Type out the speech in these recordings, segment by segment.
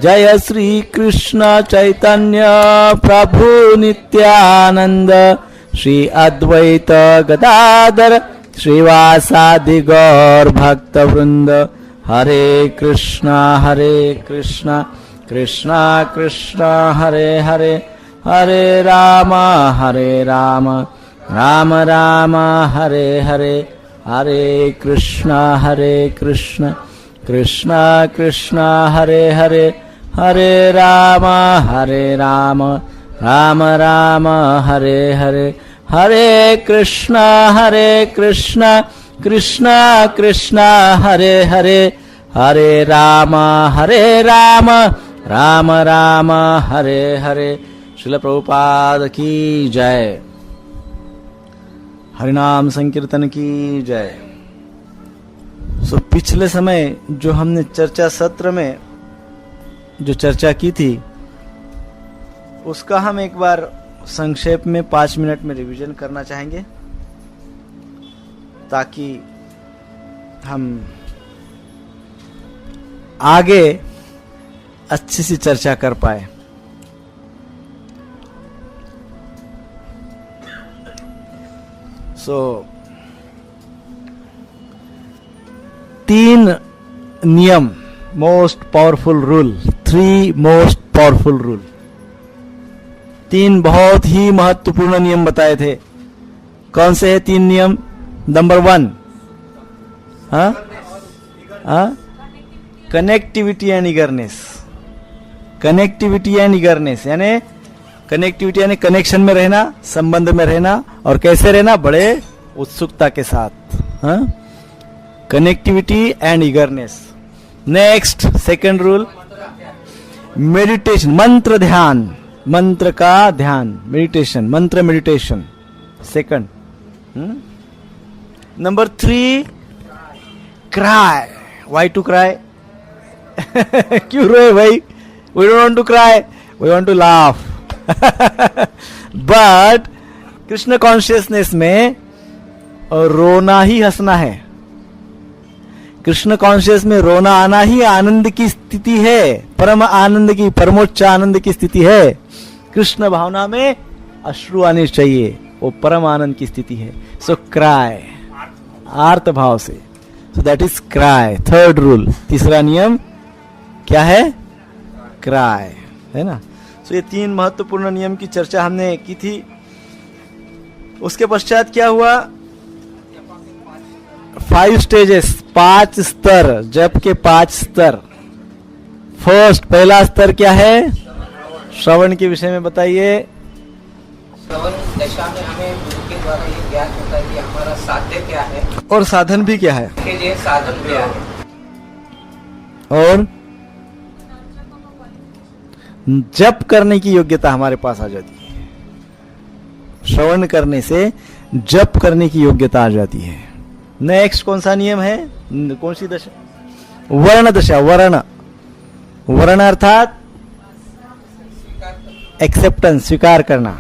जय श्री कृष्ण चैतन्य प्रभु नित्यानंद श्री अद्वैत गदाधर श्रीवासादि गौर भक्त वृंद। हरे कृष्णा कृष्णा कृष्णा हरे हरे, हरे राम राम राम हरे हरे, हरे कृष्णा कृष्णा कृष्णा हरे हरे, हरे राम राम राम हरे हरे, हरे कृष्णा कृष्णा कृष्णा हरे हरे, हरे राम राम राम हरे हरे। श्रील प्रभुपाद की जय। हरिनाम संकीर्तन की जय। सो पिछले समय जो हमने चर्चा सत्र में जो चर्चा की थी उसका हम एक बार संक्षेप में 5 मिनट में रिवीजन करना चाहेंगे ताकि हम आगे अच्छी सी चर्चा कर पाए। सो 3 नियम, most powerful rule, 3 most powerful rule, 3 बहुत ही महत्वपूर्ण नियम बताए थे। कौन से है 3 नियम? Number 1 connectivity and eagerness. Connectivity and eagerness यानी कनेक्टिविटी यानी कनेक्शन में रहना, संबंध में रहना, और कैसे रहना? बड़े उत्सुकता के साथ। Connectivity and eagerness. Next second rule meditation, मंत्र ध्यान, मंत्र का ध्यान, मेडिटेशन, मंत्र meditation. Second. Number 3 cry. Why to cry? क्यों रोए भाई? We don't want to cry, we want to laugh. But Krishna consciousness में रोना ही हंसना है। कृष्ण कॉन्शियस में रोना आना ही आनंद की स्थिति है, परम आनंद की, परमोच्च आनंद की स्थिति है। कृष्ण भावना में अश्रु आने चाहिए, वो परम आनंद की स्थिति है। सो क्राई, आर्त भाव से। So that is cry. Third rule, तीसरा नियम क्या है? क्राई, है ना। सो ये 3 महत्वपूर्ण नियम की चर्चा हमने की थी। उसके पश्चात क्या हुआ? 5 स्टेजेस, 5 स्तर, जप के 5 स्तर। फर्स्ट, पहला स्तर क्या है? श्रवण के विषय में बताइए। श्रवण दशा में हमें गुरु के द्वारा ये ज्ञान होता है कि हमारा साध्य क्या है और साधन भी क्या है, ये साधन क्या है, और जप करने की योग्यता हमारे पास आ जाती है। श्रवण करने से जप करने की योग्यता आ जाती है। नेक्स्ट कौन सा नियम है? कौन सी दशा? वर्ण दशा। वर्ण अर्थात एक्सेप्टेंस, स्वीकार करना।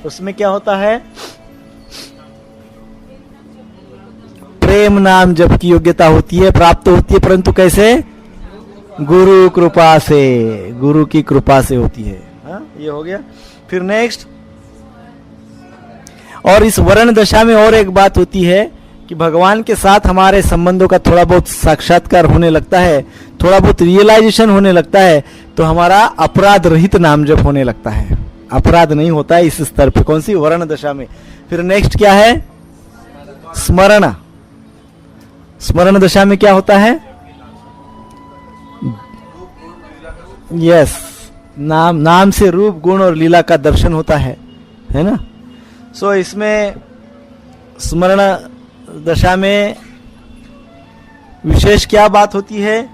उसमें क्या होता है? प्रेम नाम जप की योग्यता होती है, प्राप्त होती है, परंतु कैसे? गुरु कृपा से, गुरु की कृपा से होती है। ये हो गया। फिर नेक्स्ट, और इस वर्ण दशा में और एक बात होती है कि भगवान के साथ हमारे संबंधों का थोड़ा बहुत साक्षात्कार होने लगता है, थोड़ा बहुत रियलाइजेशन होने लगता है, तो हमारा अपराध रहित नाम जप होने लगता है। अपराध नहीं होता है इस स्तर पे। कौन सी? वर्ण दशा में। फिर नेक्स्ट क्या है? स्मरण। स्मरण दशा में क्या होता है? यस, नाम से रूप, गुण और लीला का दर्शन होता है ना। सो इसमें स्मरण दशा में विशेष क्या बात होती है?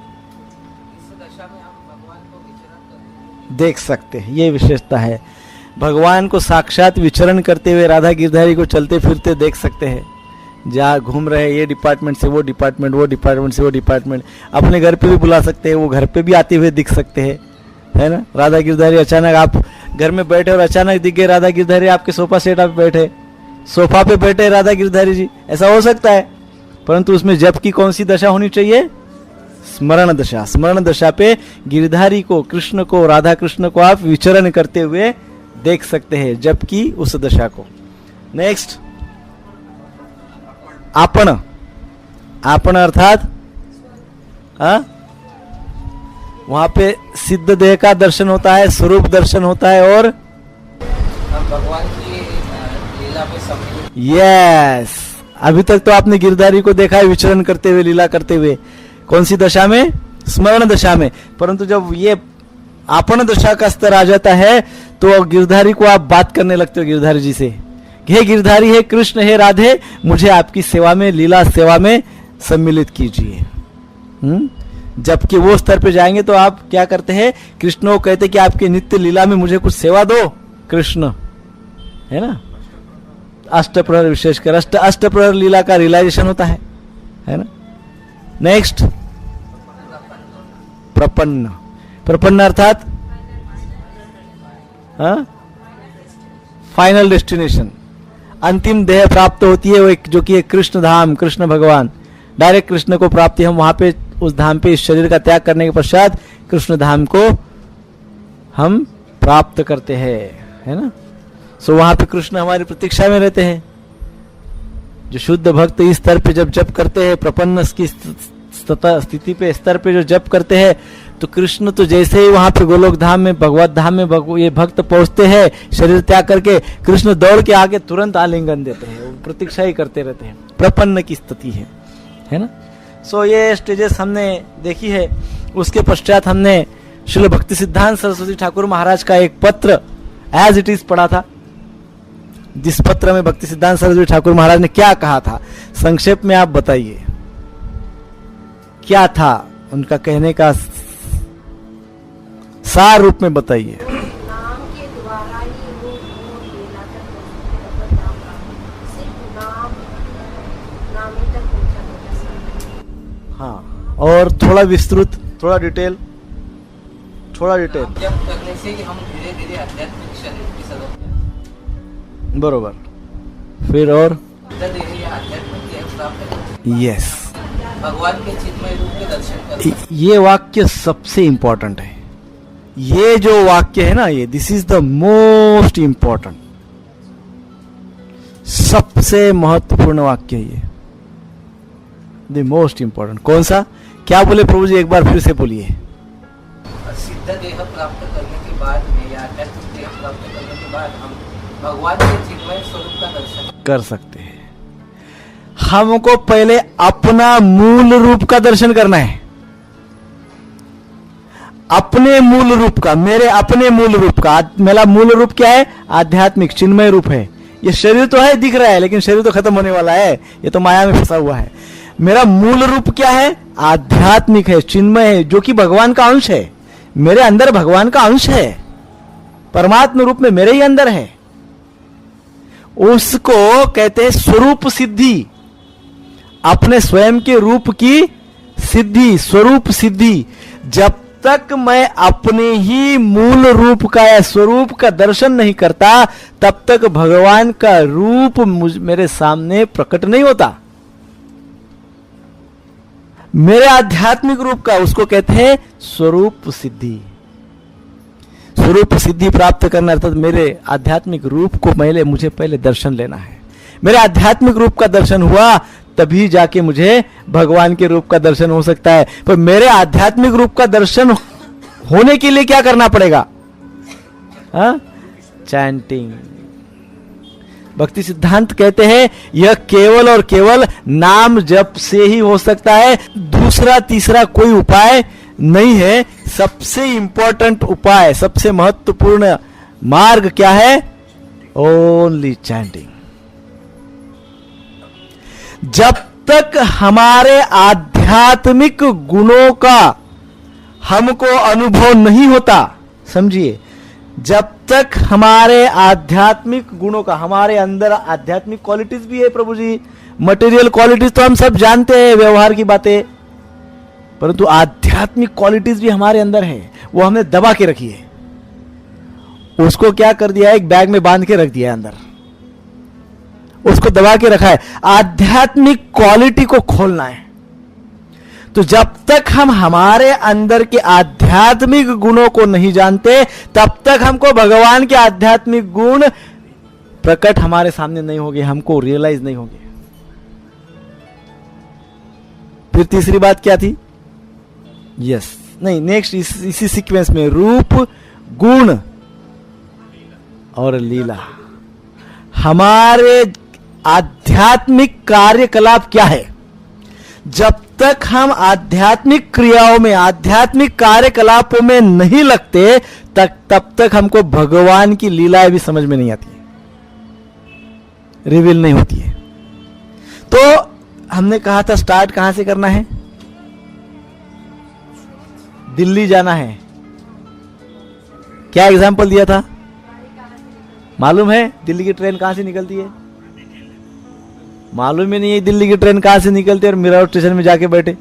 देख सकते हैं, ये विशेषता है। भगवान को साक्षात विचरण करते हुए राधा गिरधारी को चलते फिरते देख सकते हैं। जहाँ घूम रहे, ये डिपार्टमेंट से वो डिपार्टमेंट, वो डिपार्टमेंट से वो डिपार्टमेंट। अपने घर पे भी बुला सकते हैं, वो घर पे भी आते हुए दिख सकते हैं, है ना। राधा गिरधारी अचानक आप घर में बैठे और अचानक दिख गए राधा गिरधारी आपके सोफा सेट पे बैठे, सोफा पे बैठे राधा गिरधारी जी, ऐसा हो सकता है। परंतु उसमें जप की कौन सी दशा होनी चाहिए? स्मरण दशा, स्मरण दशा पे गिरधारी को, कृष्ण को, राधा कृष्ण को आप विचरण करते हुए देख सकते हैं, जबकि उस दशा को। नेक्स्ट, आपण, आपण अर्थात वहां पे सिद्ध देह का दर्शन होता है, स्वरूप दर्शन होता है, और हम भगवान की लीला में सम्मिलित। यस, अभी तक तो आपने गिरधारी को देखा है विचरण करते हुए, लीला करते हुए, कौन सी दशा में? स्मरण दशा में। परंतु जब ये आपण दशा का स्तर आ जाता है तो गिरधारी को आप बात करने लगते हो गिरधारी जी से, हे गिरधारी, हे कृष्ण, हे राधे, मुझे आपकी सेवा में, लीला सेवा में सम्मिलित कीजिए। जबकि वो स्तर पे जाएंगे तो आप क्या करते हैं? कृष्ण को कहते कि आपके नित्य लीला में मुझे कुछ सेवा दो कृष्ण, है ना। अष्टप्रहर, विशेषकर अष्टप्रहर लीला का रियलाइजेशन होता है ना। नेक्स्ट, प्रपन्न, प्रपन्न अर्थात फाइनल डेस्टिनेशन, अंतिम देह प्राप्त होती है, वो जो कि कृष्ण धाम, कृष्ण भगवान, डायरेक्ट कृष्ण को प्राप्ति। हम वहां पे उस धाम पे इस शरीर का त्याग करने के पश्चात कृष्ण धाम को हम प्राप्त करते हैं, है ना। सो वहां पे कृष्ण हमारी प्रतीक्षा में रहते हैं। जो शुद्ध भक्त इस स्तर पे जब जप करते हैं, प्रपन्न की स्थिति पे, स्तर पे जो जप करते हैं, तो कृष्ण तो जैसे ही वहां पे गोलोक धाम में, भगवत धाम में ये भक्त पहुंचते हैं शरीर त्याग करके, कृष्ण दौड़ के आके तुरंत आलिंगन देते हैं, वो प्रतीक्षा ही करते रहते हैं। प्रपन्न की स्थिति है ना। सो ये स्टेजेस हमने देखी है। उसके पश्चात हमने श्रील भक्ति सिद्धांत सरस्वती ठाकुर महाराज का एक पत्र एज इट इज पढ़ा था, जिस पत्र में भक्ति सिद्धांत सरस्वती ठाकुर महाराज ने क्या कहा था, संक्षेप में आप बताइए क्या था उनका कहने का, सार रूप में बताइए। नाम के द्वारा ही रूप लीला तक पहुंचते हैं, सिर्फ नाम ही तक पहुंचा। हाँ, और थोड़ा विस्तृत, थोड़ा डिटेल। जब करने से ही हम धीरे धीरे आध्यात्मिक शरीर की सदस्य, बरोबर। फिर और आध्यात्मिक देह प्राप्त करते, यस, भगवान के चिन्मय रूप के दर्शन करते। ये वाक्य सबसे इंपॉर्टेंट है। ये जो वाक्य है ना, ये this is the most important, सबसे महत्वपूर्ण वाक्य ये, द मोस्ट इंपॉर्टेंट। कौन सा? क्या बोले प्रभु जी, एक बार फिर से बोलिए। सिद्ध देह प्राप्त करने के बाद में या आध्यात्मिक देह प्राप्त करने के बाद हम भगवान के चिन्मय स्वरूप का दर्शन कर सकते हैं। हमको पहले अपना मूल रूप का दर्शन करना है, अपने मूल रूप का, मेरे अपने मूल रूप का। मेरा मूल रूप क्या है? आध्यात्मिक चिन्मय रूप है। ये शरीर तो है, दिख रहा है, लेकिन शरीर तो खत्म होने वाला है, ये तो माया में फंसा हुआ है। मेरा मूल रूप क्या है? आध्यात्मिक है, चिन्मय है, जो कि भगवान का अंश है। मेरे अंदर भगवान का अंश है, परमात्मा रूप में मेरे ही अंदर है। उसको कहते हैं स्वरूप सिद्धि, अपने स्वयं के रूप की सिद्धि, स्वरूप सिद्धि। जब तक मैं अपने ही मूल रूप का या स्वरूप का दर्शन नहीं करता, तब तक भगवान का रूप मेरे सामने प्रकट नहीं होता। मेरे आध्यात्मिक रूप का, उसको कहते हैं स्वरूप सिद्धि। स्वरूप सिद्धि प्राप्त करना अर्थात मेरे आध्यात्मिक रूप को मुझे पहले दर्शन लेना है। मेरे आध्यात्मिक रूप का दर्शन हुआ तभी जाके मुझे भगवान के रूप का दर्शन हो सकता है। पर मेरे आध्यात्मिक रूप का दर्शन होने के लिए क्या करना पड़ेगा? चैंटिंग। भक्ति सिद्धांत कहते हैं यह केवल और केवल नाम जप से ही हो सकता है, दूसरा तीसरा कोई उपाय नहीं है। सबसे इंपॉर्टेंट उपाय, सबसे महत्वपूर्ण मार्ग क्या है? Only chanting. जब तक हमारे आध्यात्मिक गुणों का हमको अनुभव नहीं होता, समझिए, जब तक हमारे आध्यात्मिक गुणों का, हमारे अंदर आध्यात्मिक क्वालिटीज भी है प्रभु जी, मटेरियल क्वालिटीज तो हम सब जानते हैं, व्यवहार की बातें, परंतु आध्यात्मिक क्वालिटीज भी हमारे अंदर है, वो हमने दबा के रखी है। उसको क्या कर दिया है? एक बैग में बांध के रख दिया है, अंदर उसको दबा के रखा है। आध्यात्मिक क्वालिटी को खोलना है, तो जब तक हम हमारे अंदर के आध्यात्मिक गुणों को नहीं जानते, तब तक हमको भगवान के आध्यात्मिक गुण प्रकट हमारे सामने नहीं होंगे, हमको रियलाइज नहीं होंगे। फिर तीसरी बात क्या थी? नहीं, नेक्स्ट इसी सीक्वेंस में रूप, गुण और लीला। हमारे आध्यात्मिक कार्यकलाप क्या है? जब तक हम आध्यात्मिक क्रियाओं में, आध्यात्मिक कार्यकलापों में नहीं लगते, तब तक हमको भगवान की लीलाएं भी समझ में नहीं आती है, रिवील नहीं होती है। तो हमने कहा था स्टार्ट कहां से करना है? दिल्ली जाना है। क्या एग्जाम्पल दिया था? मालूम है दिल्ली की ट्रेन कहां से निकलती है? मालूम ही नहीं है दिल्ली की ट्रेन कहां से निकलती है, और मिराज स्टेशन में जाके बैठे,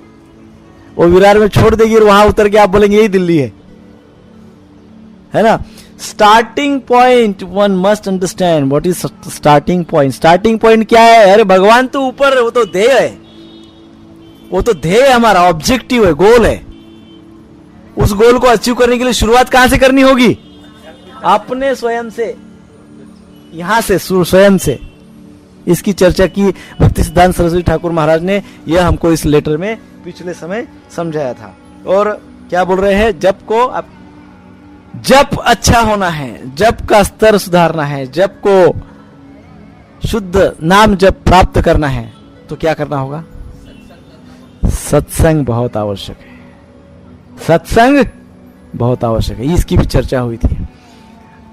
वो विरार में छोड़ देगी और वहां उतर के आप बोलेंगे यही दिल्ली है ना? Starting point, one must understand what is starting point. Starting point क्या है? अरे भगवान तो ऊपर है, वो तो ध्येय है, वो तो ध्येय हमारा ऑब्जेक्टिव है, गोल है। उस गोल को अचीव करने के लिए शुरुआत कहां से करनी होगी? अपने स्वयं से, यहां से, स्वयं से। इसकी चर्चा की भक्ति सिद्धांत सरस्वती ठाकुर महाराज ने, यह हमको इस लेटर में पिछले समय समझाया था। और क्या बोल रहे हैं? जप अच्छा होना है, जप का स्तर सुधारना है, जप को शुद्ध नाम जप प्राप्त करना है, तो क्या करना होगा? सत्संग बहुत आवश्यक है, सत्संग बहुत आवश्यक है। इसकी भी चर्चा हुई थी।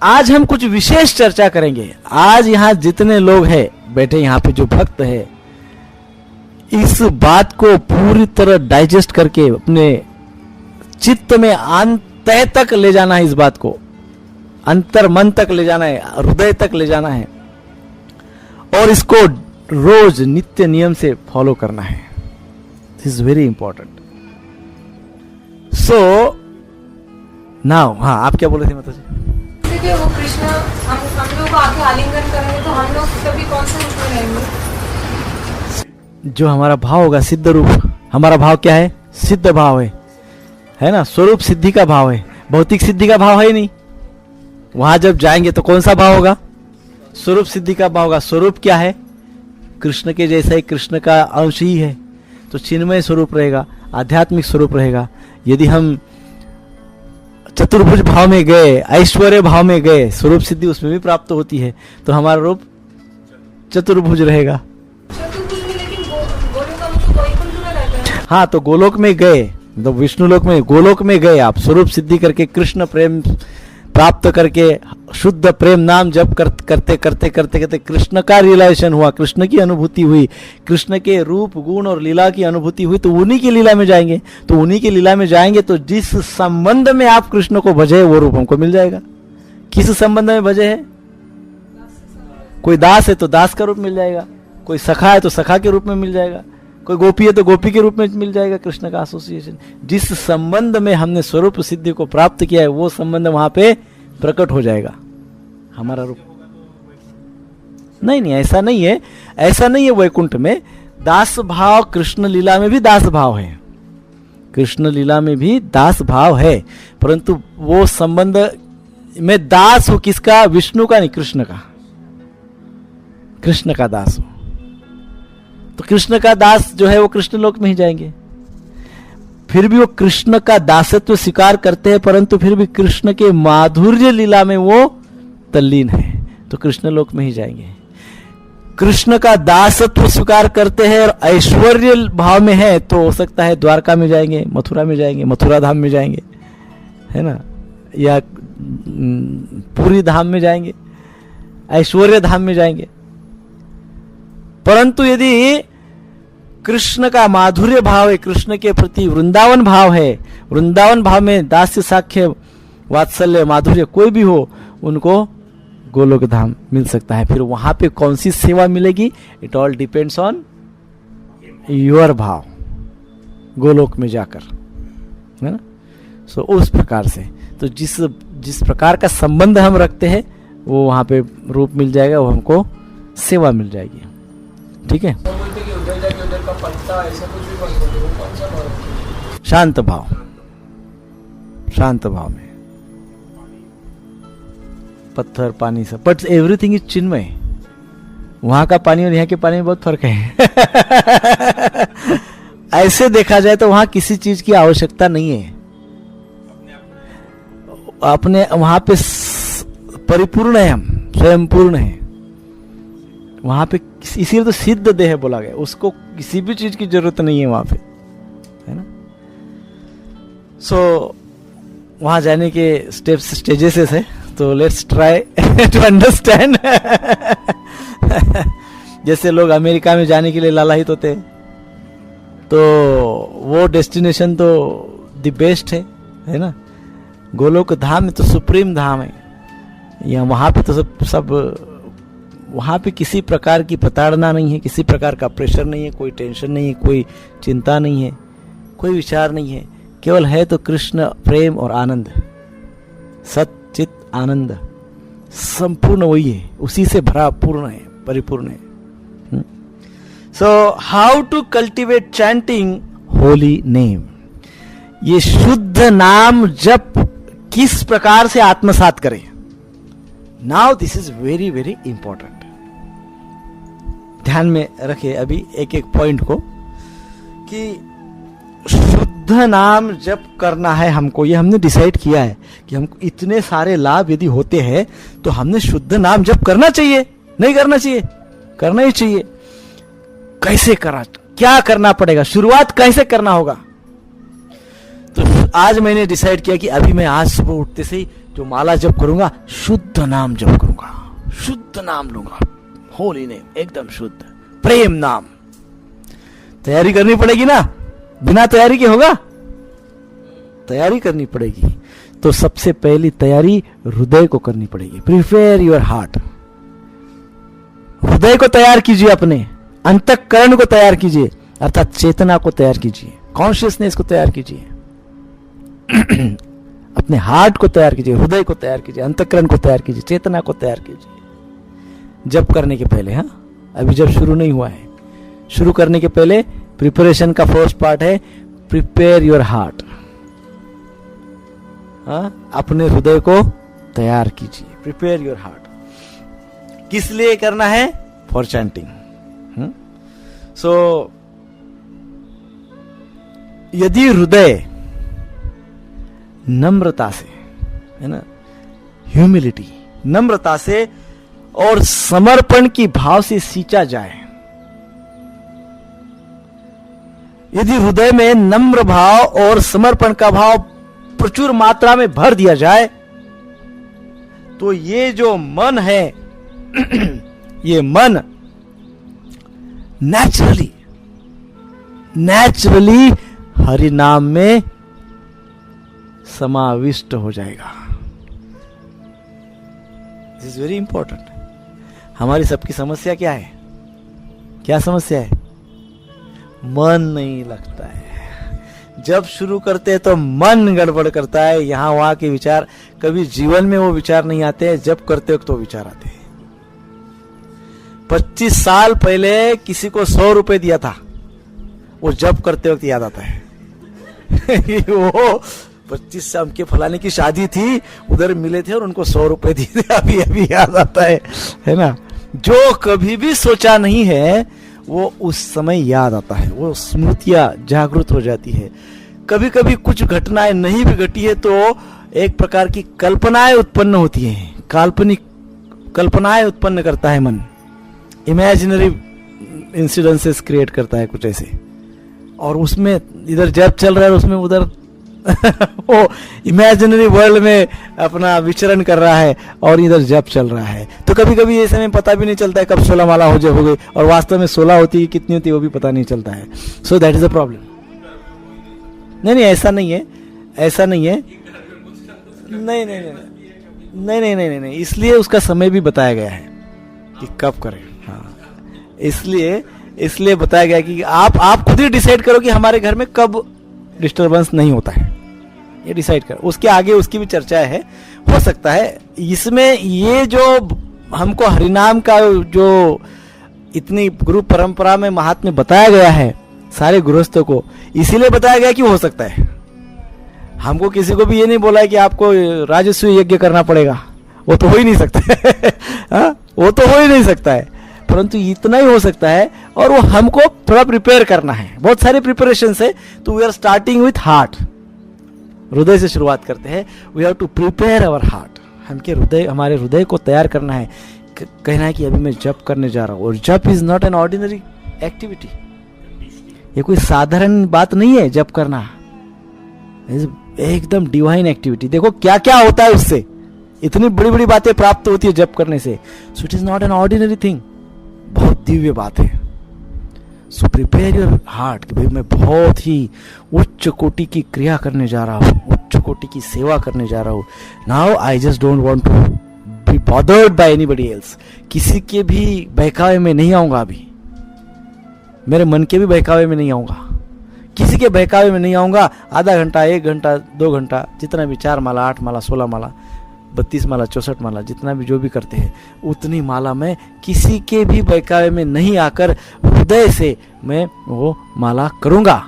आज हम कुछ विशेष चर्चा करेंगे। आज यहां जितने लोग हैं बैठे, यहां पे जो भक्त है, इस बात को पूरी तरह डाइजेस्ट करके अपने चित्त में तह तक ले जाना है, इस बात को अंतर मन तक ले जाना है, हृदय तक ले जाना है, और इसको रोज नित्य नियम से फॉलो करना है। This is very important. So now, हाँ आप क्या बोल रहे थे माता जी? देखिए वो कृष्ण हम लोग आके आलिंगन करेंगे तो हम लोग कभी कौन से रूप में रहेंगे? जो हमारा भाव होगा, सिद्ध रूप। हमारा भाव क्या है? सिद्ध भाव है ना? स्वरूप सिद्धि का भाव है, भौतिक सिद्धि का भाव है ही नहीं। वहां जब जाएंगे तो कौन सा भाव होगा? स्वरूप सिद्धि का भाव होगा। स्वरूप क्या है? कृष्ण के जैसा ही, कृष्ण का अंश ही है, तो चिन्मय स्वरूप रहेगा, आध्यात्मिक स्वरूप रहेगा। यदि हम चतुर्भुज भाव में गए, ऐश्वर्य भाव में गए, स्वरूप सिद्धि उसमें भी प्राप्त होती है, तो हमारा रूप चतुर्भुज रहेगा। हाँ, तो गोलोक में गए, तो विष्णु लोक में, गोलोक में गए आप, स्वरूप सिद्धि करके, कृष्ण प्रेम प्राप्त करके, शुद्ध प्रेम नाम जप करते करते करते करते कृष्ण का रियलाइजेशन हुआ, कृष्ण की अनुभूति हुई, कृष्ण के रूप गुण और लीला की अनुभूति हुई, तो उन्हीं की लीला में जाएंगे। तो उन्हीं की लीला में जाएंगे तो जिस संबंध में आप कृष्ण को भजे वो रूप हमको मिल जाएगा। किस संबंध में भजे है? कोई दास है तो दास का रूप मिल जाएगा, कोई सखा है तो सखा के रूप में मिल जाएगा, कोई गोपी है तो गोपी के रूप में मिल जाएगा। कृष्ण का एसोसिएशन, जिस संबंध में हमने स्वरूप सिद्धि को प्राप्त किया है वो संबंध वहां पे प्रकट हो जाएगा, हमारा रूप। नहीं, ऐसा नहीं है, ऐसा नहीं है। वैकुंठ में दास भाव, कृष्ण लीला में भी दास भाव है, कृष्ण लीला में भी दास भाव है, परंतु वो संबंध में दास हो किसका? विष्णु का नहीं, कृष्ण का, कृष्ण का दास हो। तो कृष्ण का दास जो है वो कृष्ण लोक में ही जाएंगे। फिर भी वो कृष्ण का दासत्व स्वीकार करते हैं, परंतु फिर भी कृष्ण के माधुर्य लीला में वो तल्लीन है, तो कृष्ण लोक में ही जाएंगे। कृष्ण का दासत्व स्वीकार करते हैं और ऐश्वर्य भाव में है, तो हो सकता है द्वारका में जाएंगे, मथुरा में जाएंगे, मथुरा धाम में जाएंगे, है ना, या पूरी धाम में जाएंगे, ऐश्वर्य धाम में जाएंगे। परंतु यदि कृष्ण का माधुर्य भाव है, कृष्ण के प्रति वृंदावन भाव है, वृंदावन भाव में दास्य साख्य वात्सल्य माधुर्य कोई भी हो, उनको गोलोक धाम मिल सकता है। फिर वहां पे कौन सी सेवा मिलेगी? It all depends on your भाव, गोलोक में जाकर, है ना। सो उस प्रकार से, तो जिस प्रकार का संबंध हम रखते हैं वो वहां पे रूप मिल जाएगा, वो हमको सेवा मिल जाएगी। ठीक है। बोलते कि उधर जाके उधर का पत्ता ऐसा कुछ भी बन सकता है, वो कौन सा भाव? शांत भाव, शांत भाव में, पत्थर पानी सब, बट एवरीथिंग इज चिन्मय। वहां का पानी और यहाँ के पानी में बहुत फर्क है। ऐसे देखा जाए तो वहां किसी चीज की आवश्यकता नहीं है, अपने वहां पे परिपूर्ण है, हम स्वयं पूर्ण है वहां पे। इसीलिए तो सिद्ध देह बोला गया, उसको किसी भी चीज की जरूरत नहीं है वहां पे, है ना। सो वहां जाने के स्टेप्स स्टेजेस है, तो लेट्स ट्राई टू अंडरस्टैंड। जैसे लोग अमेरिका में जाने के लिए लालायित होते हैं, तो वो डेस्टिनेशन तो द बेस्ट है ना। गोलोक धाम में तो सुप्रीम धाम है, या वहां पे तो सब वहां पे किसी प्रकार की प्रताड़ना नहीं है, किसी प्रकार का प्रेशर नहीं है, कोई टेंशन नहीं है, कोई चिंता नहीं है, कोई विचार नहीं है, केवल है तो कृष्ण प्रेम और आनंद, सच्चित आनंद, संपूर्ण वही है, उसी से भरा पूर्ण है, परिपूर्ण है। So how to cultivate chanting holy name, ये शुद्ध नाम जप किस प्रकार से आत्मसात करें। Now this is very very important, ध्यान में रखिए अभी एक एक पॉइंट को, कि शुद्ध नाम जप करना है हमको, ये हमने डिसाइड किया है कि हमको इतने सारे लाभ यदि होते हैं तो हमने शुद्ध नाम जप करना चाहिए, नहीं करना चाहिए, करना ही चाहिए। कैसे करा, क्या करना पड़ेगा, शुरुआत कैसे करना होगा। तो आज मैंने डिसाइड किया कि अभी मैं आज सुबह उठते से ही जो माला जप करूंगा, शुद्ध नाम जप करूंगा, शुद्ध नाम लूंगा, होली नेम, एकदम शुद्ध प्रेम नाम। तैयारी करनी पड़ेगी ना, बिना तैयारी के होगा, तैयारी करनी पड़ेगी। तो सबसे पहली तैयारी हृदय को करनी पड़ेगी। प्रिपेयर योर हार्ट, हृदय को तैयार कीजिए, अपने अंतःकरण को तैयार कीजिए, अर्थात चेतना को तैयार कीजिए, कॉन्शियसनेस को तैयार कीजिए, अपने हार्ट को तैयार कीजिए, हृदय को तैयार कीजिए, अंतःकरण को तैयार कीजिए, चेतना को तैयार कीजिए जप करने के पहले। हाँ, अभी जब शुरू नहीं हुआ है, शुरू करने के पहले प्रिपरेशन का फर्स्ट पार्ट है प्रिपेयर योर हार्ट। अपने हृदय को तैयार कीजिए, प्रिपेयर योर हार्ट। किस लिए करना है? For chanting. सो यदि हृदय नम्रता से, है ना, ह्यूमिलिटी, नम्रता से और समर्पण की भाव से सींचा जाए, यदि हृदय में नम्र भाव और समर्पण का भाव प्रचुर मात्रा में भर दिया जाए, तो ये जो मन है ये मन नेचुरली हरि नाम में समाविष्ट हो जाएगा। This is very important. हमारी सबकी समस्या क्या है? क्या समस्या है? मन नहीं लगता है। जब शुरू करते हैं तो मन गड़बड़ करता है, यहां वहां के विचार, कभी जीवन में वो विचार नहीं आते हैं, जब करते वक्त तो विचार आते हैं। 25 साल पहले किसी को 100 रुपए दिया था, वो जब करते वक्त याद आता है। वो 25 साल के फलाने की शादी थी, उधर मिले थे और उनको 100 रुपए दिए थे, अभी अभी याद आता है ना। जो कभी भी सोचा नहीं है वो उस समय याद आता है, वो स्मृतियां जागृत हो जाती है। कभी कभी कुछ घटनाएं नहीं भी घटी है तो एक प्रकार की कल्पनाएं उत्पन्न होती हैं, काल्पनिक कल्पनाएं उत्पन्न करता है मन, इमेजिनरी इंसिडेंसेस क्रिएट करता है कुछ ऐसे, और उसमें इधर जब चल रहा है उसमें उधर वो इमेजिनरी वर्ल्ड में अपना विचरण कर रहा है और इधर जप चल रहा है। तो कभी कभी ऐसे में पता भी नहीं चलता है कब 16 माला हो गई, और वास्तव में 16 होती है, कितनी होती है वो भी पता नहीं चलता है। So that is a problem. नहीं, ऐसा नहीं है, ऐसा नहीं है, नहीं, इसलिए उसका समय भी बताया गया है कि कब करें। हाँ, इसलिए बताया गया कि आप खुद ही डिसाइड करो कि हमारे घर में कब डिस्टर्बेंस नहीं होता है, ये डिसाइड कर। उसके आगे उसकी भी चर्चा है, हो सकता है इसमें ये जो हमको हरिनाम का जो इतनी गुरु परंपरा में महात्म्य बताया गया है सारे गृहस्थों को, इसीलिए बताया गया कि हो सकता है हमको किसी को भी ये नहीं बोला है कि आपको राजस्व यज्ञ करना पड़ेगा, वो तो हो ही नहीं सकता है। हाँ, वो तो हो ही नहीं सकता है, परंतु इतना ही हो सकता है, और वो हमको थोड़ा प्रिपेयर करना है। बहुत सारे प्रिपरेशन है, तो we are starting with heart, हृदय से शुरुआत करते हैं। We have to prepare our heart, हमारे हृदय को तैयार करना है। कहना है कि अभी मैं जप करने जा रहा हूँ, और जप is not an ordinary activity, ये कोई साधारण बात नहीं है। जप करना एकदम डिवाइन एक्टिविटी। देखो क्या क्या होता है उससे, इतनी बड़ी बड़ी बातें प्राप्त होती है जप करने से। So it is not an ordinary thing, बहुत दिव्य बात है। सो प्रिपेयर योर हार्ट कि भाई मैं बहुत ही उच्च कोटि की क्रिया करने जा रहा हूँ, उच्च कोटि की सेवा करने जा रहा हूँ। Now I just don't want to be bothered by anybody else, किसी के भी बहकावे में नहीं आऊंगा, अभी मेरे मन के भी बहकावे में नहीं आऊंगा, किसी के बहकावे में नहीं आऊंगा। आधा घंटा, 1 घंटा, 2 घंटा, जितना भी, 4 माला, 8 माला, 16 माला, 32 माला, 64 माला, जितना भी जो भी करते हैं, उतनी माला में किसी के भी बहकावे में नहीं आकर हृदय से मैं वो माला करूंगा।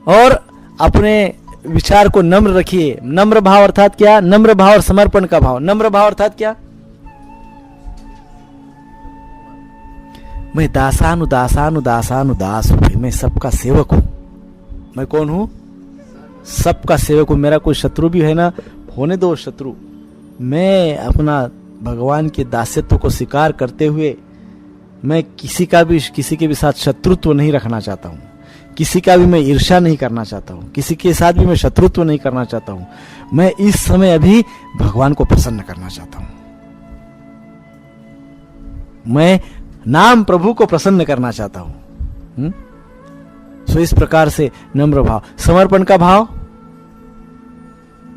और अपने विचार को नम्र रखिए। नम्र भाव अर्थात क्या? नम्र भाव और समर्पण का भाव। नम्र भाव अर्थात क्या? मैं दास हूं, मैं सबका सेवक हूं। मैं कौन हूं? सबका सेवक हूं। मेरा कोई शत्रु भी है ना, होने दो शत्रु। मैं अपना भगवान के दास्यत्व को स्वीकार करते हुए मैं किसी के भी साथ शत्रुत्व नहीं रखना चाहता हूं, किसी का भी मैं ईर्ष्या नहीं करना चाहता हूं, किसी के साथ भी मैं शत्रुत्व नहीं करना चाहता हूं। मैं इस समय अभी भगवान को प्रसन्न करना चाहता हूं, मैं नाम प्रभु को प्रसन्न करना चाहता हूं। सो इस प्रकार से नम्र भाव। समर्पण का भाव,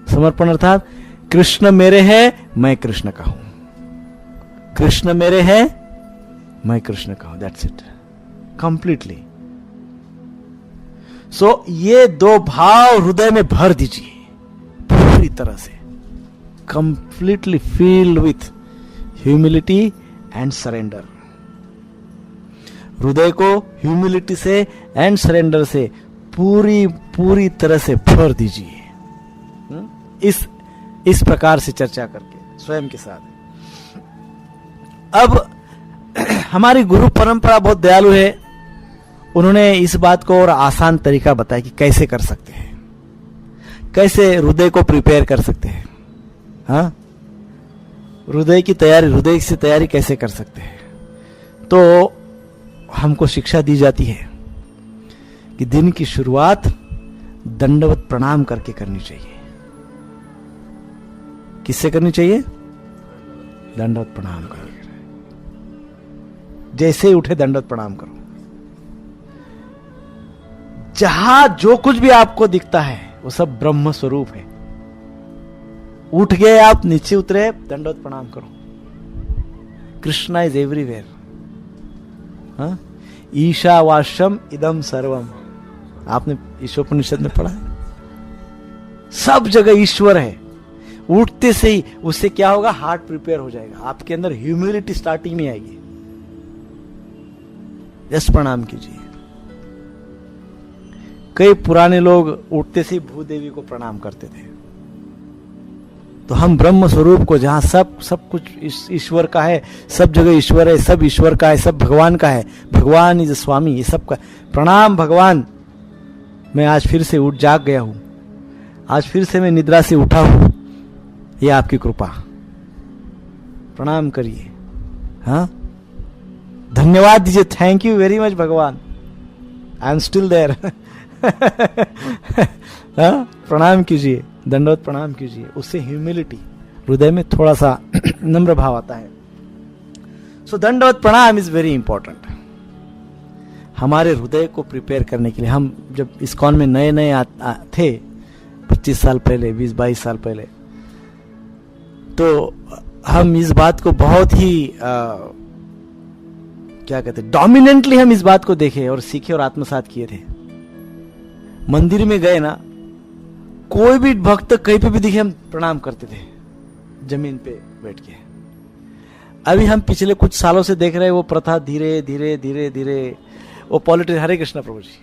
समर्पण अर्थात कृष्ण मेरे है, मैं कृष्ण का हूं। कृष्ण मेरे है, मैं कृष्ण का हूं। That's it, completely. सो ये 2 भाव हृदय में भर दीजिए पूरी तरह से, completely field with humility and surrender. हृदय को ह्यूमिलिटी से एंड सरेंडर से पूरी तरह से भर दीजिए। इस प्रकार से चर्चा करके स्वयं के साथ। अब हमारी गुरु परंपरा बहुत दयालु है, उन्होंने इस बात को और आसान तरीका बताया कि कैसे कर सकते हैं, कैसे हृदय को प्रिपेयर कर सकते हैं। हाँ, हृदय की तैयारी, हृदय से तैयारी कैसे कर सकते हैं। तो हमको शिक्षा दी जाती है कि दिन की शुरुआत दंडवत प्रणाम करके करनी चाहिए। किससे करनी चाहिए? दंडवत प्रणाम करके। जैसे ही उठे दंडवत प्रणाम करो। जहां जो कुछ भी आपको दिखता है वो सब ब्रह्म स्वरूप है। उठ गए आप, नीचे उतरे, दंडवत प्रणाम करो। Krishna is everywhere. हाँ, ईशावास्यम इदम सर्वम, आपने ईशोपनिषद में पढ़ा है, सब जगह ईश्वर है। उठते से ही उससे क्या होगा? हार्ट प्रिपेयर हो जाएगा, आपके अंदर ह्यूमिलिटी स्टार्टिंग में आएगी। जस्ट प्रणाम कीजिए। कई पुराने लोग उठते से ही भूदेवी को प्रणाम करते थे। तो हम ब्रह्म स्वरूप को, जहां सब कुछ ईश्वर का है, सब जगह ईश्वर है, सब ईश्वर का है, सब भगवान का है, भगवान इज स्वामी, ये सब का प्रणाम। भगवान, मैं आज फिर से उठ जाग गया हूं, आज फिर से मैं निद्रा से उठा हूं, ये आपकी कृपा। प्रणाम करिए। हाँ, धन्यवाद दीजिए। थैंक यू वेरी मच भगवान, आई एम स्टिल देयर। प्रणाम कीजिए, दंडवत प्रणाम कीजिए। उससे ह्यूमिलिटी, हृदय में थोड़ा सा नम्र भाव आता है। सो दंडवत प्रणाम इज वेरी इंपॉर्टेंट हमारे हृदय को प्रिपेयर करने के लिए। हम जब इस्कॉन में नए नए थे 25 साल पहले, 20-22 साल पहले, तो हम इस बात को बहुत ही क्या कहते हैं, डोमिनेंटली हम इस बात को देखे और सीखे और आत्मसात किए थे। मंदिर में गए ना, कोई भी भक्त कहीं पे भी दिखे हम प्रणाम करते थे, जमीन पे बैठ के। अभी हम पिछले कुछ सालों से देख रहे हैं वो प्रथा धीरे धीरे धीरे धीरे, वो पॉलिटिशियन, हरे कृष्णा प्रभु जी,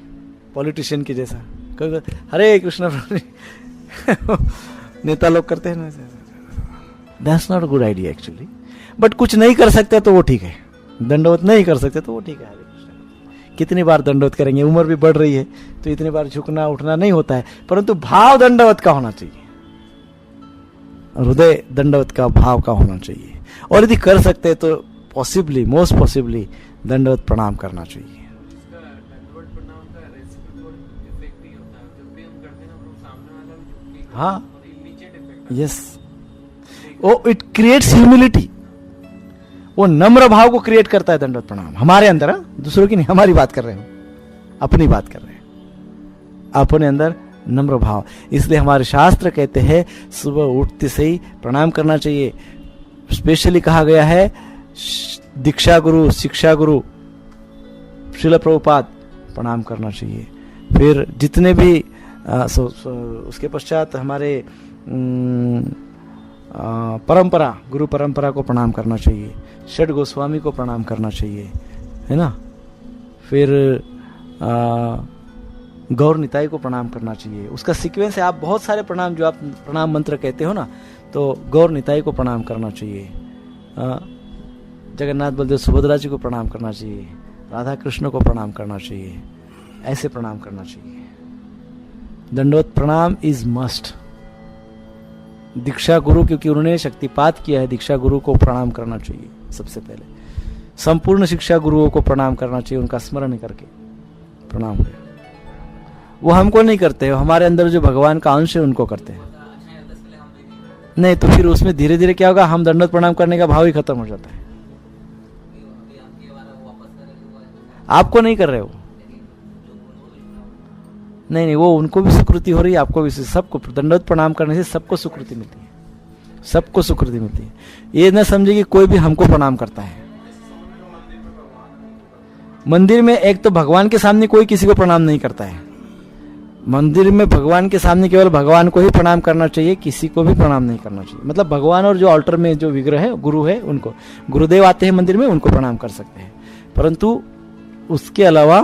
पॉलिटिशियन के जैसा हरे कृष्ण नेता लोग करते हैं ना, that's not a good idea actually. But कुछ नहीं कर सकते तो वो ठीक है, दंडवत नहीं कर सकते तो वो ठीक है। हरे कृष्ण कितनी बार दंडवत करेंगे, उम्र भी बढ़ रही है तो इतनी बार झुकना उठना नहीं होता है, परंतु भाव दंडवत का होना चाहिए, हृदय दंडवत का भाव का होना चाहिए। और यदि कर सकते हैं तो पॉसिबली, मोस्ट पॉसिबली दंडवत प्रणाम करना चाहिए। हाँ, यस, वो इट क्रिएट्स ह्यूमिलिटी, वो नम्र भाव को क्रिएट करता है दंडवत प्रणाम हमारे अंदर। दूसरों की नहीं, हमारी बात कर रहे हैं, अपनी बात कर रहे हैं, अपने अंदर नम्र भाव। इसलिए हमारे शास्त्र कहते हैं सुबह उठते से ही प्रणाम करना चाहिए। स्पेशली कहा गया है दीक्षा गुरु, शिक्षा गुरु श्रील प्रभुपाद प्रणाम करना चाहिए। फिर जितने भी उसके पश्चात हमारे परंपरा, गुरु परंपरा को प्रणाम करना चाहिए, षड गोस्वामी को प्रणाम करना चाहिए, है ना। फिर गौर निताई को प्रणाम करना चाहिए। उसका सीक्वेंस है, आप बहुत सारे प्रणाम जो आप प्रणाम मंत्र कहते हो ना, तो गौर निताई को प्रणाम करना चाहिए, जगन्नाथ बलदेव सुभद्रा जी को प्रणाम करना चाहिए, राधा कृष्ण को प्रणाम करना चाहिए, ऐसे प्रणाम करना चाहिए। दंडवत प्रणाम इज मस्ट। दीक्षा गुरु, क्योंकि उन्होंने शक्तिपात किया है, दीक्षा गुरु को प्रणाम करना चाहिए सबसे पहले। संपूर्ण शिक्षा गुरुओं को प्रणाम करना चाहिए, उनका स्मरण करके प्रणाम करें। वो हमको नहीं करते, हमारे अंदर जो भगवान का अंश है उनको करते हैं। नहीं तो फिर उसमें धीरे धीरे क्या होगा, हम दंडवत प्रणाम करने का भाव ही खत्म हो जाता है। आपको नहीं कर रहे हो, नहीं, वो उनको भी सुकृति हो रही है, आपको भी, सबको दंडवत प्रणाम करने से सबको सुकृति मिलती है, सबको सुकृति मिलती है। ये न समझे कि कोई भी हमको प्रणाम करता है। मंदिर में एक तो भगवान के सामने कोई किसी को प्रणाम नहीं करता है। मंदिर में भगवान के सामने केवल भगवान को ही प्रणाम करना चाहिए, किसी को भी प्रणाम नहीं करना चाहिए। मतलब भगवान और जो ऑल्टर में जो विग्रह है, गुरु है, उनको, गुरुदेव आते हैं मंदिर में, उनको प्रणाम कर सकते हैं, परंतु उसके अलावा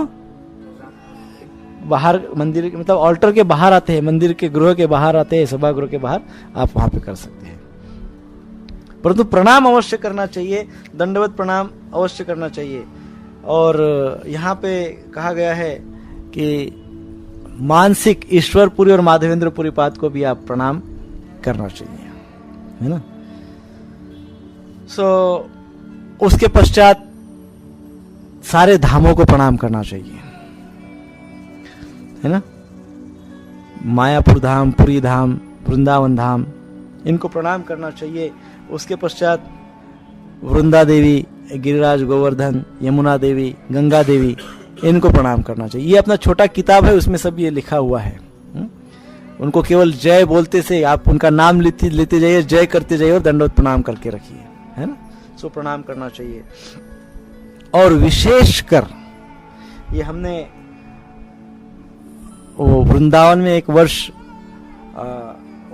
बाहर मंदिर, मतलब ऑल्टर के बाहर आते हैं, मंदिर के गृह के बाहर आते हैं, सभागृह के बाहर, आप वहां पे कर सकते हैं। परंतु प्रणाम अवश्य करना चाहिए, दंडवत प्रणाम अवश्य करना चाहिए। और यहाँ पे कहा गया है कि मानसिक ईश्वरपुरी और माधवेंद्रपुरी पाद को भी आप प्रणाम करना चाहिए, है ना। उसके पश्चात सारे धामों को प्रणाम करना चाहिए, है ना। मायापुर धाम, पुरी धाम, वृंदावन धाम, इनको प्रणाम करना चाहिए। उसके पश्चात वृंदा देवी, गिरिराज गोवर्धन, यमुना देवी, गंगा देवी, इनको प्रणाम करना चाहिए। ये अपना छोटा किताब है, उसमें सब ये लिखा हुआ है। उनको केवल जय बोलते से आप उनका नाम लेते जाइए, जय करते जाइए और दंडवत प्रणाम करके रखिए, है ना। सो प्रणाम करना चाहिए। और विशेषकर ये हमने वो वृंदावन में एक वर्ष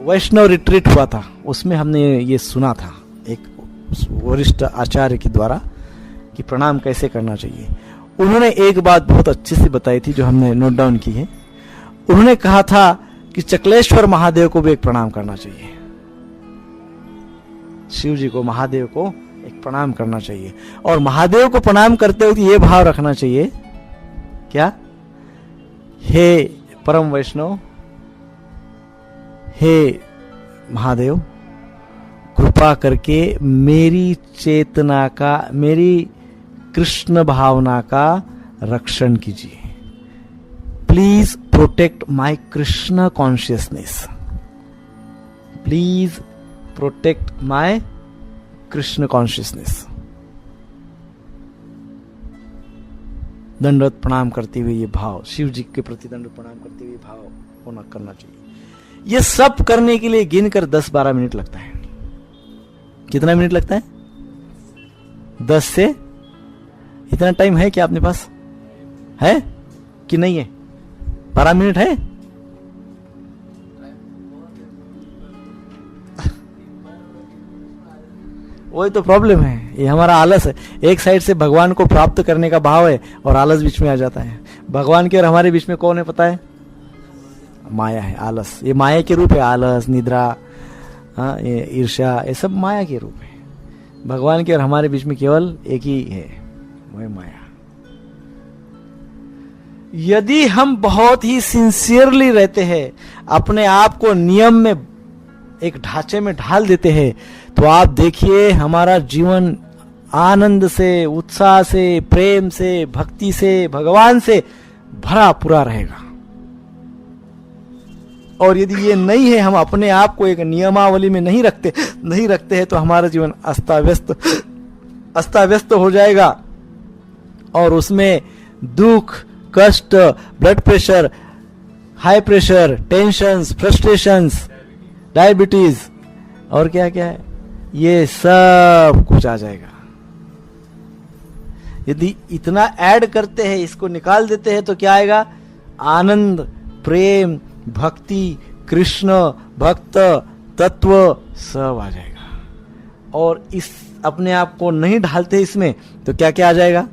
वैष्णव रिट्रीट हुआ था, उसमें हमने ये सुना था एक वरिष्ठ आचार्य के द्वारा कि प्रणाम कैसे करना चाहिए। उन्होंने एक बात बहुत अच्छी सी बताई थी जो हमने नोट डाउन की है। उन्होंने कहा था कि चकलेश्वर महादेव को भी एक प्रणाम करना चाहिए, शिव जी को, महादेव को एक प्रणाम करना चाहिए। और महादेव को प्रणाम करते वक्त ये भाव रखना चाहिए, क्या, हे परम वैष्णव, हे महादेव, कृपा करके मेरी चेतना का, मेरी कृष्ण भावना का रक्षण कीजिए। Please protect my Krishna consciousness, please protect my Krishna consciousness. दंडवत प्रणाम करते हुए ये भाव, शिव जी के प्रति दंडवत प्रणाम करते हुए भाव होना करना चाहिए। ये सब करने के लिए गिनकर 10-12 मिनट लगता है। कितना मिनट लगता है? 10 से, इतना टाइम है क्या अपने पास? है कि नहीं है? 12 मिनट है? वही तो प्रॉब्लम है, ये हमारा आलस है। एक साइड से भगवान को प्राप्त करने का भाव है और आलस बीच में आ जाता है। भगवान के और हमारे बीच में कौन है पता है? माया है, आलस। ये माया के रूप है, आलस, निद्रा, हाँ, ये ईर्ष्या, ये सब माया के रूप है। भगवान के और हमारे बीच में केवल एक ही है, वह माया। यदि हम बहुत ही सिंसियरली रहते हैं, अपने आप को नियम में, एक ढांचे में ढाल देते हैं, तो आप देखिए हमारा जीवन आनंद से, उत्साह से, प्रेम से, भक्ति से, भगवान से भरा पूरा रहेगा। और यदि ये नहीं है, हम अपने आप को एक नियमावली में नहीं रखते हैं, तो हमारा जीवन अस्ताव्यस्त हो जाएगा। और उसमें दुख, कष्ट, blood pressure, high pressure, tensions, frustrations, diabetes और क्या क्या है, ये सब कुछ आ जाएगा। यदि इतना ऐड करते हैं, इसको निकाल देते हैं, तो क्या आएगा? आनंद, प्रेम, भक्ति, कृष्ण, भक्त, तत्व सब आ जाएगा। और इस अपने आप को नहीं ढालते इसमें, तो क्या क्या आ जाएगा?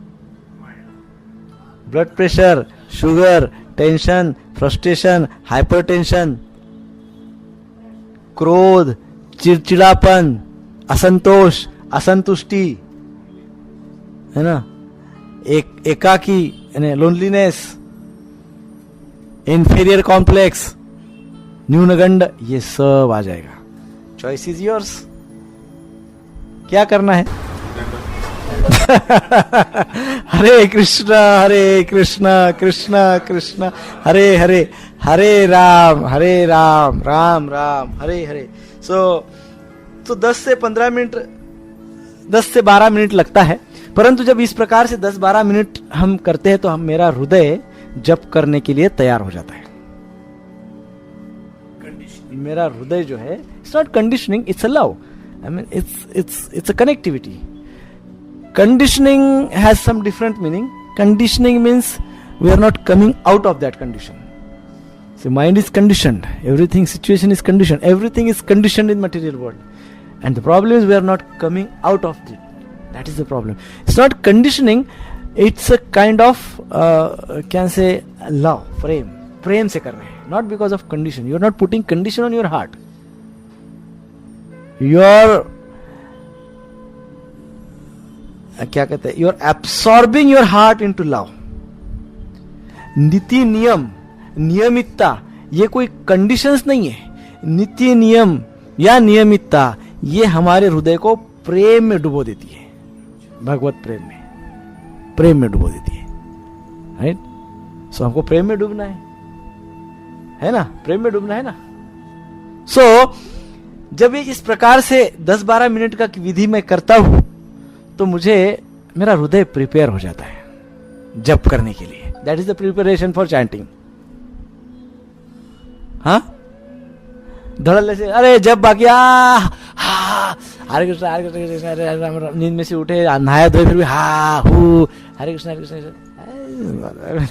Blood pressure, sugar, tension, frustration, hypertension, क्रोध, चिड़चिड़ापन, असंतोष, असंतुष्टि, है ना, एकाकी, लोनलीनेस, इंफीरियर कॉम्प्लेक्स, न्यूनगंड, ये सब आ जाएगा। चॉइस इज योर्स, क्या करना है? हरे कृष्णा कृष्ण कृष्ण हरे हरे, हरे राम राम राम हरे हरे। तो 10 से 15 मिनट, 10 से 12 मिनट लगता है। परंतु जब इस प्रकार से 10-12 मिनट हम करते हैं, तो मेरा हृदय जप करने के लिए तैयार हो जाता है। मेरा हृदय जो है, it's not conditioning, it's a love, I mean it's a connectivity. Conditioning has some different meaning. Conditioning means we are not coming out of that condition. So mind is conditioned. Everything, situation is conditioned. Everything is conditioned in material world. And the problem is we are not coming out of it. That is the problem. It's not conditioning. It's a kind of, can say, love, प्रेम से कर रहे हैं. Not because of condition. You are not putting condition on your heart. You are, क्या कहते हैं, you are absorbing your heart into love. नीति नियम, नियमितता, ये कोई कंडीशंस नहीं है. नीति नियम या नियमितता, ये हमारे हृदय को प्रेम में डुबो देती है, भगवत प्रेम में डुबो देती है. राइट? सो हमको प्रेम में डूबना है ना, प्रेम में डूबना है ना. सो जब ये इस प्रकार से 10-12 मिनट का विधि मैं करता हूं, तो मुझे, मेरा हृदय प्रिपेयर हो जाता है जप करने के लिए. That is the preparation for chanting. हाँ, धड़ल्ले से अरे जब बाकी हरे कृष्ण हरे कृष्ण कृष्ण हरे हरे, नींद में से उठे, नहाया धोए, फिर भी हा हू हरे कृष्ण हरे कृष्ण.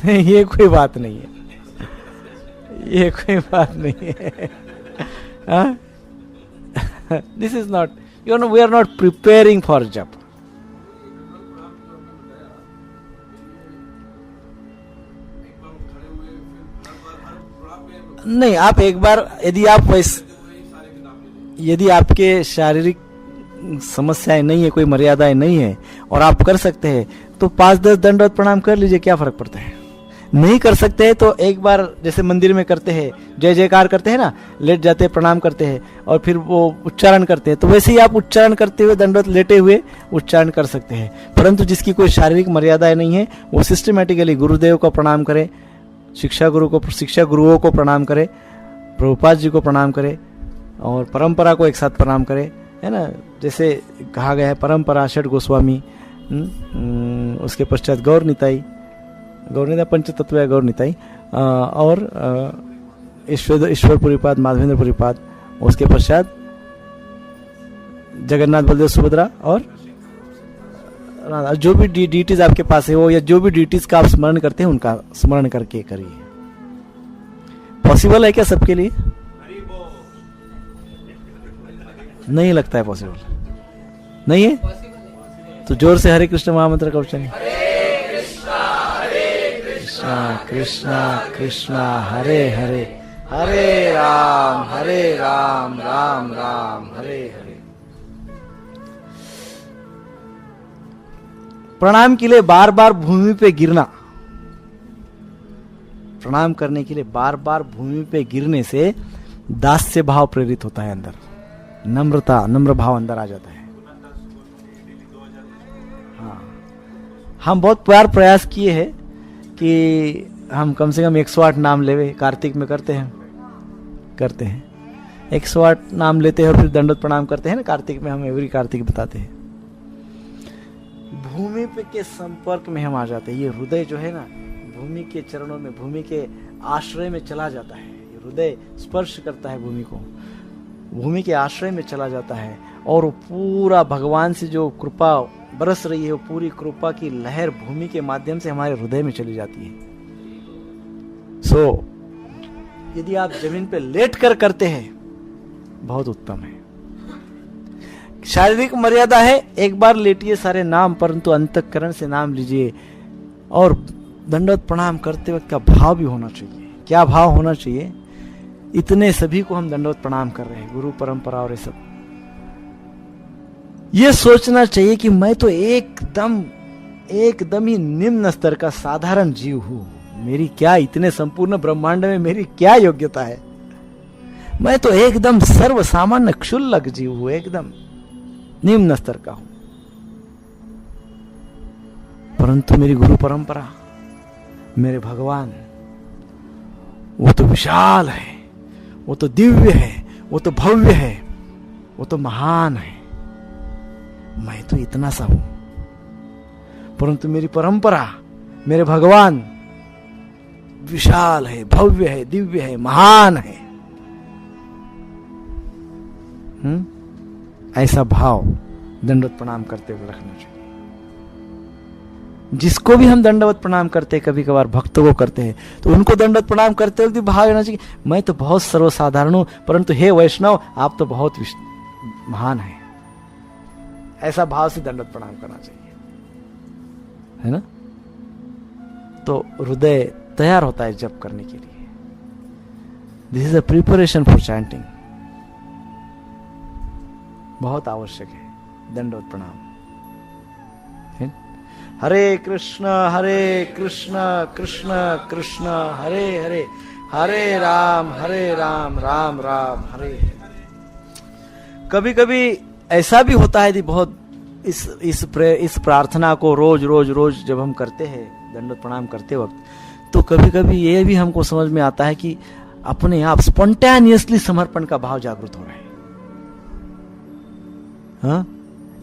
ये कोई बात नहीं है, ये कोई बात नहीं है. This is not, you know, we are not preparing for japa. नहीं, आप एक बार, यदि आपके शारीरिक समस्याएं नहीं है, कोई मर्यादाएं नहीं है और आप कर सकते हैं, तो 5-10 दंडवत प्रणाम कर लीजिए, क्या फर्क पड़ता है. नहीं कर सकते हैं तो एक बार, जैसे मंदिर में करते हैं, जय जयकार करते हैं ना, लेट जाते हैं, प्रणाम करते हैं और फिर वो उच्चारण करते हैं, तो वैसे ही आप उच्चारण करते हुए, दंडवत लेटे हुए उच्चारण कर सकते हैं. परंतु जिसकी कोई शारीरिक मर्यादाएं नहीं है, वो सिस्टमेटिकली गुरुदेव को प्रणाम करे, शिक्षा गुरुओं को प्रणाम करे, प्रभुपाद जी को प्रणाम करे और परंपरा को एक साथ प्रणाम करे, है ना. जैसे कहा गया है, परंपरा षट गोस्वामी, उसके पश्चात गौर निताई पंच तत्व है, गौर निताई, और ईश्वर पुरीपाद, माधवेंद्र पुरीपाद, उसके पश्चात जगन्नाथ बलदेव सुभद्रा, और जो भी डीटीज आपके पास है वो, या जो भी डीटीज का आप स्मरण करते हैं, उनका स्मरण करके करिए. पॉसिबल है क्या सबके लिए? नहीं लगता है पॉसिबल, नहीं है. तो जोर से हरे कृष्ण महामंत्र का उच्चारण. कृष्णा कृष्णा कृष्णा हरे हरे, हरे राम राम राम हरे हरे। प्रणाम के लिए बार बार भूमि पे गिरना, प्रणाम करने के लिए बार बार भूमि पे गिरने से दास्य भाव प्रेरित होता है, अंदर नम्रता, नम्र भाव अंदर आ जाता है। हाँ, हम बहुत बार प्रयास किए हैं कि हम कम से कम 108 नाम लेवे, कार्तिक में करते हैं 108 नाम लेते हैं और फिर दंडवत प्रणाम करते हैं ना, कार्तिक में हम एवरी कार्तिक बताते हैं। भूमि पे के संपर्क में हम आ जाते हैं। ये हृदय जो है ना, भूमि के चरणों में, भूमि के आश्रय में चला जाता है। ये हृदय स्पर्श करता है भूमि को, भूमि के आश्रय में चला जाता है और पूरा भगवान से जो कृपा बरस रही है, वो पूरी कृपा की लहर भूमि के माध्यम से हमारे हृदय में चली जाती है। यदि आप जमीन पे लेट कर करते हैं, बहुत उत्तम है। शारीरिक मर्यादा है, एक बार लेटिए सारे नाम, परंतु अंतःकरण से नाम लीजिए। और दंडवत प्रणाम करते वक्त का भाव भी होना चाहिए। क्या भाव होना चाहिए? इतने सभी को हम दंडवत प्रणाम कर रहे हैं, गुरु परंपरा और ये सब, ये सोचना चाहिए कि मैं तो एकदम ही निम्न स्तर का साधारण जीव हूं। मेरी क्या इतने संपूर्ण ब्रह्मांड में मेरी क्या योग्यता है? मैं तो एकदम सर्व सामान्य क्षुल्लक जीव हूं, एकदम निम्न स्तर का हूं। परंतु मेरी गुरु परंपरा, मेरे भगवान, वो तो विशाल है, वो तो दिव्य है, वो तो भव्य है, वो तो महान है। मैं तो इतना सा हूं, परंतु मेरी परंपरा, मेरे भगवान विशाल है, भव्य है, दिव्य है, महान है। ऐसा भाव दंडवत प्रणाम करते हुए रखना चाहिए। जिसको भी हम दंडवत प्रणाम करते हैं, कभी कभार भक्तों को करते हैं, तो उनको दंडवत प्रणाम करते हुए भाव होना चाहिए, मैं तो बहुत सर्वसाधारण हूं, परंतु हे वैष्णव, आप तो बहुत महान हैं। ऐसा भाव से दंडवत प्रणाम करना चाहिए, है ना? तो हृदय तैयार होता है जप करने के लिए। This is a preparation for chanting. बहुत आवश्यक है दंडवत प्रणाम। हरे कृष्ण कृष्ण कृष्ण हरे हरे, हरे राम राम राम हरे हरे। कभी कभी ऐसा भी होता है यदि बहुत इस प्रार्थना को रोज जब हम करते हैं, दंडवत प्रणाम करते वक्त, तो कभी कभी ये भी हमको समझ में आता है कि अपने आप स्पॉन्टेनियसली समर्पण का भाव जागृत हो रहा है। हाँ,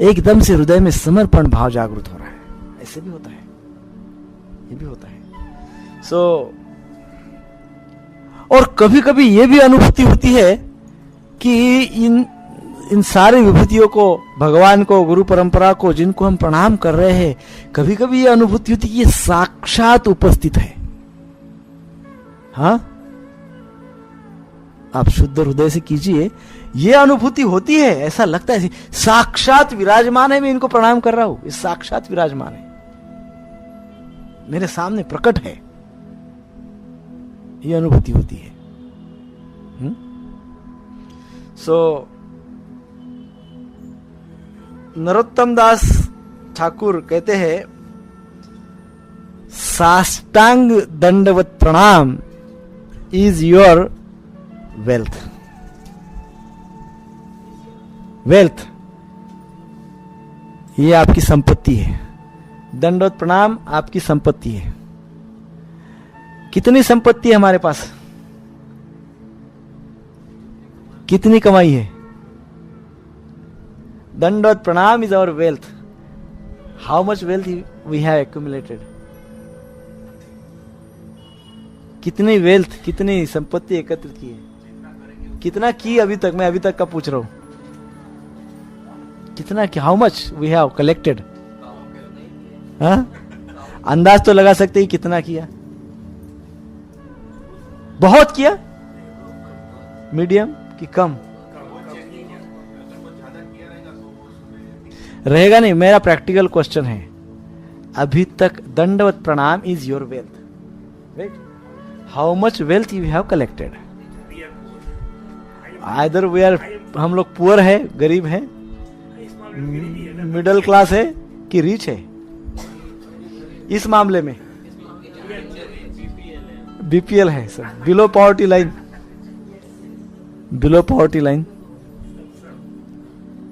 एकदम से हृदय में समर्पण भाव जागृत हो रहा है। ऐसे भी होता है, ये भी होता है। और कभी कभी ये भी अनुभूति होती है कि इन सारी विभूतियों को, भगवान को, गुरु परंपरा को, जिनको हम प्रणाम कर रहे हैं, कभी कभी ये अनुभूति होती है कि ये साक्षात उपस्थित है। हाँ, आप शुद्ध हृदय से कीजिए, ये अनुभूति होती है, ऐसा लगता है साक्षात विराजमान है, मैं इनको प्रणाम कर रहा हूं, ये साक्षात विराजमान है, मेरे सामने प्रकट है, ये अनुभूति होती है। नरोत्तम दास ठाकुर कहते हैं, साष्टांग दंडवत pranam is your wealth. Wealth, ये आपकी संपत्ति है। दंडवत प्रणाम आपकी संपत्ति है। कितनी संपत्ति है हमारे पास? कितनी कमाई है? Dandavat pranam is our wealth. How much wealth we have accumulated? कितनी वेल्थ, कितनी संपत्ति एकत्रित की है? कितना की अभी तक? मैं अभी तक का पूछ रहा हूं, कितना की? How much we have collected? अंदाज तो लगा सकते हैं कितना किया? बहुत किया, मीडियम कि कम? रहेगा नहीं। मेरा प्रैक्टिकल क्वेश्चन है, अभी तक dandavat pranam is your wealth, right? How much wealth you have collected? Either we are, हम लोग पुअर है, गरीब है, मिडिल क्लास है कि रिच है। इस मामले में बीपीएल है sir, below poverty line, below poverty line.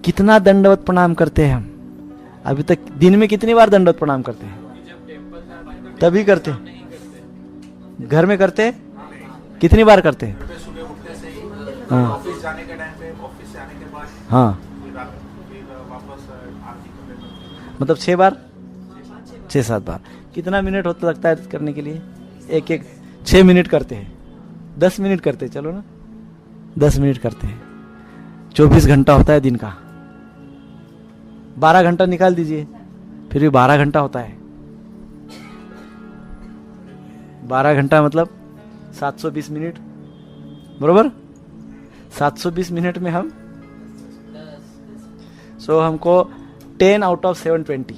कितना दंडवत प्रणाम करते हैं हम अभी तक? दिन में कितनी बार दंडवत प्रणाम करते हैं? तभी करते हैं, घर में करते हैं, कितनी बार करते हैं? हाँ, ऑफिस जाने के टाइम पे, ऑफिस से आने के बाद हाँ, फिर वापस आरती कर लेते हैं। मतलब 6 बार, 6-7 बार। कितना मिनट होता लगता है करने के लिए? एक 6 मिनट करते हैं, 10 मिनट करते हैं, चलो ना 10 मिनट करते हैं। 24 घंटा होता है दिन का, 12 घंटा निकाल दीजिए, फिर भी 12 घंटा होता है। 12 घंटा मतलब 720 मिनट, बरोबर? 720 मिनट में हम हमको 10 आउट ऑफ 720,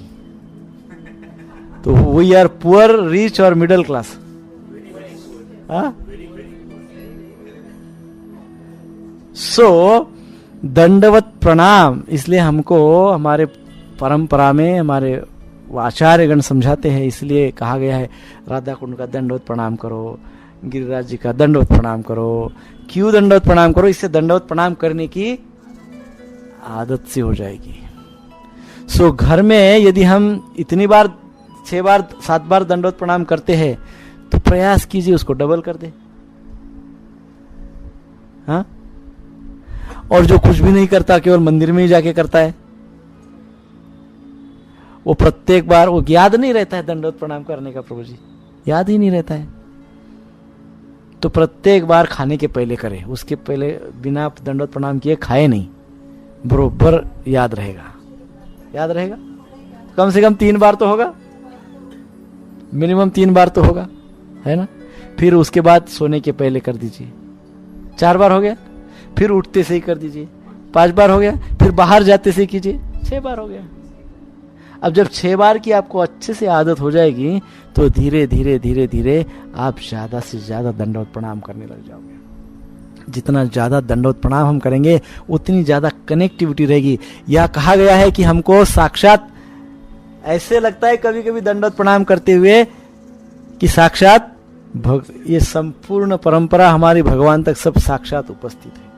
तो वी आर पुअर, रिच और मिडिल क्लास। दंडवत प्रणाम, इसलिए हमको हमारे परंपरा में हमारे आचार्यगण समझाते हैं, इसलिए कहा गया है राधा कुंड का दंडवत प्रणाम करो, गिरिराज जी का दंडवत प्रणाम करो। क्यों दंडवत प्रणाम करो? इससे दंडवत प्रणाम करने की आदत सी हो जाएगी। घर में यदि हम इतनी बार 6 बार 7 बार दंडवत प्रणाम करते हैं तो प्रयास कीजिए उसको डबल कर दे। हाँ, और जो कुछ भी नहीं करता, केवल मंदिर में ही जाके करता है, वो प्रत्येक बार वो याद नहीं रहता है दंडवत प्रणाम करने का, प्रभु जी याद ही नहीं रहता है। तो प्रत्येक बार खाने के पहले करे, उसके पहले बिना दंडवत प्रणाम किए खाए नहीं, बरोबर याद रहेगा। याद रहेगा, कम से कम 3 बार तो होगा, मिनिमम 3 बार तो होगा, है ना? फिर उसके बाद सोने के पहले कर दीजिए, 4 बार हो गया। फिर उठते से ही कर दीजिए, 5 बार हो गया। फिर बाहर जाते से कीजिए, 6 बार हो गया। अब जब 6 बार की आपको अच्छे से आदत हो जाएगी तो धीरे धीरे धीरे धीरे आप ज्यादा से ज्यादा दंडवत प्रणाम करने लग जाओगे। जितना ज्यादा दंडवत प्रणाम हम करेंगे उतनी ज्यादा कनेक्टिविटी रहेगी। यह कहा गया है कि हमको साक्षात ऐसे लगता है कभी कभी दंडवत प्रणाम करते हुए कि साक्षात ये संपूर्ण परंपरा हमारी भगवान तक सब साक्षात उपस्थित है।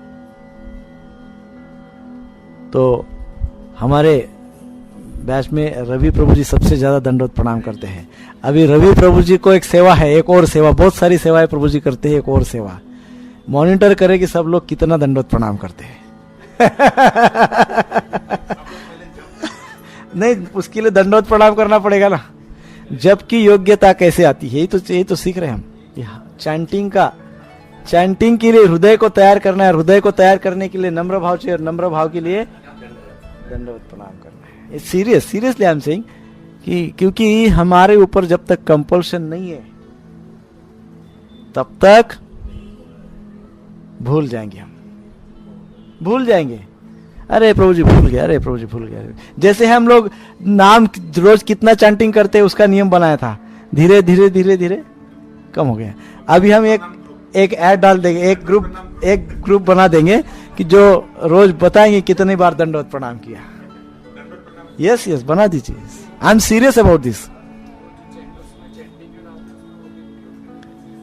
तो हमारे बैच में रवि प्रभु जी सबसे ज्यादा दंडवत प्रणाम करते हैं। अभी रवि प्रभु जी को एक सेवा है, एक और सेवा, बहुत सारी सेवाएं प्रभु जी करते हैं, एक और सेवा मॉनिटर करे कि सब लोग कितना दंडवत प्रणाम करते हैं। नहीं, उसके लिए दंडवत प्रणाम करना पड़ेगा ना। जबकि योग्यता कैसे आती है, यही तो सीख रहे हैं हम। चैंटिंग के लिए हृदय को तैयार करना है, हृदय को तैयार करने के लिए नम्र भाव चाहिए, और नम्र भाव के लिए दंडवत प्रणाम करना है। सीरियसली आई एम सेइंग कि क्योंकि हमारे ऊपर जब तक कंपल्शन नहीं है तब तक भूल जाएंगे, हम भूल जाएंगे। अरे प्रभु जी भूल गया, अरे प्रभु जी भूल गया। जैसे हम लोग नाम रोज कितना चैंटिंग करते हैं उसका नियम बनाया था, धीरे धीरे धीरे धीरे कम हो गया। अभी हम एक ऐड डाल देंगे, एक ग्रुप बना देंगे कि जो रोज बताएंगे कितनी बार दंडवत प्रणाम किया। यस बना दीजिए। I am serious about this.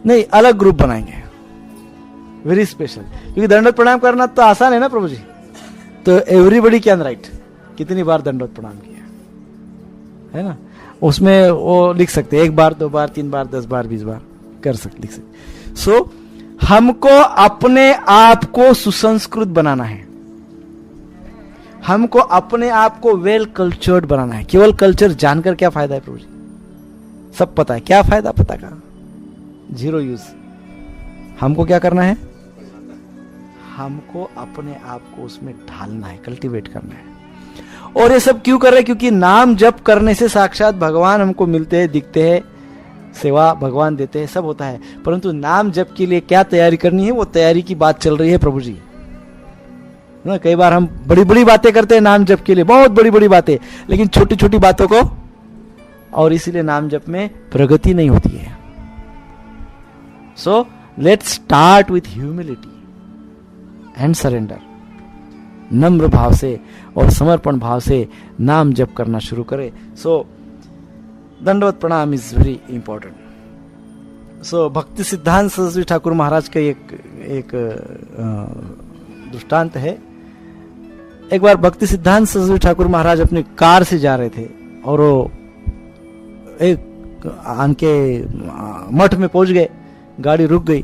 नहीं, अलग ग्रुप बनाएंगे, वेरी स्पेशल, क्योंकि दंडवत प्रणाम करना तो आसान है ना प्रभु जी। तो एवरीबडी कैन राइट कितनी बार दंडवत प्रणाम किया, है ना? उसमें वो लिख सकते हैं 1 बार, 2 बार, 3 बार, 10 बार, 20 बार कर सकते, लिख सकते। सो हमको अपने आप को सुसंस्कृत बनाना है, हमको अपने आप को वेल कल्चर्ड बनाना है। केवल कल्चर जानकर क्या फायदा है प्रभु जी? सब पता है, क्या फायदा पता का? 0 यूज। हमको क्या करना है? हमको अपने आप को उसमें ढालना है, कल्टीवेट करना है। और ये सब क्यों कर रहे हैं? क्योंकि नाम जप करने से साक्षात भगवान हमको मिलते हैं, दिखते हैं, सेवा भगवान देते हैं, सब होता है। परंतु नाम जप के लिए क्या तैयारी करनी है, वो तैयारी की बात चल रही है प्रभु जी ना। कई बार हम बड़ी बड़ी बातें करते हैं नाम जप के लिए, बहुत बड़ी बड़ी बातें, लेकिन छोटी छोटी बातों को, और इसीलिए नाम जप में प्रगति नहीं होती है। So let's start with humility and surrender, नम्र भाव से और समर्पण भाव से नाम जप करना शुरू करे। सो दंडवत प्रणाम इज वेरी इंपॉर्टेंट। सो भक्ति सिद्धांत सरस्वती ठाकुर महाराज का एक दृष्टांत है। एक बार भक्ति सिद्धांत सरस्वती ठाकुर महाराज अपनी कार से जा रहे थे और वो एक आन के मठ में पहुंच गए, गाड़ी रुक गई।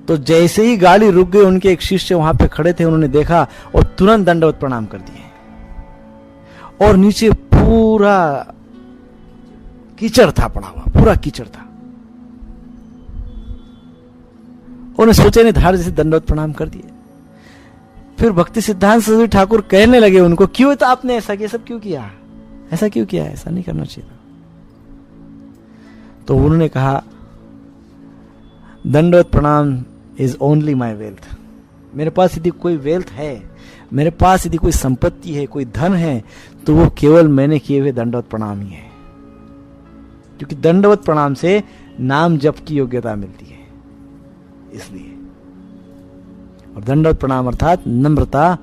तो जैसे ही गाड़ी रुक गई, उनके एक शिष्य वहां पे खड़े थे, उन्होंने देखा और तुरंत दंडवत प्रणाम कर दिए। और नीचे पूरा कीचड़ था पड़ा हुआ, पूरा कीचड़ था। उन्हें सोचे नहीं, धार जैसे दंडवत प्रणाम कर दिए। फिर भक्ति सिद्धांत सरस्वती ठाकुर कहने लगे उनको, क्यों तो आपने ऐसा किया, सब क्यों किया, ऐसा क्यों किया, ऐसा नहीं करना चाहिए था। तो उन्होंने कहा, दंडवत pranam is only my wealth. मेरे पास यदि कोई वेल्थ है, मेरे पास यदि कोई संपत्ति है, कोई धन है, तो वो केवल मैंने किए हुए दंडवत प्रणाम ही है। क्योंकि दंडवत प्रणाम से नाम जप की योग्यता मिलती है, इसलिए। और दंडवत प्रणाम अर्थात नम्रता,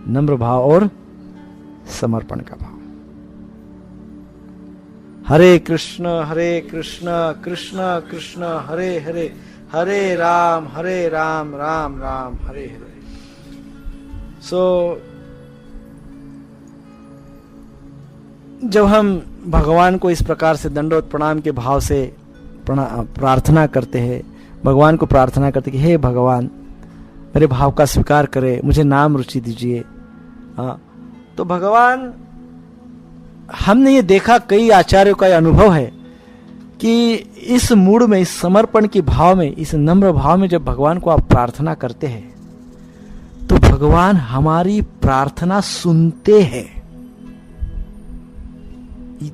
नम्र भाव और समर्पण का भाव। हरे कृष्ण कृष्ण कृष्ण हरे हरे, हरे राम राम राम हरे हरे। सो जब हम भगवान को इस प्रकार से दंडवत प्रणाम के भाव से प्रार्थना करते हैं, भगवान को प्रार्थना करते कि हे भगवान मेरे भाव का स्वीकार करे, मुझे नाम रुचि दीजिए। हाँ, तो भगवान, हमने ये देखा, कई आचार्यों का अनुभव है कि इस मूड में, इस समर्पण के भाव में, इस नम्र भाव में जब भगवान को आप प्रार्थना करते हैं तो भगवान हमारी प्रार्थना सुनते हैं।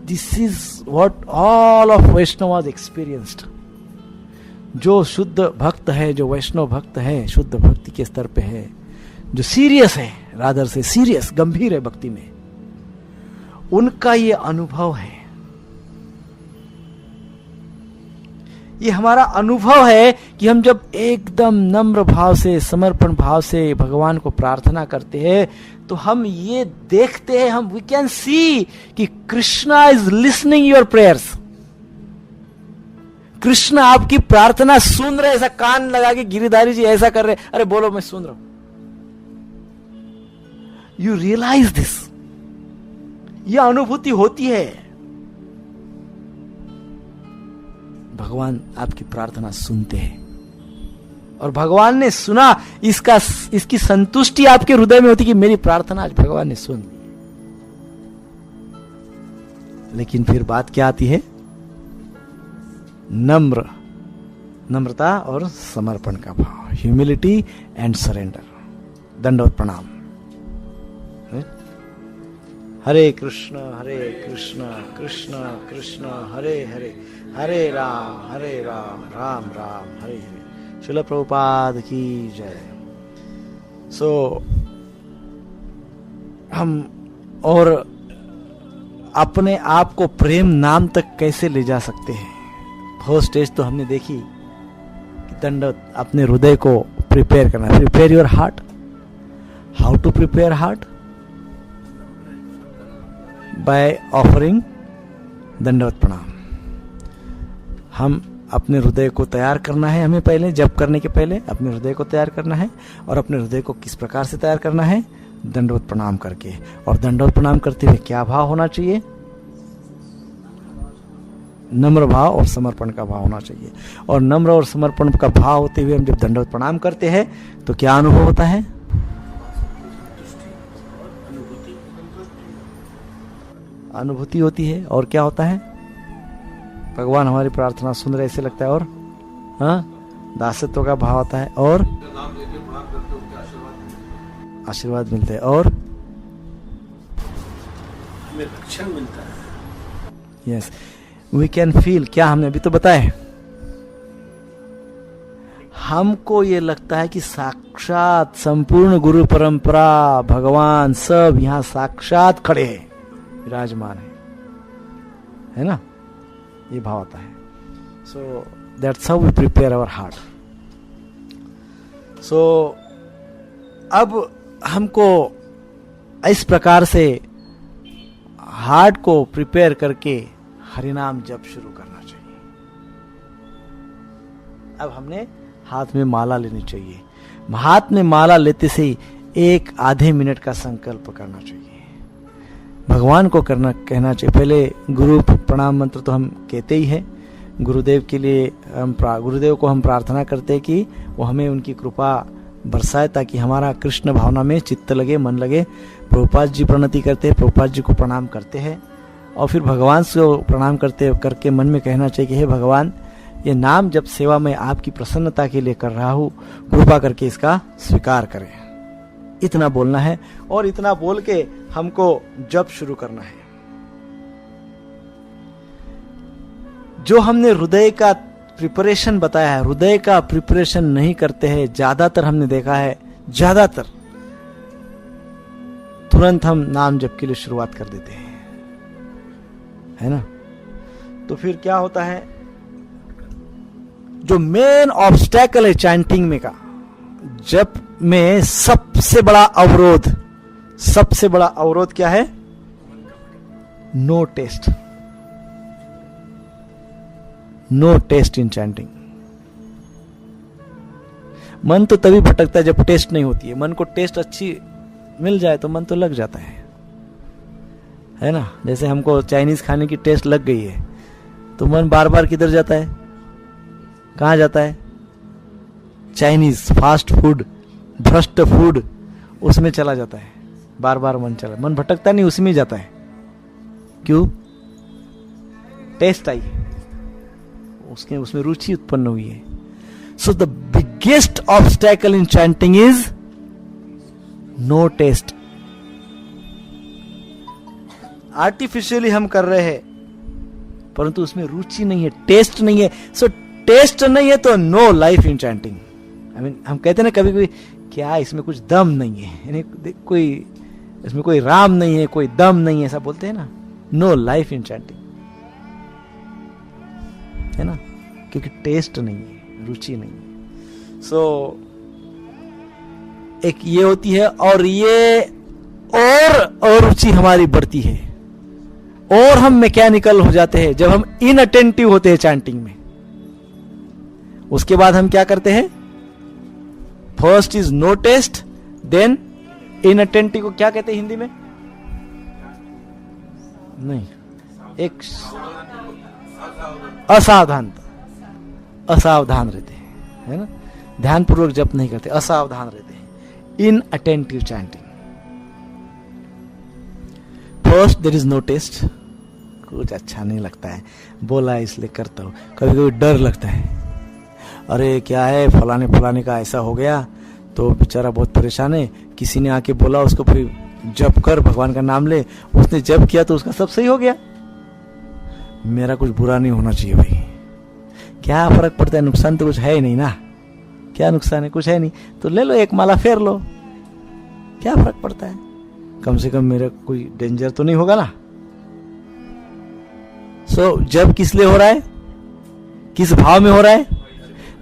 This is what all of Vaishnava experienced. जो शुद्ध भक्त है, जो वैष्णव भक्त है, शुद्ध भक्ति के स्तर पे है, जो सीरियस है, रादर से सीरियस, गंभीर है भक्ति में, उनका ये अनुभव है। ये हमारा अनुभव है कि हम जब एकदम नम्र भाव से, समर्पण भाव से भगवान को प्रार्थना करते हैं तो हम ये देखते हैं, हम वी कैन सी कि Krishna is listening your prayers. Krishna आपकी प्रार्थना सुन रहे। ऐसा कान लगा के गिरिधारी जी ऐसा कर रहे, अरे बोलो मैं सुन रहा हूं। यू रियलाइज दिस, यह अनुभूति होती है, भगवान आपकी प्रार्थना सुनते हैं। और भगवान ने सुना, इसकी संतुष्टि आपके हृदय में होती कि मेरी प्रार्थना आज भगवान ने सुन ली। लेकिन फिर बात क्या आती है? नम्रता और समर्पण का भाव, ह्यूमिलिटी एंड सरेंडर, दंडवत प्रणाम। हरे कृष्ण कृष्ण कृष्ण हरे हरे, हरे राम राम राम हरे हरे। श्रील प्रभुपाद की जय। सो हम और अपने आप को प्रेम नाम तक कैसे ले जा सकते हैं? फर्स्ट स्टेज तो हमने देखी कि दंडवत, अपने हृदय को प्रिपेयर करना। Prepare your heart. How to prepare heart? By offering dandavat pranam. हम अपने हृदय को तैयार करना है, हमें पहले जप करने के पहले अपने हृदय को तैयार करना है। और अपने हृदय को किस प्रकार से तैयार करना है? दंडवत प्रणाम करके। और दंडवत प्रणाम करते हुए क्या भाव होना चाहिए? नम्र भाव और समर्पण का भाव होना चाहिए। और नम्र और समर्पण का भाव होते हुए हम जब दंडवत प्रणाम करते हैं तो क्या अनुभव होता है? अनुभूति होती है। और क्या होता है? भगवान हमारी प्रार्थना सुन रहे ऐसे लगता है। और दासत्व का भाव आता है और आशीर्वाद मिलते हैं और हमें रक्षण मिलता है। Yes, we can feel. क्या हमने अभी तो बताया, हमको ये लगता है कि साक्षात संपूर्ण गुरु परंपरा, भगवान सब यहां साक्षात खड़े हैं, विराजमान है ना? ये भाव आता है। So that's how we prepare our heart. So अब हमको इस प्रकार से हार्ट को प्रिपेयर करके हरिनाम जप शुरू करना चाहिए। अब हमने हाथ में माला लेनी चाहिए। हाथ में माला लेते से ही एक आधे मिनट का संकल्प करना चाहिए, भगवान को कहना चाहिए। पहले गुरु प्रणाम मंत्र तो हम कहते ही हैं, गुरुदेव के लिए गुरुदेव को हम प्रार्थना करते हैं कि वो हमें उनकी कृपा बरसाए ताकि हमारा कृष्ण भावना में चित्त लगे, मन लगे। प्रभुपाद जी प्रणति करते हैं, प्रभुपाद जी को प्रणाम करते हैं और फिर भगवान से प्रणाम करके मन में कहना चाहिए कि हे भगवान, ये नाम जब सेवा में आपकी प्रसन्नता के लिए कर रहा हूं, कृपा करके इसका स्वीकार करें। इतना बोलना है और इतना बोल के हमको जप शुरू करना है। जो हमने हृदय का प्रिपरेशन बताया है, हृदय का प्रिपरेशन नहीं करते हैं ज्यादातर। हमने देखा है ज्यादातर तुरंत हम नाम जप के लिए शुरुआत कर देते हैं, है ना। तो फिर क्या होता है, जो मेन ऑब्स्टेकल है चैंटिंग में का, जप में सबसे बड़ा अवरोध क्या है? No taste, no taste in chanting. मन तो तभी भटकता है जब टेस्ट नहीं होती है। मन को टेस्ट अच्छी मिल जाए तो मन तो लग जाता है ना। जैसे हमको चाइनीज खाने की टेस्ट लग गई है तो मन बार बार किधर जाता है? कहां जाता है? चाइनीज फास्ट फूड, भ्रष्ट फूड, उसमें चला जाता है। बार बार मन भटकता नहीं, उसमें जाता है। क्यों? टेस्ट आई, उसमें रुचि उत्पन्न हुई है। So the biggest obstacle in chanting is no taste. Artificially हम कर रहे हैं परंतु उसमें रुचि नहीं है, टेस्ट नहीं है। सो टेस्ट नहीं है तो नो लाइफ इन चैंटिंग। हम कहते हैं ना कभी कभी, क्या इसमें कुछ दम नहीं है, यानी कोई इसमें कोई राम नहीं है, कोई दम नहीं है, ऐसा बोलते हैं ना। नो लाइफ इन चैंटिंग, है ना, क्योंकि टेस्ट नहीं है, रुचि नहीं है। सो एक ये होती है और ये और रुचि हमारी बढ़ती है और हम मैकेनिकल हो जाते हैं जब हम इनअटेंटिव होते हैं चैंटिंग में। उसके बाद हम क्या करते हैं? First is no taste, then inattentive को क्या कहते हैं हिंदी में? नहीं, एक असावधान रहते हैं, है ना। ध्यान पूर्वक जप नहीं करते, असावधान रहते हैं। Inattentive chanting. First there is no taste, कुछ अच्छा नहीं लगता है, बोला इसलिए करता हूं। कभी कभी डर लगता है, अरे क्या है फलाने का ऐसा हो गया तो बेचारा बहुत परेशान है। किसी ने आके बोला उसको फिर जप कर, भगवान का नाम ले, उसने जप किया तो उसका सब सही हो गया। मेरा कुछ बुरा नहीं होना चाहिए भाई, क्या फर्क पड़ता है, नुकसान तो कुछ है ही नहीं ना। क्या नुकसान है? कुछ है नहीं, तो ले लो एक माला फेर लो, क्या फर्क पड़ता है, कम से कम मेरा कोई डेंजर तो नहीं होगा ना। सो जब किस लिए हो रहा है, किस भाव में हो रहा है?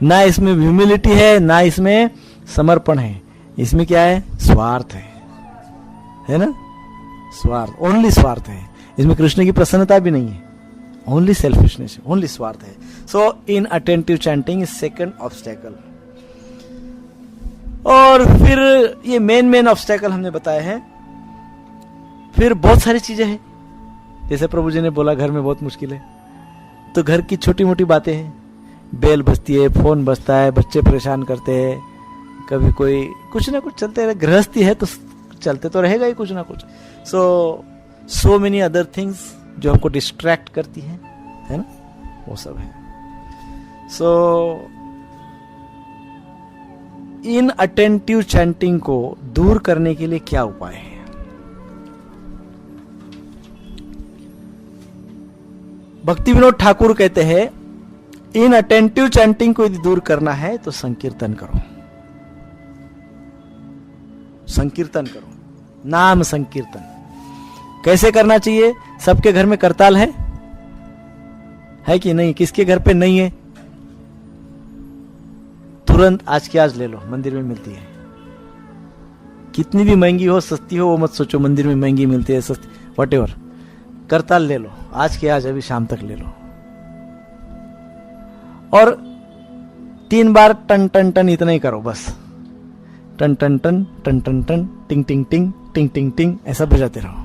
ना इसमें ह्यूमिलिटी है, ना इसमें समर्पण है, इसमें क्या है? स्वार्थ है ना, स्वार्थ, ओनली स्वार्थ है। इसमें कृष्ण की प्रसन्नता भी नहीं है, ओनली सेल्फिशनेस, ओनली स्वार्थ है। So inattentive chanting is second obstacle. और फिर ये मेन ऑब्स्टेकल हमने बताए हैं। फिर बहुत सारी चीजें हैं, जैसे प्रभु जी ने बोला घर में बहुत मुश्किल है, तो घर की छोटी मोटी बातें हैं, बेल बजती है, फोन बजता है, बच्चे परेशान करते हैं, कभी कोई कुछ ना कुछ चलते रहे, गृहस्थी है तो चलते तो रहेगा ही कुछ ना कुछ। सो मेनी अदर थिंग्स जो हमको डिस्ट्रैक्ट करती है ना, वो सब है। सो इन अटेंटिव चैंटिंग को दूर करने के लिए क्या उपाय है? भक्ति विनोद ठाकुर कहते हैं, इन अटेंटिव चैंटिंग को यदि दूर करना है तो संकीर्तन करो, संकीर्तन करो, नाम संकीर्तन। कैसे करना चाहिए? सबके घर में करताल है कि नहीं? किसके घर पे नहीं है? तुरंत आज की आज ले लो, मंदिर में मिलती है। कितनी भी महंगी हो सस्ती हो वो मत सोचो, मंदिर में महंगी मिलती है सस्ती, व्हाटएवर, करताल ले लो, आज के आज अभी शाम तक ले लो, और 3 बार टन टन टन इतना ही करो बस, टन टन टन टन टन टन, टिंग टिंग टिंग टिंग टिंग टिंग, ऐसा बजाते रहो।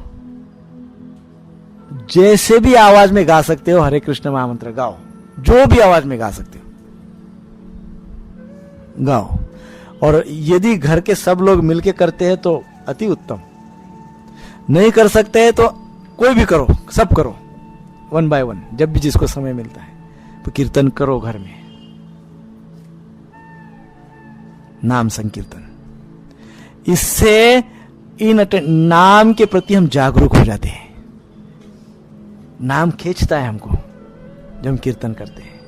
जैसे भी आवाज में गा सकते हो हरे कृष्ण महामंत्र गाओ, जो भी आवाज में गा सकते हो गाओ। और यदि घर के सब लोग मिलके करते हैं तो अति उत्तम, नहीं कर सकते हैं तो कोई भी करो, सब करो 1 by 1, जब भी जिसको समय मिलता है तो कीर्तन करो घर में, नाम संकीर्तन। इससे नाम के प्रति हम जागरूक हो जाते हैं, नाम खींचता है हमको जब हम कीर्तन करते हैं।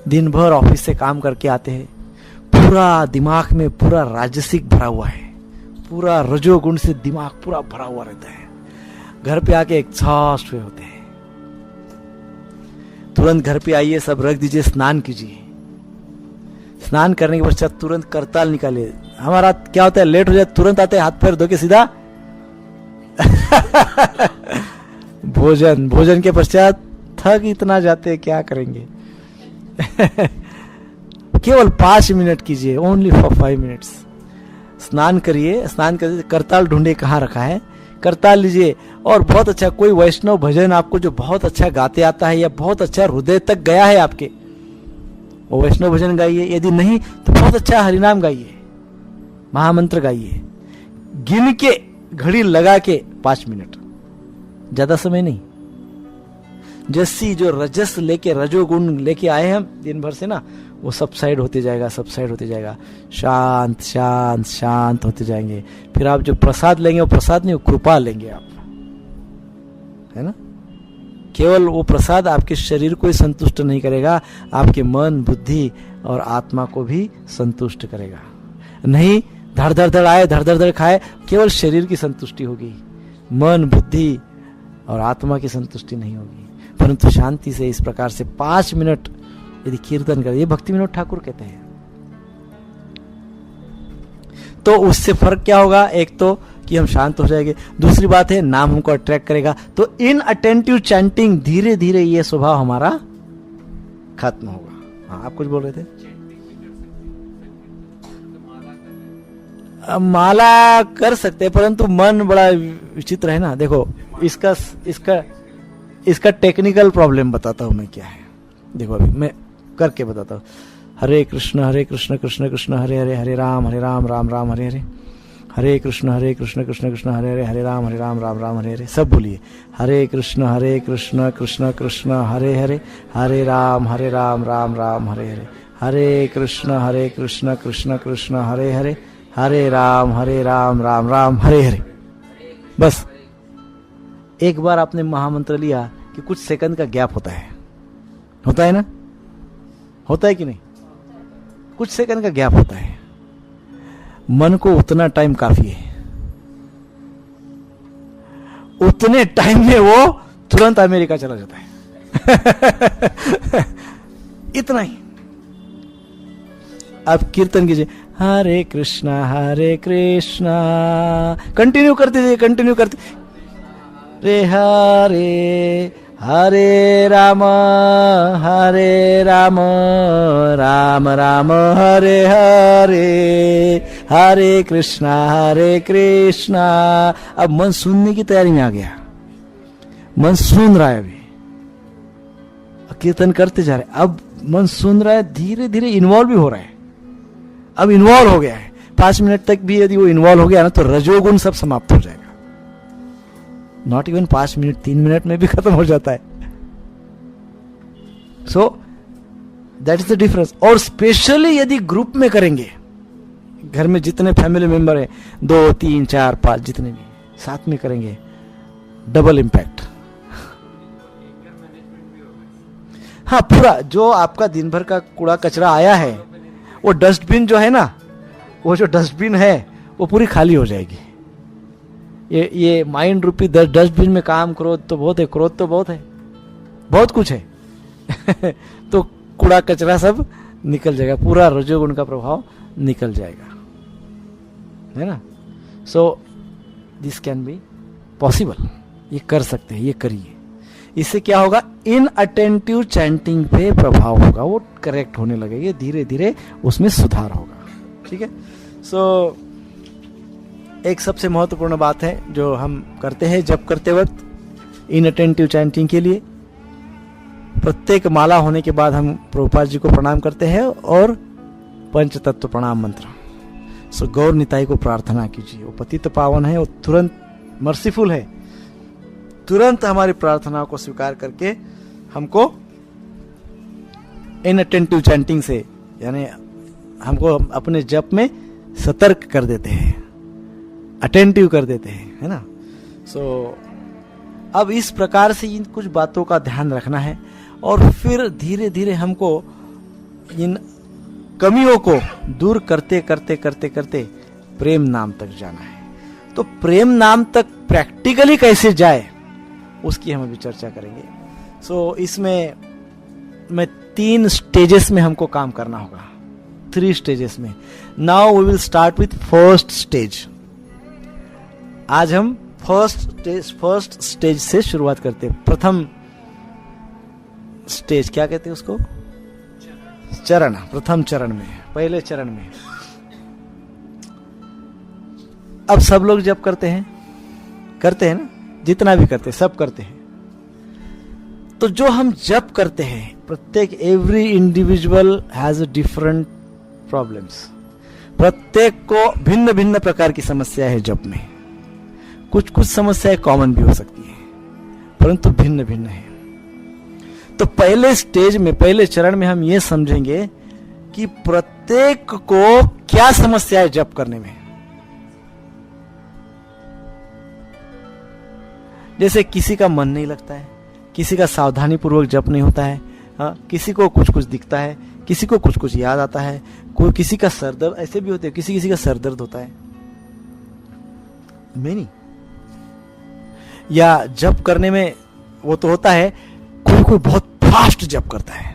दिन भर ऑफिस से काम करके आते हैं, पूरा दिमाग में पूरा राजसिक भरा हुआ है, पूरा रजोगुण से दिमाग पूरा भरा हुआ रहता है, घर पे आके एग्जॉस्ट हुए होते हैं। तुरंत घर पे आइए, सब रख दीजिए, स्नान कीजिए, स्नान करने के पश्चात तुरंत करताल निकालिए। हमारा क्या होता है, लेट हो जाए तुरंत आते हैं, हाथ पैर धो के सीधा भोजन के पश्चात थक इतना जाते हैं, क्या करेंगे केवल 5 मिनट कीजिए, ओनली फॉर 5 मिनट्स। स्नान करिए, स्नान करिए, करताल ढूंढे कहाँ रखा है, करताल लीजिए, और बहुत अच्छा कोई वैष्णव भजन आपको जो बहुत अच्छा गाते आता है या बहुत अच्छा हृदय तक गया है आपके, वो वैष्णव भजन गाइए। यदि नहीं तो बहुत अच्छा हरिनाम गाइए, महामंत्र गाइए, गिन के घड़ी लगा के 5 मिनट, ज्यादा समय नहीं। जैसी जो रजस लेके रजोगुण लेके आए हैं हम दिन भर से ना, वो सब साइड होते जाएगा, सब साइड होते जाएगा, शांत शांत शांत होते जाएंगे। फिर आप जो प्रसाद लेंगे वो प्रसाद नहीं, वो कृपा लेंगे आप, है ना। केवल वो प्रसाद आपके शरीर को ही संतुष्ट नहीं करेगा, आपके मन बुद्धि और आत्मा को भी संतुष्ट करेगा। नहीं धड़ धड़ धड़ आए, धड़ धड़ धड़ खाए, केवल शरीर की संतुष्टि होगी, मन बुद्धि और आत्मा की संतुष्टि नहीं होगी। परंतु शांति से इस प्रकार से 5 मिनट यदि कीर्तन करें, ये भक्ति विनोद ठाकुर कहते हैं, तो उससे फर्क क्या होगा, एक तो कि हम शांत हो जाएंगे, दूसरी बात है नाम हमको अट्रैक्ट करेगा। तो इन अटेंटिव चैंटिंग धीरे धीरे ये स्वभाव हमारा खत्म होगा। हाँ, आप कुछ बोल रहे थे। माला कर सकते हैं, परंतु मन बड़ा विचित्र है ना। देखो इसका टेक्निकल प्रॉब्लम बताता हूं मैं क्या है। देखो अभी मैं करके बताता हूं। हरे कृष्ण कृष्ण कृष्ण हरे हरे, हरे राम राम राम हरे हरे, हरे कृष्ण कृष्ण कृष्ण हरे हरे, हरे राम राम राम हरे हरे। सब बोलिए, हरे कृष्ण कृष्ण कृष्ण हरे हरे, हरे राम राम राम हरे हरे, हरे कृष्ण कृष्ण कृष्ण हरे हरे, हरे राम राम राम हरे हरे। बस एक बार आपने महामंत्र लिया कि कुछ सेकंड का गैप होता है ना, होता है कि नहीं, कुछ सेकंड का गैप होता है। मन को उतना टाइम काफी है, उतने टाइम में वो तुरंत अमेरिका चला जाता है इतना ही। आप कीर्तन कीजिए, हरे कृष्णा कंटिन्यू करते रे, हरे हरे राम राम राम हरे हरे, हरे कृष्णा अब मन सुनने की तैयारी में आ गया, मन सुन रहा है, अभी कीर्तन करते जा रहे, अब मन सुन रहा है, धीरे धीरे इन्वॉल्व भी हो रहा है। अब इन्वॉल्व हो गया है, 5 मिनट तक भी यदि वो इन्वॉल्व हो गया ना तो रजोगुण सब समाप्त हो जाएगा। नॉट इवन 5 मिनट, 3 मिनट में भी खत्म हो जाता है। So that is the difference. और स्पेशली यदि ग्रुप में करेंगे, घर में जितने फैमिली मेंबर है, 2 3 4 5 जितने भी साथ में करेंगे, डबल इम्पैक्ट। हाँ, पूरा जो आपका दिन भर का कूड़ा कचरा आया है, वो डस्टबिन जो है ना, वो जो डस्टबिन है वो पूरी खाली हो जाएगी। ये माइंड रूपी डस्टबिन में काम, क्रोध तो बहुत है, क्रोध तो बहुत है, बहुत कुछ है तो कूड़ा कचरा सब निकल जाएगा, पूरा रजोगुण का प्रभाव निकल जाएगा, है ना। So this can be possible, ये कर सकते हैं, ये करिए। इससे क्या होगा, इन अटेंटिव चैंटिंग पे प्रभाव होगा, वो करेक्ट होने लगेगा, धीरे धीरे उसमें सुधार होगा। ठीक है। सो एक सबसे महत्वपूर्ण बात है जो हम करते हैं जब करते वक्त इन अटेंटिव चैंटिंग के लिए, प्रत्येक माला होने के बाद हम प्रभुपाद जी को प्रणाम करते हैं और पंच तत्व प्रणाम मंत्र। सो गौर निताई को प्रार्थना कीजिए, वो पतित पावन है, वो तुरंत मर्सीफुल है, तुरंत हमारी प्रार्थनाओं को स्वीकार करके हमको इन अटेंटिव चैंटिंग से, यानी हमको अपने जप में सतर्क कर देते हैं, अटेंटिव कर देते हैं, है ना। सो अब इस प्रकार से इन कुछ बातों का ध्यान रखना है और फिर धीरे धीरे हमको इन कमियों को दूर करते करते करते करते प्रेम नाम तक जाना है। तो प्रेम नाम तक प्रैक्टिकली कैसे जाए उसकी हम अभी चर्चा करेंगे। सो इसमें मैं 3 स्टेजेस में हमको काम करना होगा, 3 स्टेजेस में। Now we will start with first stage. आज हम फर्स्ट स्टेज से शुरुआत करते हैं। प्रथम स्टेज क्या कहते हैं उसको, चरण, प्रथम चरण में, पहले चरण में। अब सब लोग जब करते हैं ना, जितना भी करते हैं सब करते हैं। तो जो हम जप करते हैं, प्रत्येक every individual has a different problems, प्रत्येक को भिन्न भिन्न प्रकार की समस्या है जप में। कुछ समस्याएं कॉमन भी हो सकती है परंतु भिन्न भिन्न है। तो पहले स्टेज में, पहले चरण में हम ये समझेंगे कि प्रत्येक को क्या समस्या है जप करने में। जैसे किसी का मन नहीं लगता है, किसी का सावधानी पूर्वक जप नहीं होता है, किसी को कुछ दिखता है, किसी को कुछ याद आता है, कोई किसी का सरदर्द, ऐसे भी होते हैं, किसी का सरदर्द होता है। मैं नहीं, या जप करने में वो तो होता है, कोई बहुत फास्ट जप करता है।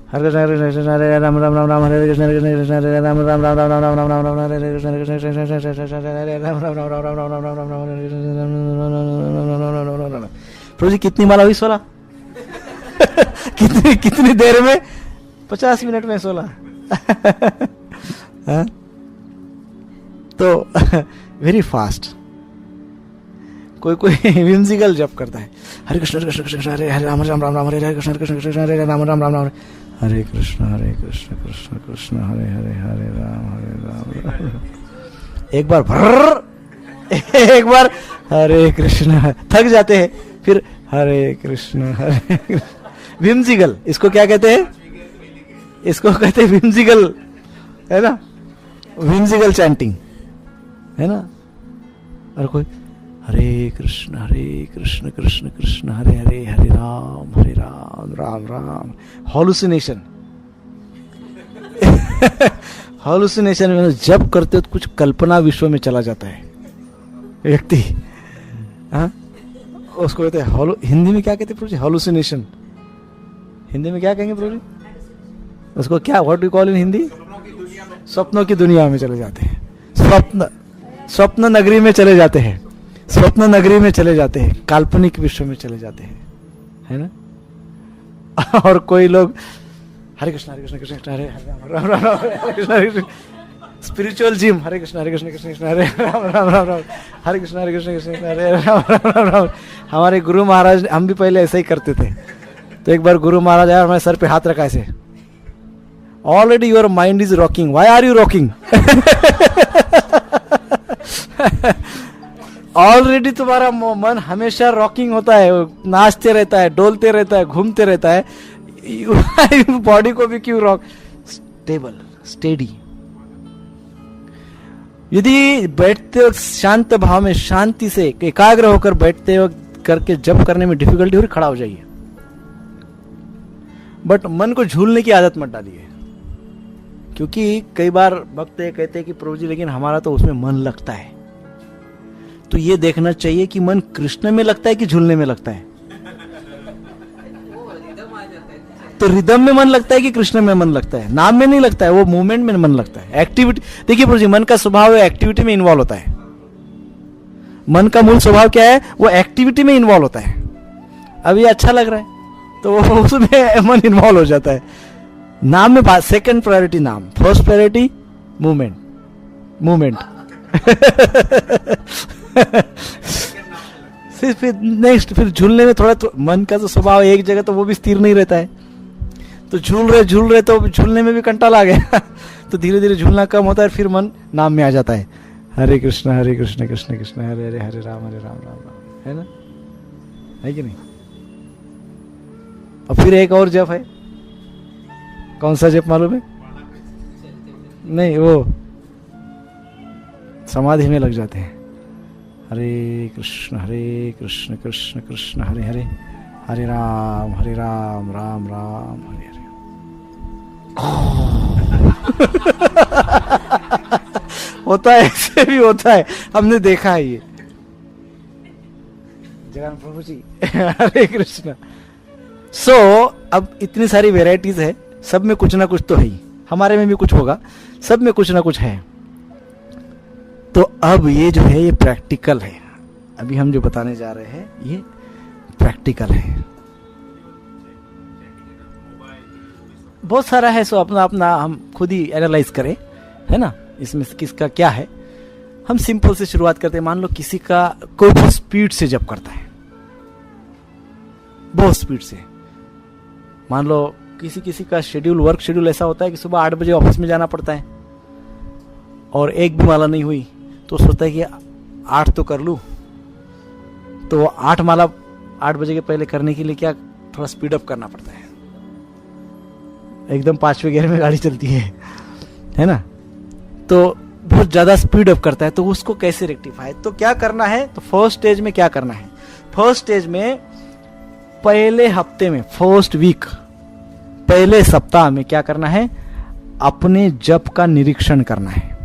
हरे कृष्ण हरे राम राम राम राम हरे कृष्ण कृष्ण हरे राम राम राम राम राम राम राम राम राम हरे कृष्ण कृष्ण हरे राम राम राम राम राम राम राम राम राम। प्रभु जी कितनी माला हुई? 16। कितनी देर में? 50 मिनट में 16। तो वेरी फास्ट। कोई विम्सिकल जप करता है, हरे कृष्ण कृष्ण कृष्ण हरे हरे राम राम राम राम हरे कृष्ण कृष्ण कृष्ण हरे राम राम राम राम हरे कृष्ण कृष्ण कृष्ण हरे हरे हरे राम। एक बार भर, एक बार हरे कृष्ण, थक जाते हैं, फिर हरे कृष्ण विम्सिकल। इसको क्या कहते हैं? इसको कहते हैं विम्सिकल, है ना, विम्सिकल चैंटिंग, है ना। और कोई हरे कृष्ण कृष्ण कृष्ण हरे हरे हरे राम राम राम। हॉलुसिनेशन। हॉलुसिनेशन में जब करते तो कुछ कल्पना विश्व में चला जाता है व्यक्ति। हाँ, उसको कहते हैं हिंदी में क्या कहते हैं प्रभु जी? हॉलुसिनेशन। हिंदी में क्या कहेंगे प्रभु जी उसको? क्या, what do call in Hindi? स्वप्नों की दुनिया में चले जाते हैं, स्वप्न नगरी में चले जाते हैं, स्वप्न नगरी में चले जाते हैं, काल्पनिक विश्व में चले जाते हैं, है ना। और कोई लोग हरे कृष्ण कृष्ण हरे राम राम राम हरे कृष्ण, स्पिरिचुअल जिम, हरे कृष्ण कृष्ण कृष्ण हरे राम राम राम राम हरे कृष्ण कृष्ण हरे राम राम राम। हमारे गुरु महाराज, हम भी पहले ऐसे ही करते थे। तो एक बार गुरु महाराज आया, हमारे सर पे हाथ रखा ऐसे, already your mind is rocking, why are you rocking? Already तुम्हारा मन हमेशा रॉकिंग होता है, नाचते रहता है, डोलते रहता है, घूमते रहता है, बॉडी को भी क्यों रॉक? Stable, steady. यदि बैठते वक्त शांत भाव में, शांति से एकाग्र होकर बैठते वक्त करके जब करने में डिफिकल्टी हो रही, खड़ा हो जाइए। बट मन को झूलने की आदत मत डालिए, क्योंकि कई बार भक्त कहते हैं कि प्रभु जी लेकिन हमारा तो उसमें मन लगता है। तो ये देखना चाहिए कि मन कृष्ण में लगता है कि झूलने में लगता है। तो रिदम में मन लगता है कि कृष्ण में मन लगता है? नाम में नहीं लगता है, वो मूवमेंट में मन लगता है, एक्टिविटी। देखिए प्रभु जी, मन का स्वभाव है एक्टिविटी में इन्वॉल्व होता है। मन का मूल स्वभाव क्या है? वो एक्टिविटी में इन्वॉल्व होता है। अब ये अच्छा लग रहा है तो उसमें मन इन्वॉल्व हो जाता है। नाम में बात, सेकंड प्रायोरिटी नाम, फर्स्ट प्रायोरिटी मूवमेंट। मूवमेंट फिर नेक्स्ट, फिर झूलने में थोड़ा तो मन का तो स्वभाव एक जगह तो वो भी स्थिर नहीं रहता है, तो झूल रहे तो झूलने में भी कंटाला आ गया तो धीरे धीरे झूलना कम होता है, फिर मन नाम में आ जाता है। हरे कृष्ण कृष्ण कृष्ण हरे हरे, हरे राम राम राम, है ना? है कि नहीं? और फिर एक और जप है, कौन सा जप मालूम है? नहीं, वो समाधि में लग जाते हैं। हरे कृष्ण कृष्ण कृष्ण हरे हरे, हरे राम राम राम हरे हरे। होता है, ऐसे भी होता है, हमने देखा है ये। जगन्नाथ प्रभु जी हरे कृष्ण। अब इतनी सारी वेराइटीज है, सब में कुछ ना कुछ तो है ही, हमारे में भी कुछ होगा, सब में कुछ ना कुछ है। तो अब ये जो है ये प्रैक्टिकल है, अभी हम जो बताने जा रहे हैं ये प्रैक्टिकल है। बहुत सारा है, सो अपना अपना हम खुद ही एनालाइज करें, है ना, इसमें किसका क्या है। हम सिंपल से शुरुआत करते हैं। मान लो किसी का कोई बहुत स्पीड से जप करता है, बहुत स्पीड से। मान लो किसी का शेड्यूल, वर्क शेड्यूल ऐसा होता है कि सुबह 8 बजे ऑफिस में जाना पड़ता है और एक भी माला नहीं हुई तो सोचता है कि 8 तो कर लूं, तो 8 माला 8 बजे के पहले करने के लिए क्या थोड़ा स्पीड अप करना पड़ता है, एकदम 5वें गियर में गाड़ी चलती है ना, तो बहुत ज्यादा स्पीड अप करता है। तो उसको कैसे रेक्टिफाई, तो क्या करना है? तो फर्स्ट स्टेज में क्या करना है? फर्स्ट स्टेज में पहले हफ्ते में, फर्स्ट वीक, पहले सप्ताह में क्या करना है? अपने जप का निरीक्षण करना है।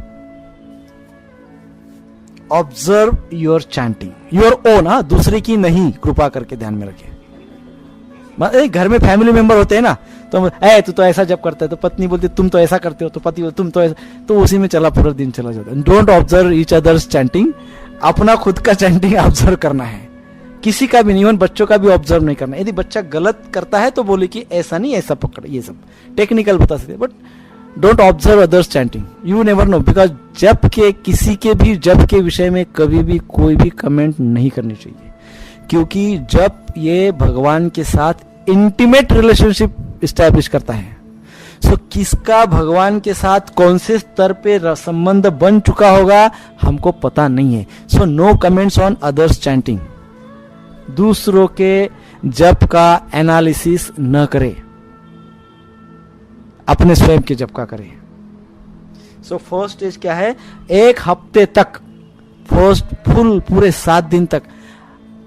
Observe your chanting, your own, दूसरे की नहीं, कृपा करके ध्यान में रखिए। घर में फैमिली मेंबर होते हैं ना, तो तू तो ऐसा जब करता है, तो पत्नी बोलती तुम तो ऐसा करते हो, तो पति तुम तो ऐसा, तो उसी में चला पूरा दिन चला जाता है। Don't observe each others chanting, अपना खुद का चैंटिंग ऑब्जर्व करना है, किसी का भी नहीं, इवन बच्चों का भी ऑब्जर्व नहीं करना। यदि बच्चा गलत करता है तो बोले कि ऐसा नहीं, ऐसा पकड़, ये सब टेक्निकल बता सकते, but don't observe others chanting, you never know, because जप के, किसी के भी जप के विषय में कभी भी कोई भी कमेंट नहीं करनी चाहिए, क्योंकि जप ये भगवान के साथ इंटीमेट रिलेशनशिप स्टैब्लिश करता है। सो किसका भगवान के साथ कौन से स्तर पे संबंध बन चुका होगा हमको पता नहीं है। So no comments on others' chanting, दूसरों के जप का एनालिसिस न करे, अपने स्वयं के जप का करे। सो फर्स्ट स्टेज क्या है? एक हफ्ते तक, फर्स्ट फुल पूरे 7 दिन तक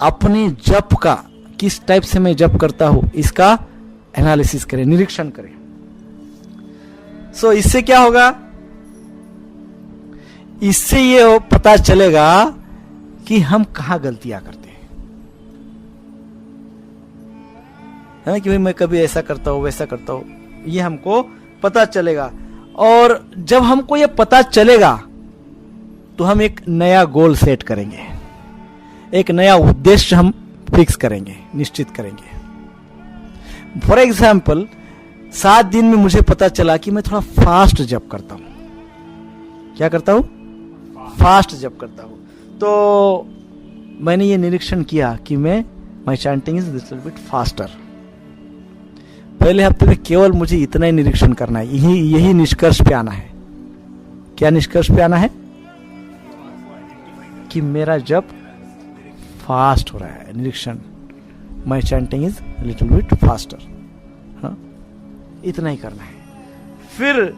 अपने जप का, किस टाइप से मैं जप करता हूं, इसका एनालिसिस करें, निरीक्षण करें। सो इससे क्या होगा? इससे ये पता चलेगा कि हम कहां गलतियां करते हैं, है ना, कि भाई मैं कभी ऐसा करता हूं, वैसा करता हूं, ये हमको पता चलेगा। और जब हमको ये पता चलेगा तो हम एक नया गोल सेट करेंगे, एक नया उद्देश्य हम फिक्स करेंगे, निश्चित करेंगे। फॉर एग्जाम्पल 7 दिन में मुझे पता चला कि मैं थोड़ा फास्ट जप करता हूं। क्या करता हूं? फास्ट जप करता हूं। तो मैंने ये निरीक्षण किया कि मैं, my chanting is little bit faster. पहले हफ्ते में केवल मुझे इतना ही निरीक्षण करना है, यही निष्कर्ष पे आना है। क्या निष्कर्ष पे आना है? कि मेरा जप फास्ट हो रहा है, निरीक्षण, my chanting is little bit faster, हाँ, इतना ही करना है। फिर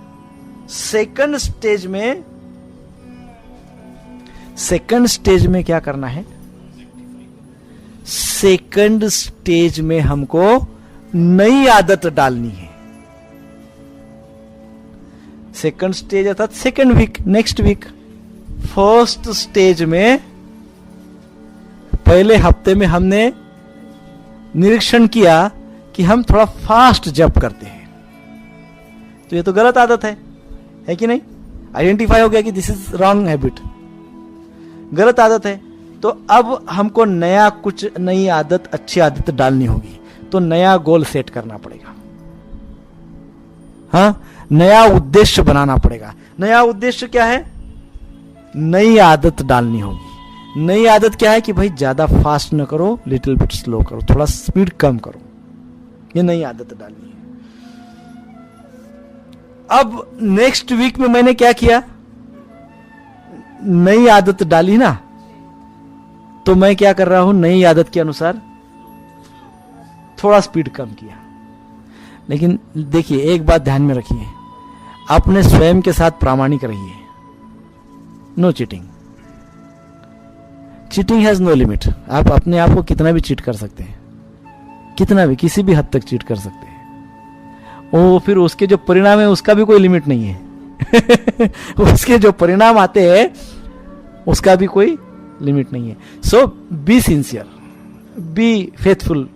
सेकंड स्टेज में क्या करना है? सेकंड स्टेज में हमको नई आदत डालनी है। सेकंड स्टेज अर्थात second week, next week. First stage में पहले हफ्ते में हमने निरीक्षण किया कि हम थोड़ा फास्ट जप करते हैं, तो ये तो गलत आदत है कि नहीं? आइडेंटिफाई हो गया कि दिस इज रॉन्ग हैबिट, गलत आदत है। तो अब हमको नया कुछ नई आदत, अच्छी आदत डालनी होगी, तो नया गोल सेट करना पड़ेगा, हाँ, नया उद्देश्य बनाना पड़ेगा। नया उद्देश्य क्या है? नई आदत डालनी होगी। नई आदत क्या है कि भाई ज्यादा फास्ट न करो, लिटिल बिट स्लो करो, थोड़ा स्पीड कम करो, ये नई आदत डालनी है। अब नेक्स्ट वीक में मैंने क्या किया, नई आदत डाली ना, तो मैं क्या कर रहा हूं, नई आदत के अनुसार थोड़ा स्पीड कम किया। लेकिन देखिए, एक बात ध्यान में रखिए, अपने स्वयं के साथ प्रामाणिक रहिए। No cheating, cheating has no limit. आप अपने आप को कितना भी चीट कर सकते हैं, कितना भी, किसी भी हद तक चीट कर सकते हैं, वो फिर उसके जो परिणाम है उसका भी कोई लिमिट नहीं है उसके जो परिणाम आते हैं उसका भी कोई लिमिट नहीं है। सो बी सिंसियर, बी फेथफुल,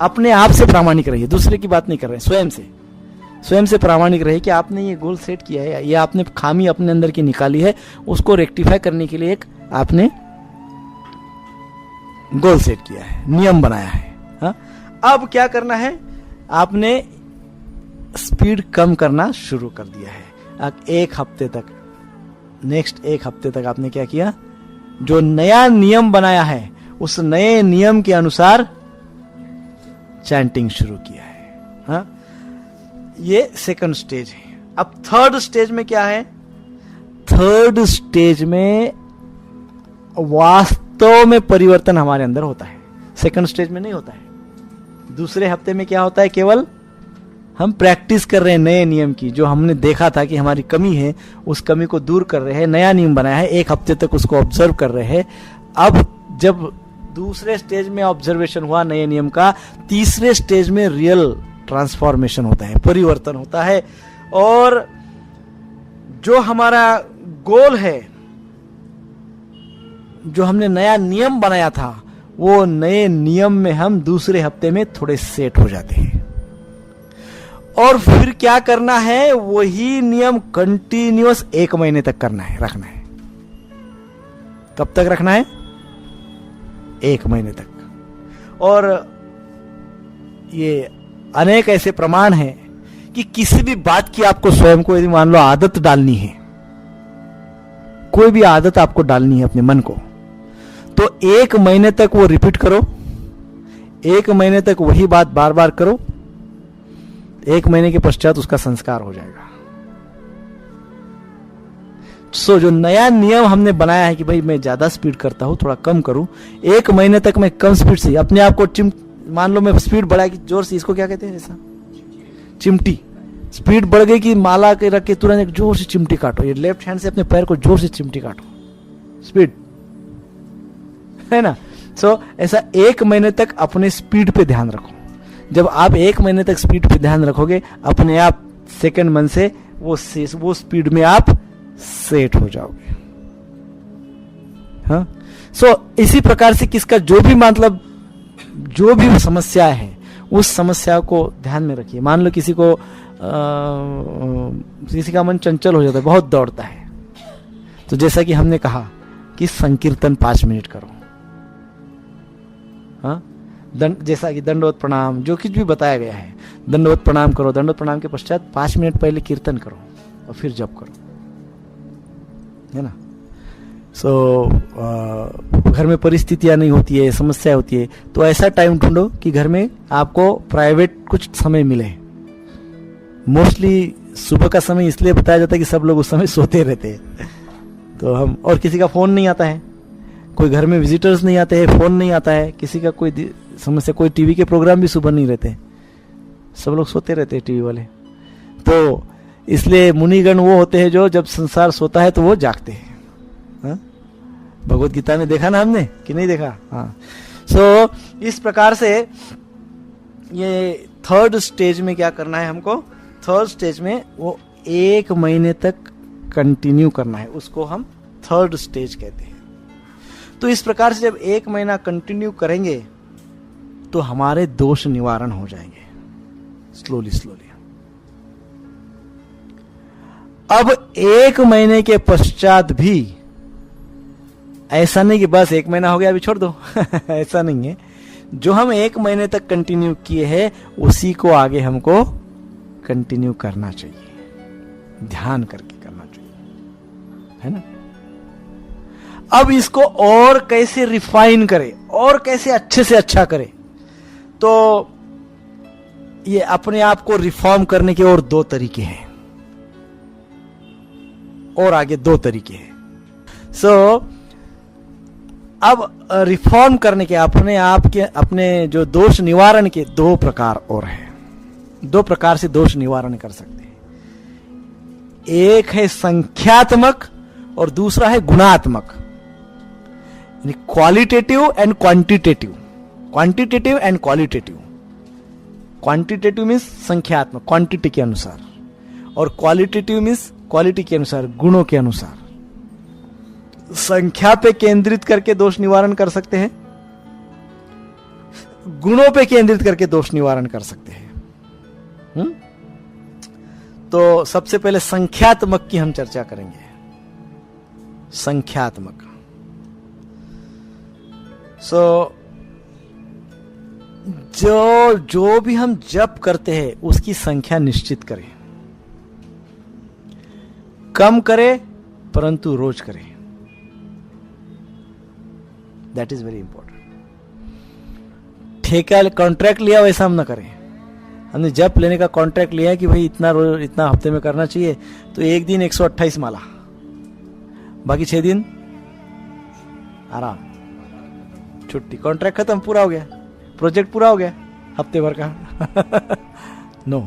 अपने आप से प्रामाणिक रहिए, दूसरे की बात नहीं कर रहे हैं, स्वयं से प्रामाणिक रहिए कि आपने ये गोल सेट किया है, ये आपने खामी अपने अंदर की निकाली है, उसको रेक्टिफाई करने के लिए एक आपने गोल सेट किया है, नियम बनाया है, हाँ? अब क्या करना है, आपने स्पीड कम करना शुरू कर दिया है। अब एक हफ्ते तक, नेक्स्ट एक हफ्ते तक आपने क्या किया, जो नया नियम बनाया है उस नए नियम के अनुसार चैंटिंग शुरू किया है, हाँ? ये सेकंड स्टेज है। अब थर्ड स्टेज में क्या है, थर्ड स्टेज में वास्तव में परिवर्तन हमारे अंदर होता है, सेकंड स्टेज में नहीं होता है। दूसरे हफ्ते में क्या होता है, केवल हम प्रैक्टिस कर रहे हैं नए नियम की, जो हमने देखा था कि हमारी कमी है उस कमी को दूर कर रहे हैं, नया नियम बनाया है, एक हफ्ते तक उसको ऑब्जर्व कर रहे हैं। अब जब दूसरे स्टेज में ऑब्जर्वेशन हुआ नए नियम का, तीसरे स्टेज में रियल ट्रांसफॉर्मेशन होता है, परिवर्तन होता है, और जो हमारा गोल है, जो हमने नया नियम बनाया था, वो नए नियम में हम दूसरे हफ्ते में थोड़े सेट हो जाते हैं। और फिर क्या करना है, वही नियम कंटिन्यूअस 1 महीने तक करना है, रखना है। कब तक रखना है? 1 महीने तक। और ये अनेक ऐसे प्रमाण हैं कि किसी भी बात की आपको स्वयं को, यदि मान लो आदत डालनी है, कोई भी आदत आपको डालनी है अपने मन को, तो 1 महीने तक वो रिपीट करो, 1 महीने तक वही बात बार बार करो, 1 महीने के पश्चात उसका संस्कार हो जाएगा। सो जो नया नियम हमने बनाया है कि भाई मैं ज्यादा स्पीड करता हूं, थोड़ा कम करूं, 1 महीने तक मैं कम स्पीड से अपने आप को मान लो मैं स्पीड बढ़ाई जोर से, इसको क्या कहते हैं, जैसा चिमटी, स्पीड बढ़ गई कि माला के रख के तुरंत एक जोर से चिमटी काटो, ये लेफ्ट हैंड से अपने पैर को जोर से चिमटी काटो, स्पीड है ना। सो ऐसा 1 महीने तक अपने स्पीड पे ध्यान रखो। जब आप 1 महीने तक स्पीड पे ध्यान रखोगे, अपने आप सेकंड मंथ से वो स्पीड में आप सेट हो जाओगे, हाँ। सो इसी प्रकार से किसका जो भी मतलब जो भी समस्या है, उस समस्या को ध्यान में रखिए। मान लो किसी का मन चंचल हो जाता है, बहुत दौड़ता है, तो जैसा कि हमने कहा कि संकीर्तन 5 मिनट करो, हाँ। जैसा कि दंडवत प्रणाम, जो कुछ भी बताया गया है, दंडवत प्रणाम करो, दंडवत प्रणाम के पश्चात 5 मिनट पहले कीर्तन करो और फिर जप करो, है ना। घर में परिस्थितियां नहीं होती है, समस्या होती है, तो ऐसा टाइम ढूंढो कि घर में आपको प्राइवेट कुछ समय मिले। मोस्टली सुबह का समय इसलिए बताया जाता है कि सब लोग उस समय सोते रहते हैं, तो हम, और किसी का फोन नहीं आता है, कोई घर में विजिटर्स नहीं आते हैं, फोन नहीं आता है, किसी का कोई समस्या, कोई टीवी के प्रोग्राम भी सुबह नहीं रहते, सब लोग सोते रहते हैं टीवी वाले। तो इसलिए मुनिगण वो होते हैं जो जब संसार सोता है तो वो जागते हैं, हाँ? भगवत गीता में देखा ना हमने कि नहीं देखा, हाँ। सो इस प्रकार से ये थर्ड स्टेज में क्या करना है हमको, थर्ड स्टेज में वो 1 महीने तक कंटिन्यू करना है, उसको हम थर्ड स्टेज कहते हैं। तो इस प्रकार से जब 1 महीना कंटिन्यू करेंगे तो हमारे दोष निवारण हो जाएंगे। Slowly slowly. अब 1 महीने के पश्चात भी ऐसा नहीं कि बस 1 महीना हो गया अभी छोड़ दो ऐसा नहीं है। जो हम 1 महीने तक कंटिन्यू किए हैं उसी को आगे हमको कंटिन्यू करना चाहिए, ध्यान करके करना चाहिए, है ना। अब इसको और कैसे रिफाइन करें और कैसे अच्छे से अच्छा करें, तो ये अपने आप को रिफॉर्म करने के और 2 तरीके हैं, और आगे 2 तरीके हैं। सो अब रिफॉर्म करने के अपने आप के अपने जो दोष निवारण के 2 प्रकार और हैं। 2 प्रकार से दोष निवारण कर सकते हैं। एक है संख्यात्मक और दूसरा है गुणात्मक, यानी qualitative and quantitative. Quantitative and qualitative. Quantitative means संख्यात्मक, क्वांटिटी के अनुसार, और क्वालिटेटिव मीन्स क्वालिटी के अनुसार, गुणों के अनुसार। संख्या पे केंद्रित करके दोष निवारण कर सकते हैं, गुणों पे केंद्रित करके दोष निवारण कर सकते हैं। तो सबसे पहले संख्यात्मक की हम चर्चा करेंगे। संख्यात्मक जो भी हम जप करते हैं उसकी संख्या निश्चित करें, कम करें परंतु रोज करें। That is very important. ठेका कॉन्ट्रैक्ट लिया वैसा हम ना करें। हमने जप लेने का कॉन्ट्रैक्ट लिया है कि भाई इतना रोज इतना हफ्ते में करना चाहिए, तो 1 दिन 128 माला, बाकी 6 दिन आराम, छुट्टी, कॉन्ट्रैक्ट खत्म, पूरा हो गया, प्रोजेक्ट पूरा हो गया हफ्ते भर का। No,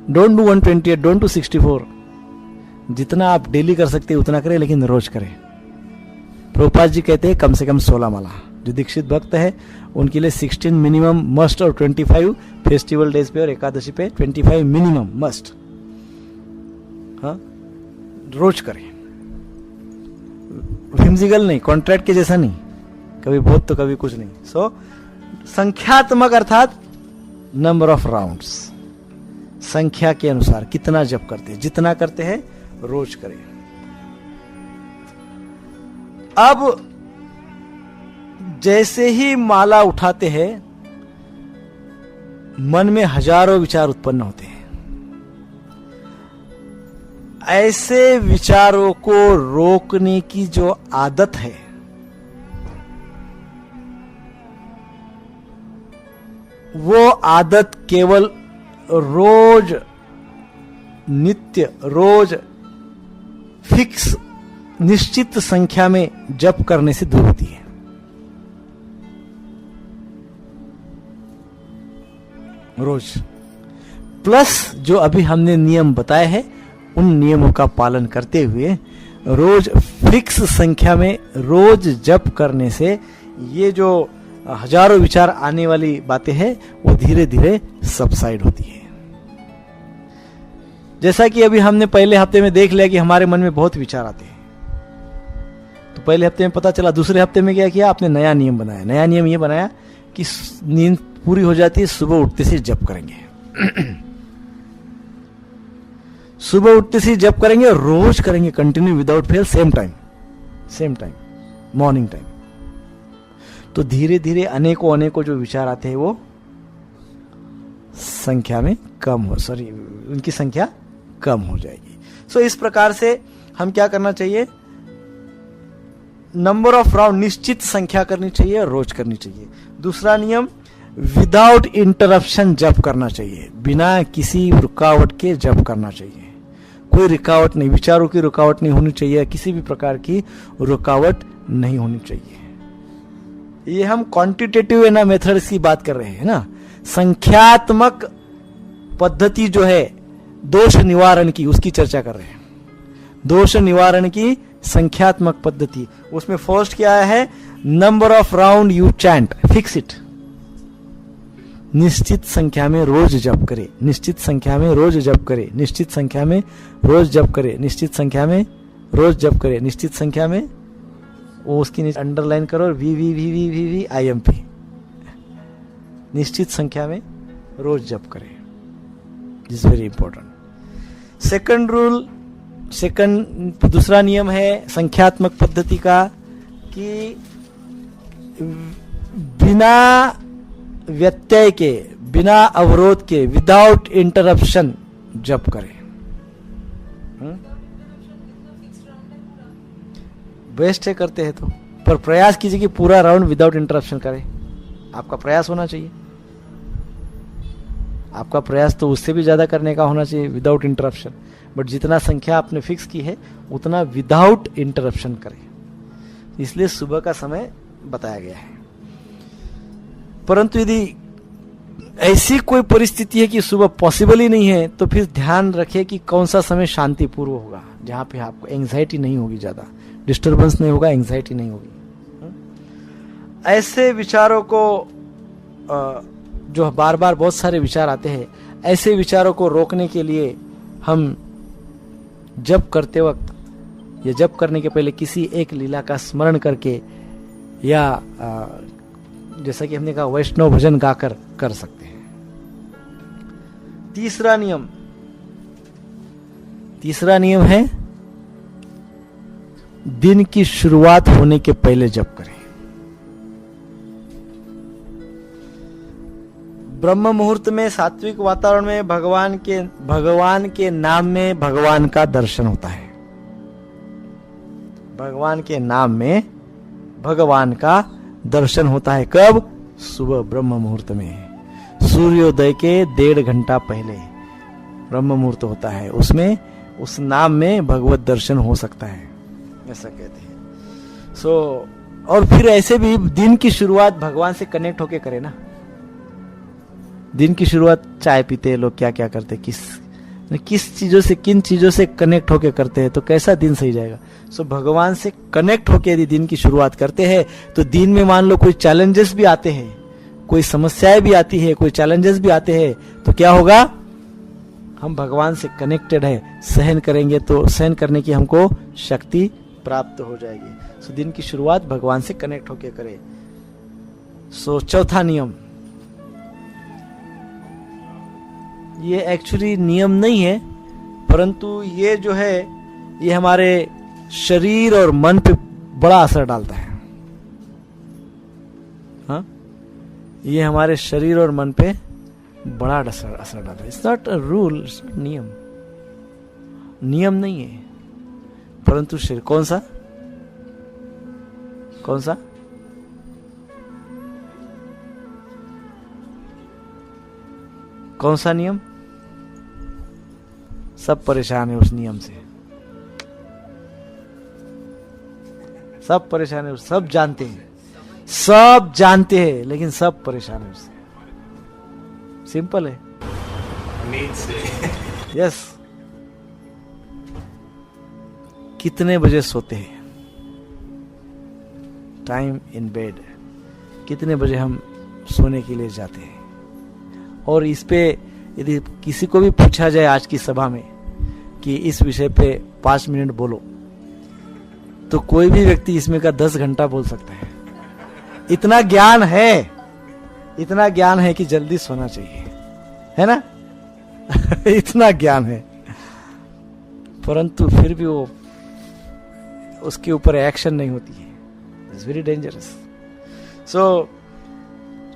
don't do 128, don't do 64। जितना आप डेली कर सकते हैं उतना करें, लेकिन रोज करें। प्रभुपाद जी कहते हैं कम से कम 16 माला। जो दीक्षित भक्त है उनके लिए 16 मिनिमम मस्ट, और 25 फेस्टिवल डेज पे और एकादशी पे 25 मिनिमम मस्ट। हाँ, रोज करें, व्हिम्सिकल नहीं, कॉन्ट्रैक्ट के जैसा नहीं, कभी बहुत तो कभी कुछ नहीं। सो संख्यात्मक अर्थात नंबर ऑफ राउंड्स, संख्या के अनुसार कितना जप करते हैं, जितना करते हैं रोज करें। अब जैसे ही माला उठाते हैं मन में हजारों विचार उत्पन्न होते हैं। ऐसे विचारों को रोकने की जो आदत है, वो आदत केवल रोज, नित्य, रोज फिक्स निश्चित संख्या में जप करने से दूर होती है। रोज प्लस जो अभी हमने नियम बताए हैं उन नियमों का पालन करते हुए रोज फिक्स संख्या में रोज जप करने से ये जो हजारों विचार आने वाली बातें हैं वो धीरे धीरे सबसाइड होती है। जैसा कि अभी हमने पहले हफ्ते में देख लिया कि हमारे मन में बहुत विचार आते हैं, तो पहले हफ्ते में पता चला। दूसरे हफ्ते में क्या किया, आपने नया नियम बनाया। नया नियम ये बनाया कि नींद पूरी हो जाती है, सुबह उठते से जप करेंगे। सुबह उठते से जप करेंगे और रोज करेंगे, continue without fail, same time morning time. तो धीरे धीरे अनेकों जो विचार आते हैं वो संख्या में कम हो, उनकी संख्या कम हो जाएगी। सो इस प्रकार से हम क्या करना चाहिए, नंबर ऑफ राउंड निश्चित संख्या करनी चाहिए और रोज करनी चाहिए। दूसरा नियम, विदाउट इंटरप्शन जप करना चाहिए, बिना किसी रुकावट के जप करना चाहिए। कोई रुकावट नहीं, विचारों की रुकावट नहीं होनी चाहिए, किसी भी प्रकार की रुकावट नहीं होनी चाहिए। ये हम क्वांटिटेटिव ना मेथड्स की बात कर रहे हैं ना। संख्यात्मक पद्धति जो है दोष निवारण की, उसकी चर्चा कर रहे हैं। दोष निवारण की संख्यात्मक पद्धति, उसमें फर्स्ट क्या है, number of round you chant, fix it. निश्चित संख्या में रोज जप करे, निश्चित संख्या में रोज जप करे, निश्चित संख्या में रोज जप करे, निश्चित संख्या में रोज जप करे, निश्चित संख्या में, वो उसकी अंडरलाइन करो, V V V V V V I M P, निश्चित संख्या में रोज जप करें, this very important. Second rule, दूसरा नियम है संख्यात्मक पद्धति का कि बिना व्यत्यय के, बिना अवरोध के, विदाउट इंटरप्शन जप करें। बेस्ट है करते हैं तो, पर प्रयास कीजिए कि पूरा राउंड विदाउट इंटरप्शन करें। आपका प्रयास होना चाहिए, आपका प्रयास तो उससे भी ज्यादा करने का होना चाहिए विदाउट इंटरप्शन, बट जितना संख्या आपने फिक्स की है उतना विदाउट इंटरप्शन करें। इसलिए सुबह का समय बताया गया है। परंतु यदि ऐसी कोई परिस्थिति है कि सुबह पॉसिबल ही नहीं है, तो फिर ध्यान रखिए कि कौन सा समय शांतिपूर्व होगा, जहां पे आपको एंजाइटी नहीं होगी, ज्यादा डिस्टर्बेंस नहीं होगा, एंजाइटी नहीं होगी। ऐसे विचारों को जो बार बार बहुत सारे विचार आते हैं, ऐसे विचारों को रोकने के लिए हम जप करते वक्त या जप करने के पहले किसी एक लीला का स्मरण करके या जैसा कि हमने कहा वैष्णव भजन गाकर कर सकते हैं। तीसरा नियम है दिन की शुरुआत होने के पहले जप करें। ब्रह्म मुहूर्त में, सात्विक वातावरण में भगवान के नाम में भगवान का दर्शन होता है। भगवान के नाम में भगवान का दर्शन होता है। कब? सुबह ब्रह्म मुहूर्त में, सूर्योदय के 1.5 घंटा पहले ब्रह्म मुहूर्त होता है। उसमें उस नाम में भगवत दर्शन हो सकता है, ऐसा कहते हैं। और फिर ऐसे भी दिन की शुरुआत भगवान से कनेक्ट होके करे ना। दिन की शुरुआत चाय पीते हैं लोग, क्या क्या करते, किस चीजों से, किन चीजों से कनेक्ट होके करते हैं, तो कैसा दिन सही जाएगा। भगवान से कनेक्ट होके यदि दिन की शुरुआत करते हैं तो दिन में मान लो कोई चैलेंजेस भी आते हैं, कोई समस्याएं भी आती है, कोई चैलेंजेस भी आते हैं, तो क्या होगा, हम भगवान से कनेक्टेड है, सहन करेंगे तो सहन करने की हमको शक्ति प्राप्त हो जाएगी। दिन की शुरुआत भगवान से कनेक्ट होके करें। चौथा नियम, ये एक्चुअली नियम नहीं है, परंतु ये जो है ये हमारे शरीर और मन पे बड़ा असर डालता है। हाँ, ये हमारे शरीर और मन पे बड़ा असर डालता है। It's not a rule, it's नियम, नियम नहीं है, परंतु शरीर कौन सा नियम? सब परेशान है उस नियम से, सब परेशान है, सब जानते हैं, लेकिन सब परेशान है उससे। सिंपल है, यस। कितने बजे सोते हैं, टाइम इन बेड, कितने बजे हम सोने के लिए जाते हैं। और इस पे यदि किसी को भी पूछा जाए आज की सभा में कि इस विषय पे 5 मिनट बोलो, तो कोई भी व्यक्ति इसमें का 10 घंटा बोल सकता है। इतना ज्ञान है कि जल्दी सोना चाहिए, है ना। इतना ज्ञान है, परंतु फिर भी वो उसके ऊपर एक्शन नहीं होती है। It's very dangerous.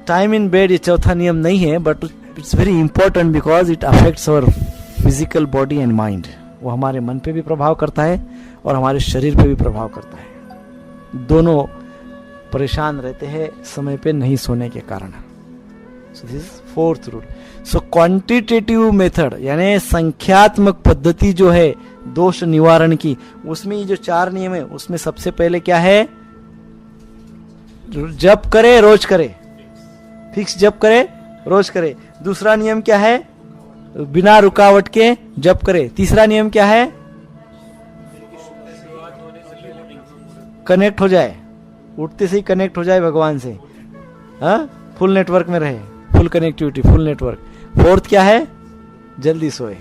Time in bed ये चौथा नियम नहीं है, but it's very important because it affects our physical body and mind. वो हमारे मन पे भी प्रभाव करता है और हमारे शरीर पे भी प्रभाव करता है। दोनों परेशान रहते हैं समय पे नहीं सोने के कारण। This is 4th rule. Quantitative method यानी संख्यात्मक पद्धति जो है दोष निवारण की, उसमें ये जो 4 नियम है उसमें सबसे पहले क्या है, जप करे रोज करे, फिक्स जप करे रोज करे। दूसरा नियम क्या है, बिना रुकावट के जप करे। तीसरा नियम क्या है, कनेक्ट हो जाए, उठते से ही कनेक्ट हो जाए भगवान से, हाँ, फुल नेटवर्क में रहे, full connectivity, full network. 4th क्या है, जल्दी सोए।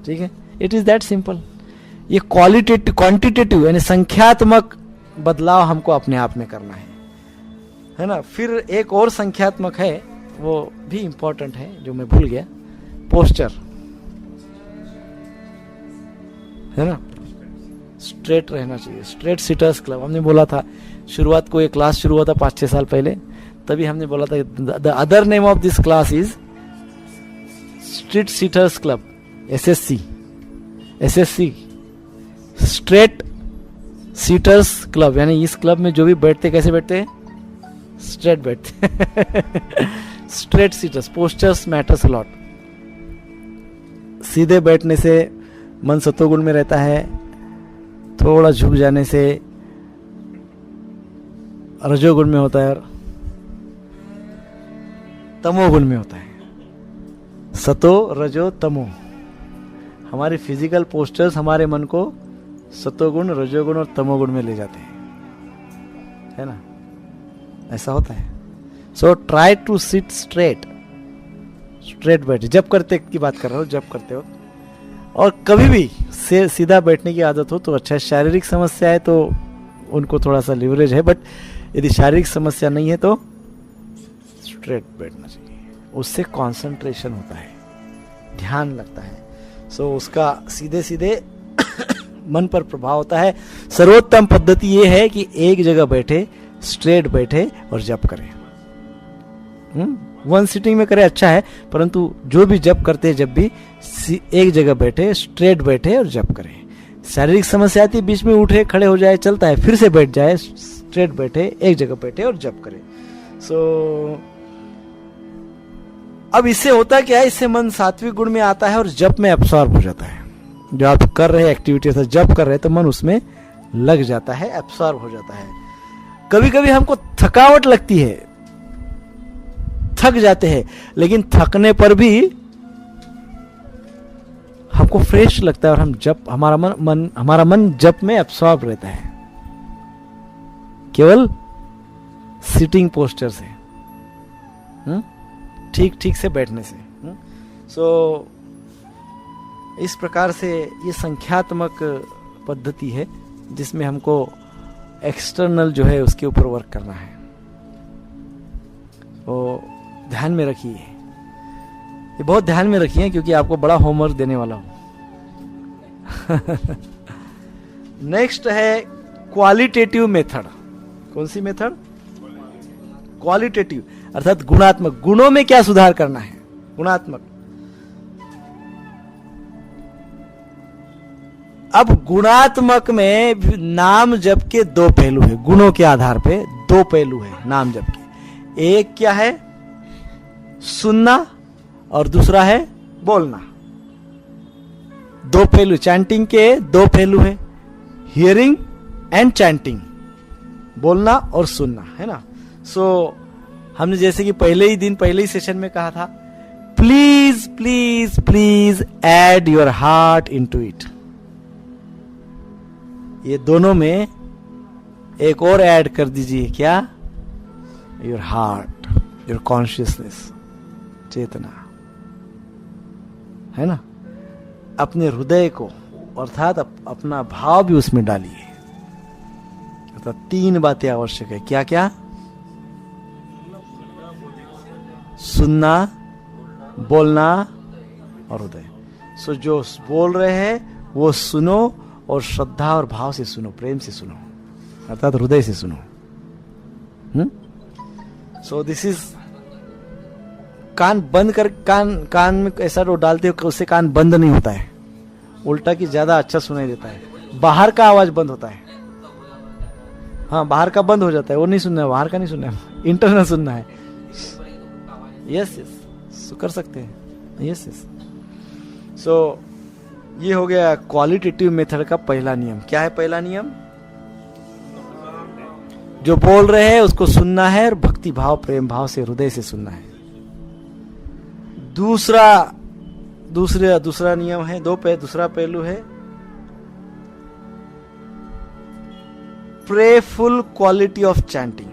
ठीक है, इट इज दैट सिंपल। ये क्वांटिटेटिव यानी संख्यात्मक बदलाव हमको अपने आप में करना है ना। फिर एक और संख्यात्मक है वो भी इंपॉर्टेंट है जो मैं भूल गया, पोस्चर है ना, स्ट्रेट रहना चाहिए। स्ट्रेट सिटर्स क्लब हमने बोला था, शुरुआत को ये क्लास शुरू हुआ था 5-6 साल पहले, तभी हमने बोला था the other name of this class is straight sitters club, SSC, straight sitters club, यानी इस क्लब में जो भी बैठते कैसे बैठते हैं, स्ट्रेट बैठते straight sitters. Postures matters a lot. सीधे बैठने से मन सत्वगुण में रहता है, थोड़ा झुक जाने से रजोगुण में होता है और तमोगुण में होता है। सतो रजो तमो, हमारे फिजिकल पोस्चर्स हमारे मन को सतोगुण, रजोगुण और तमोगुण में ले जाते हैं, है ना, ऐसा होता है। So try to sit straight, straight बैठे। जब करते की बात कर रहा हूँ, जब करते हो, और कभी भी से सीधा बैठने की आदत हो तो अच्छा है। शारीरिक समस्या है तो उनको थोड़ा सा लिवरेज है, बट यदि शारीरिक समस्या नहीं है तो स्ट्रेट बैठना चाहिए, उससे कंसंट्रेशन होता है, ध्यान लगता है। सो उसका सीधे सीधे मन पर प्रभाव होता है। सर्वोत्तम पद्धति ये है कि एक जगह बैठे, स्ट्रेट बैठे और जप करें। वन सिटिंग में करे अच्छा है, परंतु जो भी जप करते हैं जब भी एक जगह बैठे, स्ट्रेट बैठे और जप करें। शारीरिक समस्या आती है, बीच में उठे खड़े हो जाए चलता है, फिर से बैठ जाए, स्ट्रेट बैठे, एक जगह बैठे और जप करें। सो अब इससे होता क्या है, इससे मन सात्विक गुण में आता है और जप में एब्सॉर्ब हो जाता है। जो आप कर रहे हैं एक्टिविटी से जप कर रहे हैं तो मन उसमें लग जाता है, एब्सॉर्ब हो जाता है। कभी कभी हमको थकावट लगती है, थक जाते हैं, लेकिन थकने पर भी हमको फ्रेश लगता है और हम जप, हमारा मन जप में एब्सॉर्ब रहता है, केवल सिटिंग पोस्चर से, ठीक से बैठने से। सो इस प्रकार से ये संख्यात्मक पद्धति है जिसमें हमको एक्सटर्नल जो है उसके ऊपर वर्क करना है। तो ध्यान में रखिए, ये बहुत ध्यान में रखिए क्योंकि आपको बड़ा होमवर्क देने वाला हूं। नेक्स्ट है क्वालिटेटिव मेथड। कौन सी मेथड? क्वालिटेटिव, अर्थात गुणात्मक। गुणों में क्या सुधार करना है, गुणात्मक। अब गुणात्मक में नाम जप के दो पहलू है, गुणों के आधार पे दो पहलू है नाम जप के। एक क्या है, सुनना, और दूसरा है बोलना। दो पहलू, चैंटिंग के दो पहलू है, हियरिंग एंड चैंटिंग, बोलना और सुनना, है ना। सो हमने जैसे कि पहले ही सेशन में कहा था, please please please add your heart into it. ये दोनों में एक और ऐड कर दीजिए, क्या? योर हार्ट, योर कॉन्शियसनेस, चेतना, है ना। अपने हृदय को अर्थात अपना भाव भी उसमें डालिए। अर्थात 3 बातें आवश्यक है। क्या क्या? सुनना, बोलना और हृदय। सो जो बोल रहे हैं वो सुनो और श्रद्धा और भाव से सुनो, प्रेम से सुनो, अर्थात हृदय से सुनो। सो दिस इज, कान बंद कर, कान में ऐसा जो डालते हो कि उससे कान बंद नहीं होता है, उल्टा की ज्यादा अच्छा सुनाई देता है। बाहर का आवाज बंद होता है, हाँ बाहर का बंद हो जाता है, वो नहीं सुनना है, बाहर का नहीं सुनना है, इंटरनल सुनना है। यस यस, कर सकते हैं, यस यस। सो ये हो गया क्वालिटेटिव मेथड का पहला नियम। क्या है पहला नियम? जो बोल रहे हैं उसको सुनना है और भक्ति भाव, प्रेम भाव से, हृदय से सुनना है। दूसरा नियम है, दूसरा पहलू है prayerful quality of chanting.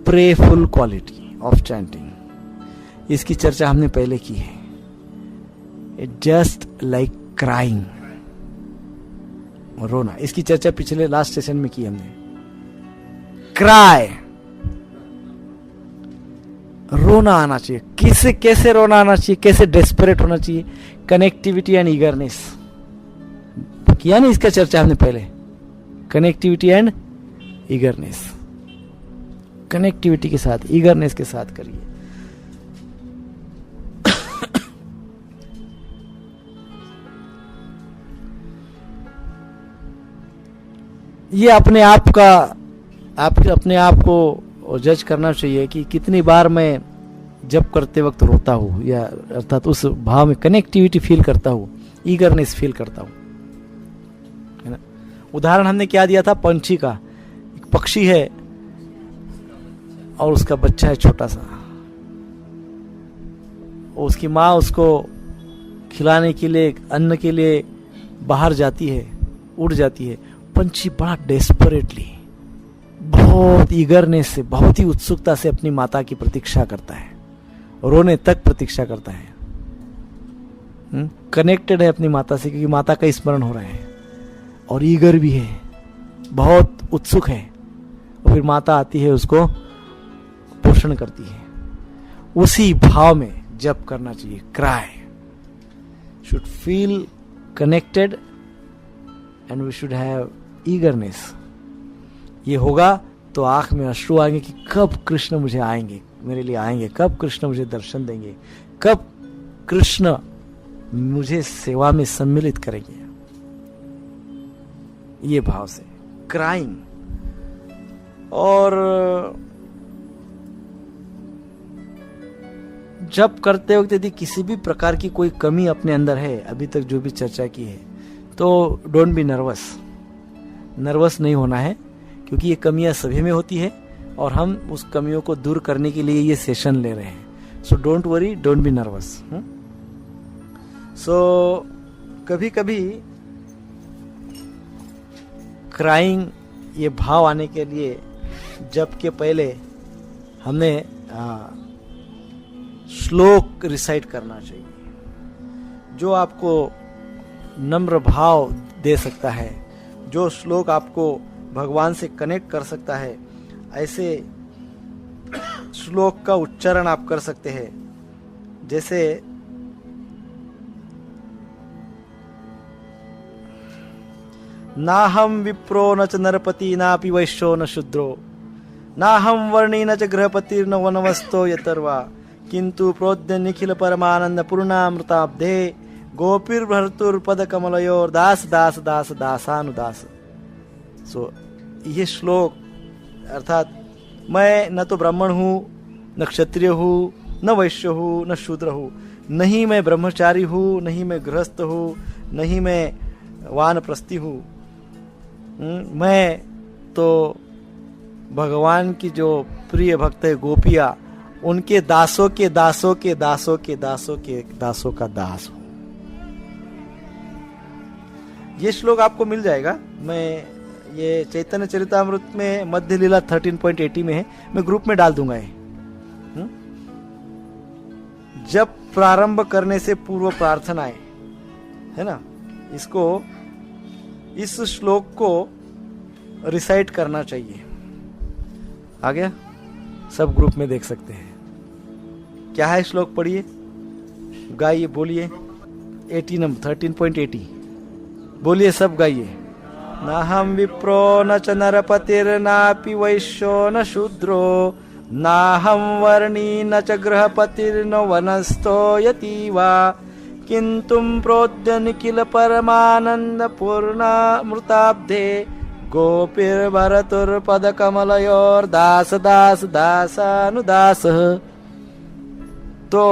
Prayerful quality of chanting, इसकी चर्चा हमने पहले की है। इट जस्ट लाइक क्राइंग, रोना। इसकी चर्चा पिछले लास्ट सेशन में की हमने। क्राई, रोना आना चाहिए। कैसे कैसे रोना आना चाहिए, कैसे डेस्परेट होना चाहिए? कनेक्टिविटी एंड ईगरनेस, किया नहीं इसका चर्चा हमने पहले। कनेक्टिविटी एंड ईगरनेस, कनेक्टिविटी के साथ, ईगरनेस के साथ करिए। ये अपने आप का, अपने आप को जज करना चाहिए कि कितनी बार मैं जब करते वक्त रोता हूं, या अर्थात उस भाव में कनेक्टिविटी फील करता हूं, ईगरनेस फील करता हूं, है ना। उदाहरण हमने क्या दिया था? पंछी का। एक पक्षी है और उसका बच्चा है छोटा सा, और उसकी माँ उसको खिलाने के लिए, अन्न के लिए बाहर जाती है, उड़ जाती है। पंछी बड़ा डेस्परेटली, बहुत ईगरनेस से, बहुत ही उत्सुकता से अपनी माता की प्रतीक्षा करता है, रोने तक प्रतीक्षा करता है। कनेक्टेड है अपनी माता से, क्योंकि माता का स्मरण हो रहा है, और ईगर भी है, बहुत उत्सुक है। और फिर माता आती है, उसको पोषण करती है। उसी भाव में जप करना चाहिए। Cry, should feel connected and we should have eagerness. ये होगा तो आंख में अश्रु आएंगे कि कब कृष्ण मुझे आएंगे, मेरे लिए आएंगे, कब कृष्ण मुझे दर्शन देंगे, कब कृष्ण मुझे सेवा में सम्मिलित करेंगे। ये भाव से क्राइंग। और जब करते वक्त यदि किसी भी प्रकार की कोई कमी अपने अंदर है, अभी तक जो भी चर्चा की है, तो डोंट बी नर्वस। नर्वस नहीं होना है, क्योंकि ये कमियां सभी में होती है और हम उस कमियों को दूर करने के लिए ये सेशन ले रहे हैं। So don't worry, don't be nervous. So कभी कभी क्राइंग, ये भाव आने के लिए जब के पहले हमने श्लोक रिसाइट करना चाहिए, जो आपको नम्र भाव दे सकता है, जो श्लोक आपको भगवान से कनेक्ट कर सकता है। ऐसे श्लोक का उच्चारण आप कर सकते हैं, जैसे नाहम विप्रो न च नरपति नापि वैश्यो न शूद्रो नाहम वर्णी न च गृहपति न वनवस्तो यतर्वा किंतु प्रोद्य निखिल परमानंद पूर्णामृताब्धे गोपीर भर्तुर पद कमलयोर दास दास दास दासानुदास। सो ये श्लोक अर्थात मैं न तो ब्राह्मण हूँ, न क्षत्रिय हूँ, न वैश्य हूँ, न शूद्र हूँ, नहीं मैं ब्रह्मचारी हूँ, नहीं मैं गृहस्थ हूँ, नहीं मैं वानप्रस्थी हूँ। मैं तो भगवान की जो प्रिय भक्त है गोपिया, उनके दासों के दासों के दासों के दासों के दासों का दास हूँ। ये श्लोक आपको मिल जाएगा। मैं ये चैतन्य चरितामृत में मध्य लीला 13.80 में है, मैं ग्रुप में डाल दूंगा ये। जब प्रारंभ करने से पूर्व प्रार्थनाएं, है ना, इसको, इस श्लोक को रिसाइट करना चाहिए। आ गया? सब ग्रुप में देख सकते हैं। क्या है श्लोक? पढ़िए, गाइए, बोलिए। 80 नंबर 13.80 बोलिए, सब गाइए। नाहम विप्रो न च नरपतिर्नापि वैश्यो न शूद्रो नाहम वर्णी न च गृहपतिर्न वनस्थो यतीवा किंतु प्रोद्य निखिल परमानंद पूर्णामृताब्धे गोपीर्भरतुर पद कमलयोर दास दास दासानुदास। तो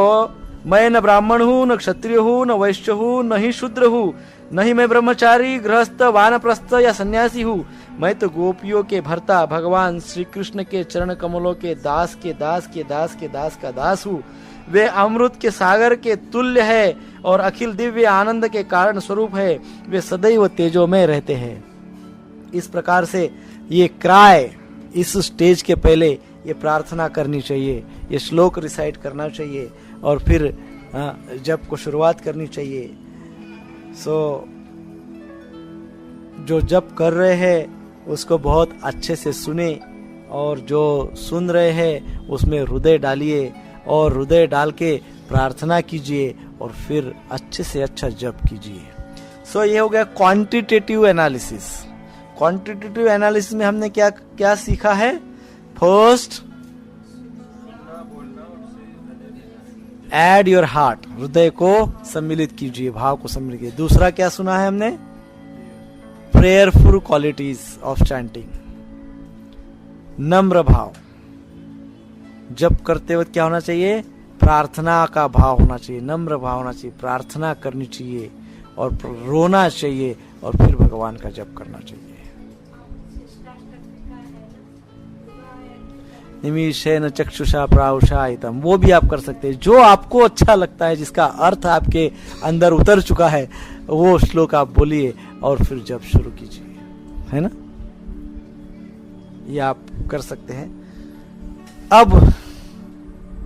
मैं न ब्राह्मण हूँ, न क्षत्रिय हूँ, न वैश्य हूँ, न ही शूद्र हूँ, नहीं मैं ब्रह्मचारी, गृहस्थ, वानप्रस्थ या सन्यासी हूँ। मैं तो गोपियों के भर्ता भगवान श्री कृष्ण के चरण कमलों के दास के दास के दास के दास का दास हूँ। वे अमृत के सागर के तुल्य है और अखिल दिव्य आनंद के कारण स्वरूप है। वे सदैव तेजो में रहते हैं। इस प्रकार से ये क्राय, इस स्टेज के पहले ये प्रार्थना करनी चाहिए, ये श्लोक रिसाइट करना चाहिए और फिर जप को शुरुआत करनी चाहिए। सो जो जप कर रहे हैं उसको बहुत अच्छे से सुने और जो सुन रहे हैं उसमें हृदय डालिए और हृदय डाल के प्रार्थना कीजिए और फिर अच्छे से अच्छा जप कीजिए। सो ये हो गया क्वांटिटेटिव एनालिसिस। क्वांटिटेटिव एनालिसिस में हमने क्या क्या सीखा है? फर्स्ट, एड योर हार्ट, हृदय को सम्मिलित कीजिए, भाव को सम्मिलित कीजिए। दूसरा क्या सुना है हमने? प्रेयरफुल क्वालिटीज ऑफ चैंटिंग, नम्र भाव। जप करते वक्त क्या होना चाहिए? प्रार्थना का भाव होना चाहिए, नम्र भाव होना चाहिए, प्रार्थना करनी चाहिए और रोना चाहिए और फिर भगवान का जप करना चाहिए। निमिषेन चक्षुषा प्राउषायितम, वो भी आप कर सकते हैं। जो आपको अच्छा लगता है, जिसका अर्थ आपके अंदर उतर चुका है, वो श्लोक आप बोलिए और फिर जप शुरू कीजिए, है ना? ये आप कर सकते हैं। अब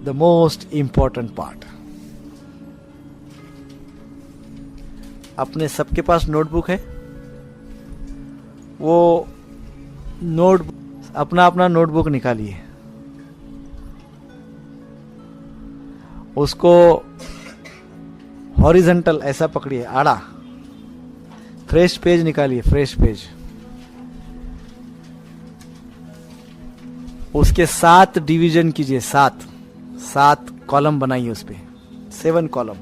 द मोस्ट इंपॉर्टेंट पार्ट, अपने सबके पास नोटबुक है, वो नोटबुक अपना अपना नोटबुक निकालिए, उसको हॉरिजॉन्टल ऐसा पकड़िए, आड़ा, फ्रेश पेज निकालिए, फ्रेश पेज, उसके 7 डिवीजन कीजिए, 7 कॉलम बनाइए, उस पे 7 कॉलम।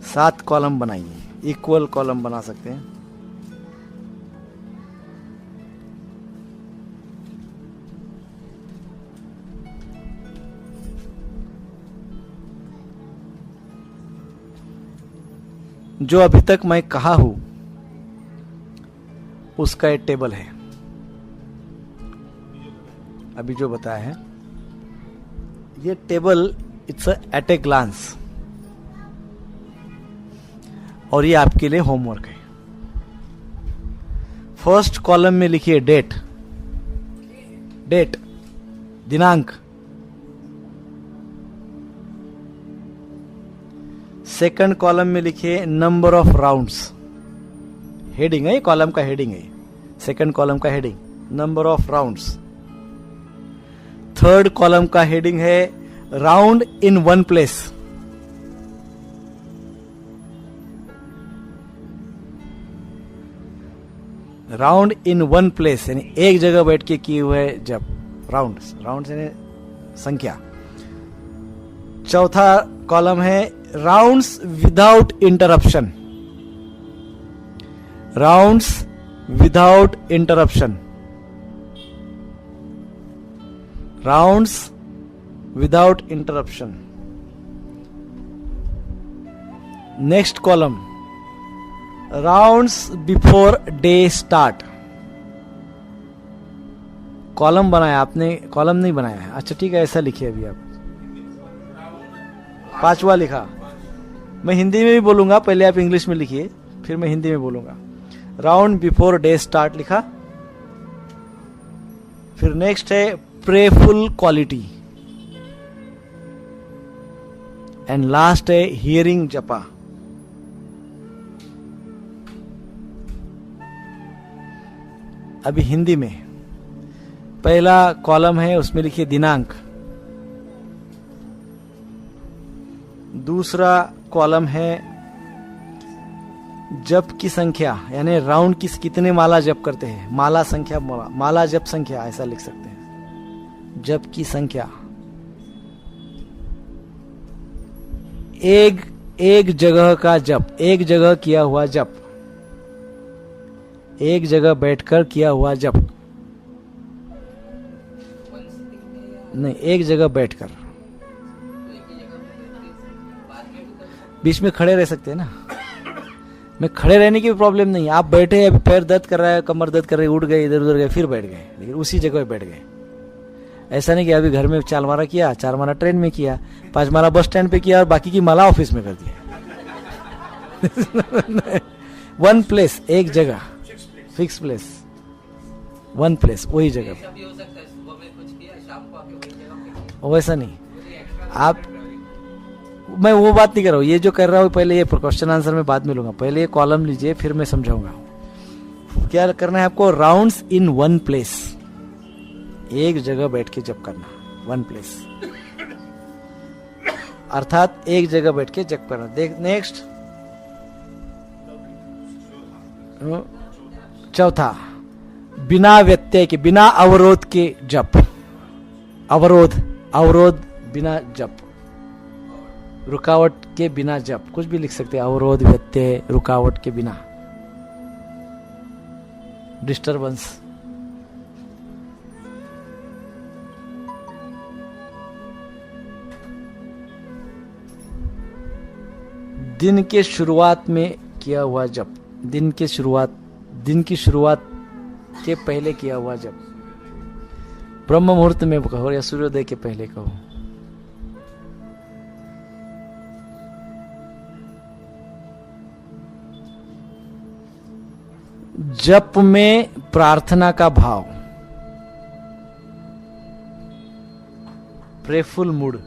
सात कॉलम बनाइए, इक्वल कॉलम बना सकते हैं। जो अभी तक मैं कहा हूं उसका एक टेबल है, अभी जो बताया है ये table, it's at a glance, और ये आपके लिए होमवर्क है। फर्स्ट कॉलम में लिखिए डेट, दिनांक। सेकंड कॉलम में लिखिए नंबर ऑफ राउंड्स, हेडिंग है, कॉलम का हेडिंग है, सेकंड कॉलम का heading number of rounds. Third column का हेडिंग है round in one place, round in one place यानी एक जगह बैठ के किए हुए जब राउंड्स यानी संख्या। चौथा कॉलम है rounds without interruption, rounds without interruption, rounds without interruption. Next column rounds before day start. Column बनाया आपने, कॉलम नहीं बनाया है, अच्छा ठीक है, ऐसा लिखिए अभी आप। पांचवा लिखा, मैं हिंदी में भी बोलूंगा, पहले आप इंग्लिश में लिखिए, फिर मैं हिंदी में बोलूंगा। राउंड बिफोर डे स्टार्ट लिखा। फिर नेक्स्ट है प्रेफुल क्वालिटी, एंड लास्ट है हियरिंग जपा। अभी हिंदी में पहला कॉलम है, उसमें लिखिए दिनांक। दूसरा कॉलम है जप की संख्या, यानी राउंड की कितने माला जप करते हैं, माला संख्या, माला जप संख्या ऐसा लिख सकते हैं, जप की संख्या। एक जगह का जप, एक जगह किया हुआ जप, एक जगह बैठकर किया हुआ जप नहीं, एक जगह बैठकर। बीच में खड़े रह सकते हैं ना, में खड़े रहने की प्रॉब्लम नहीं, आप बैठे, अभी पैर दर्द कर रहा है, कमर दर्द कर रही है, उठ गए, इधर उधर गए, फिर बैठ गए, लेकिन उसी जगह बैठ गए। ऐसा नहीं कि अभी घर में 4 माला किया, 4 माला ट्रेन में किया, 5 माला बस स्टैंड पे किया और बाकी की माला ऑफिस में कर दिया। वन प्लेस, एक जगह, फिक्स प्लेस, वन प्लेस, वही जगह। वैसा नहीं, आप मैं वो बात नहीं कर रहा हूँ, ये जो कर रहा हूँ पहले, ये क्वेश्चन आंसर में बाद में लूंगा, पहले ये कॉलम लीजिए फिर मैं समझाऊंगा। क्या करना है आपको? राउंड्स इन वन प्लेस, एक जगह बैठ के जप करना, वन प्लेस, अर्थात एक जगह बैठ के जप करना। देख नेक्स्ट, चौथा, बिना व्यत्यय के, बिना अवरोध के जप। अवरोध बिना जप, रुकावट के बिना जप, कुछ भी लिख सकते हैं, अवरोध, व्यत्यय, रुकावट के बिना, डिस्टरबेंस। दिन के शुरुआत में किया हुआ जप, दिन की शुरुआत के पहले किया हुआ जप, ब्रह्म मुहूर्त में कहो या सूर्योदय के पहले कहो। जप में प्रार्थना का भाव, प्रेफुल मूड।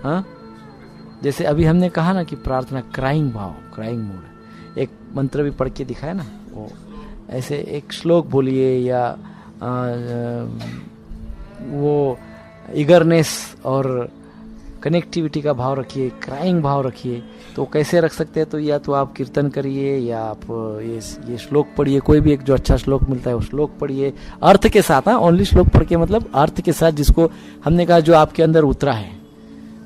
हाँ, जैसे अभी हमने कहा ना कि प्रार्थना क्राइंग भाव, क्राइंग मूड। एक मंत्र भी पढ़ के दिखाया ना, वो ऐसे एक श्लोक बोलिए या वो ईगरनेस और कनेक्टिविटी का भाव रखिए, क्राइंग भाव रखिए। तो कैसे रख सकते हैं? तो या तो आप कीर्तन करिए या आप ये श्लोक पढ़िए, कोई भी एक जो अच्छा श्लोक मिलता है वो श्लोक पढ़िए अर्थ के साथ। हाँ, ओनली श्लोक पढ़ के मतलब अर्थ के साथ, जिसको हमने कहा जो आपके अंदर उतरा है,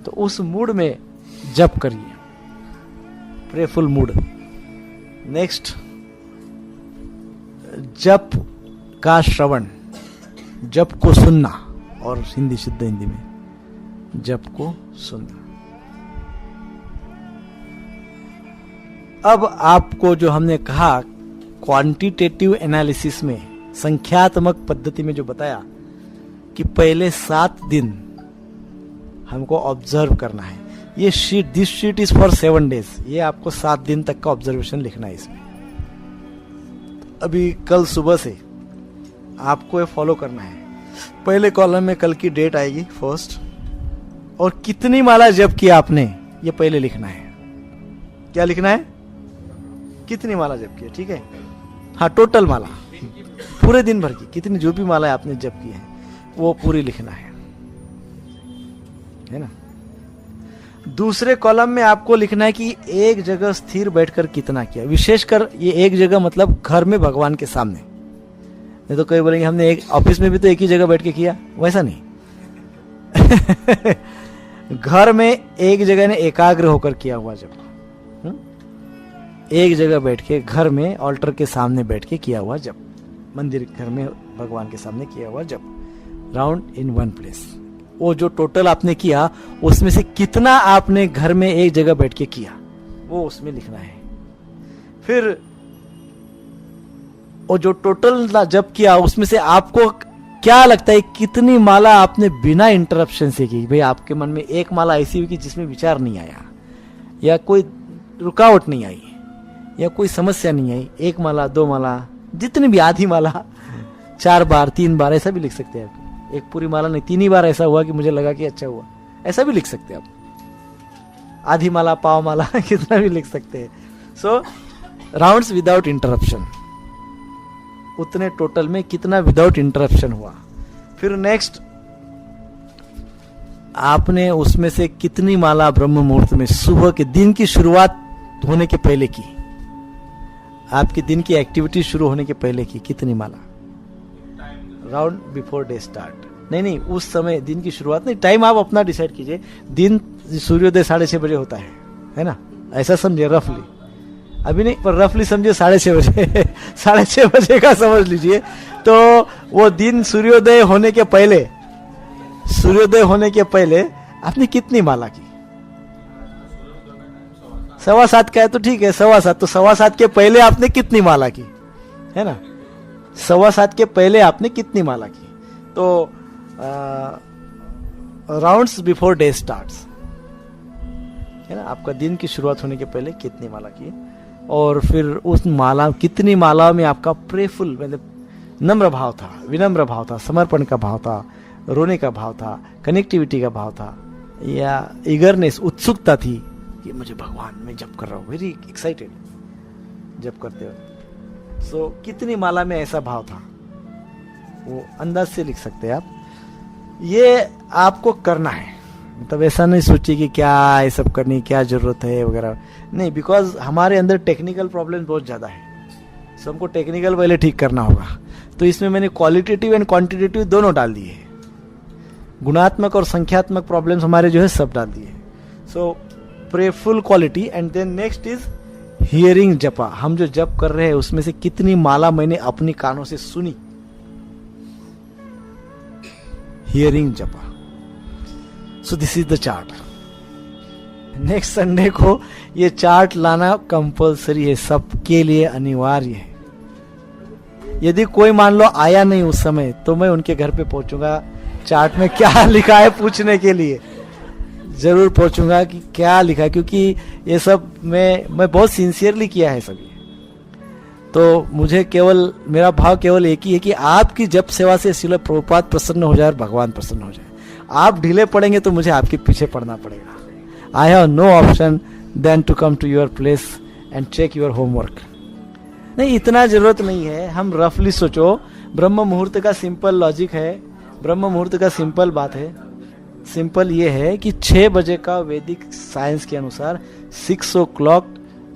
तो उस मूड में जप करिए, प्रेफुल मूड। नेक्स्ट, जप का श्रवण, जप को सुनना, और हिंदी, शुद्ध हिंदी में जप को सुनना। अब आपको जो हमने कहा क्वांटिटेटिव एनालिसिस में, संख्यात्मक पद्धति में जो बताया कि पहले 7 दिन हमको ऑब्जर्व करना है, ये sheet, this sheet is for 7 days, ये आपको 7 दिन तक का ऑब्जर्वेशन लिखना है इसमें। अभी कल सुबह से आपको ये फॉलो करना है। पहले कॉलम में कल की डेट आएगी फर्स्ट, और कितनी माला जप किया आपने ये पहले लिखना है। क्या लिखना है? कितनी माला जप किया, ठीक है। हाँ, टोटल माला पूरे दिन भर की, कितनी जो भी माला आपने जप की है वो पूरी लिखना है ना। दूसरे कॉलम में आपको लिखना है कि एक जगह स्थिर बैठकर कितना किया, विशेषकर ये एक जगह मतलब घर में भगवान के सामने। नहीं तो कोई बोलेंगे हमने एक ऑफिस में भी तो एक ही जगह बैठ के किया, वैसा नहीं। घर में एक जगह ने एकाग्र होकर किया हुआ जब, एक जगह बैठ के घर में ऑल्टर के सामने बैठ के किया हुआ जब, मंदिर घर में भगवान के सामने किया हुआ जब, राउंड इन वन प्लेस। वो जो टोटल आपने किया उसमें से कितना आपने घर में एक जगह बैठ के किया वो उसमें लिखना है। फिर वो जो टोटल जब किया उसमें से आपको क्या लगता है कितनी माला आपने बिना इंटरप्शन से की। भाई आपके मन में एक माला ऐसी हुई कि जिसमें विचार नहीं आया या कोई रुकावट नहीं आई या कोई समस्या नहीं आई, 1 माला 2 माला जितनी भी, आधी माला 4 बार 3 बार ऐसा भी लिख सकते हैं आप। एक पूरी माला नहीं, 3 ही बार ऐसा हुआ कि मुझे लगा कि अच्छा हुआ, ऐसा भी लिख सकते हैं आप। आधी माला, पाव माला कितना भी लिख सकते हैं। सो राउंड्स विदाउट इंटरप्शन, उतने टोटल में कितना विदाउट इंटरप्शन हुआ। फिर नेक्स्ट आपने उसमें से कितनी माला ब्रह्म मुहूर्त में सुबह के दिन की शुरुआत होने के पहले की, आपके दिन की एक्टिविटी शुरू होने के पहले की कितनी माला। राउंड बिफोर डे स्टार्ट, नहीं उस समय दिन की शुरुआत नहीं, टाइम आप अपना डिसाइड कीजिए। दिन सूर्योदय 6:30 बजे होता है ना, ऐसा समझिए रफली, अभी नहीं पर रफली समझिए 6:30 बजे 6:30 बजे का समझ लीजिए। तो वो दिन सूर्योदय होने के पहले, सूर्योदय होने के पहले आपने कितनी माला की। 7:15 का है तो ठीक है, 7:15, तो 7:15 के पहले आपने कितनी माला की, है ना। 7:15 के पहले आपने कितनी माला की। तो राउंड्स बिफोर डे स्टार्ट्स, है ना, आपका दिन की शुरुआत होने के पहले कितनी माला की। और फिर उस माला, कितनी मालाओं में आपका प्रेफुल मतलब नम्र भाव था, विनम्र भाव था, समर्पण का भाव था, रोने का भाव था, कनेक्टिविटी का भाव था, या ईगरनेस, उत्सुकता थी कि मुझे भगवान, मैं जप कर रहा हूँ, वेरी एक्साइटेड जप करते हो। सो कितनी माला में ऐसा भाव था, वो अंदाज से लिख सकते हैं आप। ये आपको करना है, मतलब ऐसा नहीं सोचिए कि क्या ये सब करने की क्या जरूरत है वगैरह, नहीं, बिकॉज हमारे अंदर टेक्निकल प्रॉब्लम बहुत ज्यादा है, सो हमको टेक्निकल पहले ठीक करना होगा। तो इसमें मैंने क्वालिटेटिव एंड क्वांटिटेटिव दोनों डाल दिए, गुणात्मक और संख्यात्मक प्रॉब्लम्स हमारे जो है सब डाल दिए। So prayerful quality and then next is hearing japa. हम जो जप कर रहे हैं उसमें से कितनी माला मैंने अपनी कानों से सुनी, हियरिंग जपा। So this is the chart. Next Sunday को ये चार्ट लाना कंपलसरी है, सबके लिए अनिवार्य है। यदि कोई मान लो आया नहीं उस समय, तो मैं उनके घर पे पहुंचूंगा, चार्ट में क्या लिखा है पूछने के लिए जरूर पहुंचूंगा कि क्या लिखा है, क्योंकि ये सब मैं बहुत सिंसियरली किया है सभी। तो मुझे केवल, मेरा भाव केवल एक ही है कि आपकी जप सेवा से श्रील प्रभुपाद प्रसन्न हो जाए और भगवान प्रसन्न हो जाए। आप ढीले पड़ेंगे तो मुझे आपके पीछे पड़ना पड़ेगा। I have no option then to come to your place and check your homework. नहीं, इतना जरूरत नहीं है। हम रफली सोचो, ब्रह्म मुहूर्त का सिंपल लॉजिक है, ब्रह्म मुहूर्त का सिंपल बात है, सिंपल ये है कि 6 बजे का वैदिक साइंस के अनुसार 6 o'clock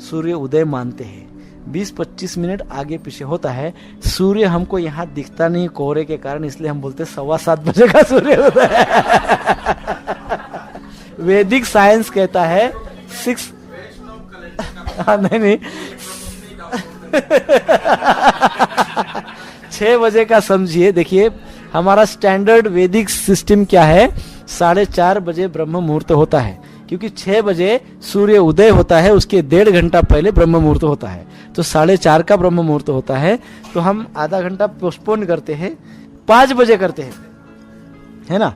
सूर्य उदय मानते हैं। 20-25 मिनट आगे पीछे होता है। सूर्य हमको यहाँ दिखता नहीं कोहरे के कारण, इसलिए हम बोलते 7:15 बजे का सूर्य उदय। वैदिक साइंस कहता है 6 नहीं 6 बजे का समझिए। देखिए हमारा स्टैंडर्ड वैदिक सिस्टम क्या है, 4:30 बजे ब्रह्म मुहूर्त होता है, क्योंकि 6 बजे सूर्य उदय होता है, उसके 1.5 घंटा पहले ब्रह्म मुहूर्त होता है। तो 4:30 का ब्रह्म मुहूर्त होता है, तो हम आधा घंटा पोस्टपोन करते हैं, 5 बजे करते हैं, है ना।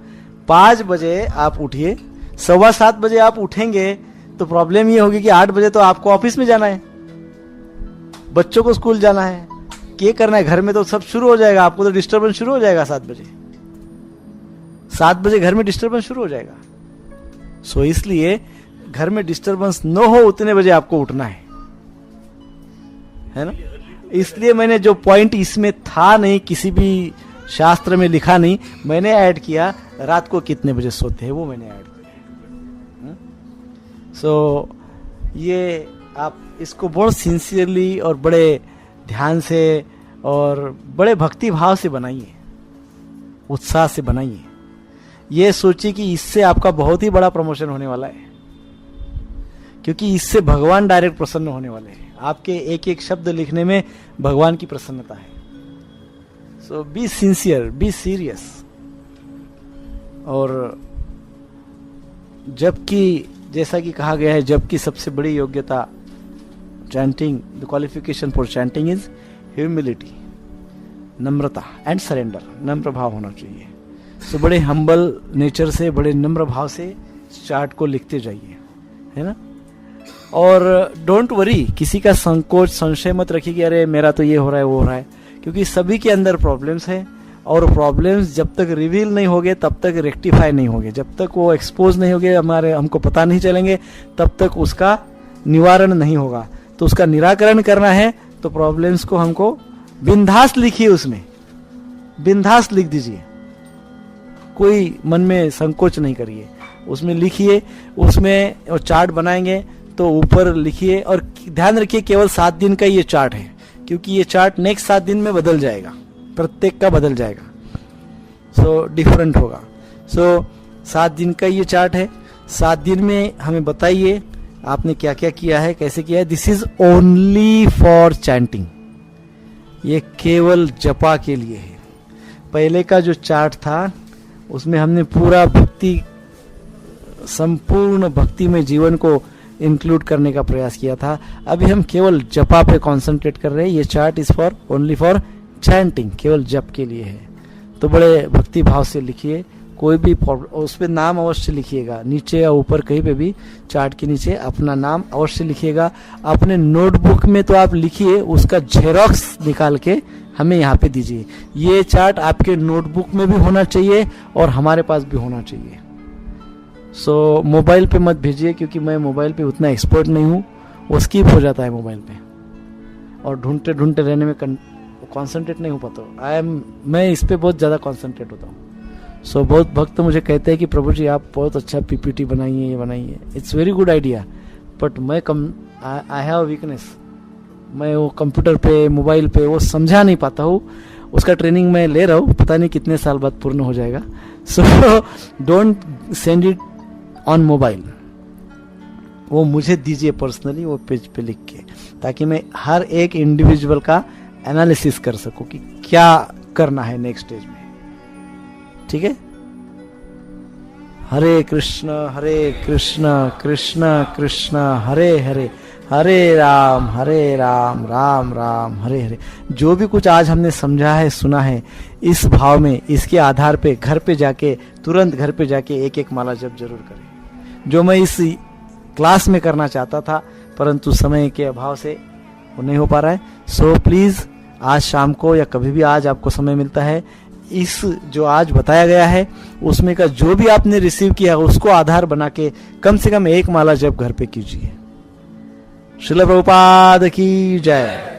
5 बजे आप उठिए, 7:15 बजे आप उठेंगे तो प्रॉब्लम ये होगी कि 8 बजे तो आपको ऑफिस में जाना है, बच्चों को स्कूल जाना है, क्या करना है, घर में तो सब शुरू हो जाएगा, आपको तो डिस्टर्बेंस शुरू हो जाएगा 7 बजे। 7 बजे घर में डिस्टर्बेंस शुरू हो जाएगा। सो इसलिए घर में डिस्टर्बेंस न हो उतने बजे आपको उठना है ना। इसलिए मैंने जो पॉइंट इसमें था नहीं, किसी भी शास्त्र में लिखा नहीं, मैंने ऐड किया रात को कितने बजे सोते हैं, वो मैंने ऐड किया। सो ये आप इसको बहुत सिंसियरली और बड़े ध्यान से और बड़े भक्ति भाव से बनाइए, उत्साह से बनाइए। ये सोचिए कि इससे आपका बहुत ही बड़ा प्रमोशन होने वाला है, क्योंकि इससे भगवान डायरेक्ट प्रसन्न होने वाले हैं। आपके एक एक शब्द लिखने में भगवान की प्रसन्नता है। सो बी सिंसियर, बी सीरियस। और जबकि जैसा कि कहा गया है, जबकि सबसे बड़ी योग्यता chanting, the qualification for chanting is humility, Namrata and surrender. नम्र भाव होना चाहिए। सो बड़े हम्बल नेचर से, बड़े नम्र भाव से चार्ट को लिखते जाइए, है ना। और डोंट वरी, किसी का संकोच संशय मत रखिए कि अरे मेरा तो ये हो रहा है वो हो रहा है, क्योंकि सभी के अंदर प्रॉब्लम्स है, और प्रॉब्लम्स जब तक रिवील नहीं होंगे तब तक रेक्टिफाई नहीं होंगे, जब तक वो एक्सपोज नहीं होंगे, हमको पता नहीं चलेंगे, तब तक उसका निवारण नहीं होगा। तो उसका निराकरण करना है तो प्रॉब्लम्स को हमको बिंदास लिखिए, उसमें बिंदास लिख दीजिए, कोई मन में संकोच नहीं करिए, उसमें लिखिए। उसमें और चार्ट बनाएंगे तो ऊपर लिखिए, और ध्यान रखिए केवल 7 दिन का ये चार्ट है, क्योंकि ये चार्ट नेक्स्ट 7 दिन में बदल जाएगा, प्रत्येक का बदल जाएगा। सो डिफरेंट होगा। सो 7 दिन का ये चार्ट है। 7 दिन में हमें बताइए आपने क्या क्या किया है, कैसे किया है। This is only for chanting, ये केवल जपा के लिए है। पहले का जो चार्ट था उसमें हमने पूरा भक्ति, संपूर्ण भक्ति में जीवन को इंक्लूड करने का प्रयास किया था। अभी हम केवल जपा पे कॉन्सेंट्रेट कर रहे हैं। ये chart is for only for chanting, केवल जप के लिए है। तो बड़े भक्ति भाव से लिखिए, कोई भी उस पर नाम अवश्य लिखिएगा, नीचे या ऊपर कहीं पे भी चार्ट के नीचे अपना नाम अवश्य लिखिएगा। अपने नोटबुक में तो आप लिखिए, उसका जेरोक्स निकाल के हमें यहाँ पे दीजिए। ये चार्ट आपके नोटबुक में भी होना चाहिए और हमारे पास भी होना चाहिए। सो मोबाइल पे मत भेजिए, क्योंकि मैं मोबाइल पे उतना एक्सपर्ट नहीं हूँ, वो स्किप हो जाता है मोबाइल पे, और ढूंढते ढूंढते रहने में कॉन्सेंट्रेट नहीं हो पाता। मैं इस पे बहुत ज़्यादा कॉन्सेंट्रेट होता हूँ। सो बहुत भक्त मुझे कहते हैं कि प्रभु जी आप बहुत अच्छा पीपीटी बनाइए, ये बनाइए, it's very good idea, but मैं आई हैव वीकनेस, मैं वो कंप्यूटर पे मोबाइल पे वो समझा नहीं पाता हूँ। उसका ट्रेनिंग मैं ले रहा हूँ, पता नहीं कितने साल बाद पूर्ण हो जाएगा। So don't send it on mobile, वो मुझे दीजिए पर्सनली, वो पेज पे लिख के, ताकि मैं हर एक इंडिविजुअल का एनालिसिस कर सकूं कि क्या करना है नेक्स्ट स्टेज में। ठीक है? हरे कृष्ण कृष्ण कृष्ण हरे हरे, हरे राम राम राम हरे हरे। जो भी कुछ आज हमने समझा है, सुना है, इस भाव में, इसके आधार पे घर पे जाके, तुरंत घर पे जाके एक एक माला जप जरूर करें, जो मैं इस क्लास में करना चाहता था, परंतु समय के अभाव से वो नहीं हो पा रहा है। सो प्लीज आज शाम को या कभी भी आज आपको समय मिलता है, इस जो आज बताया गया है उसमें का जो भी आपने रिसीव किया उसको आधार बना के कम से कम एक माला जप घर पे कीजिए। श्रील प्रभुपाद की जय।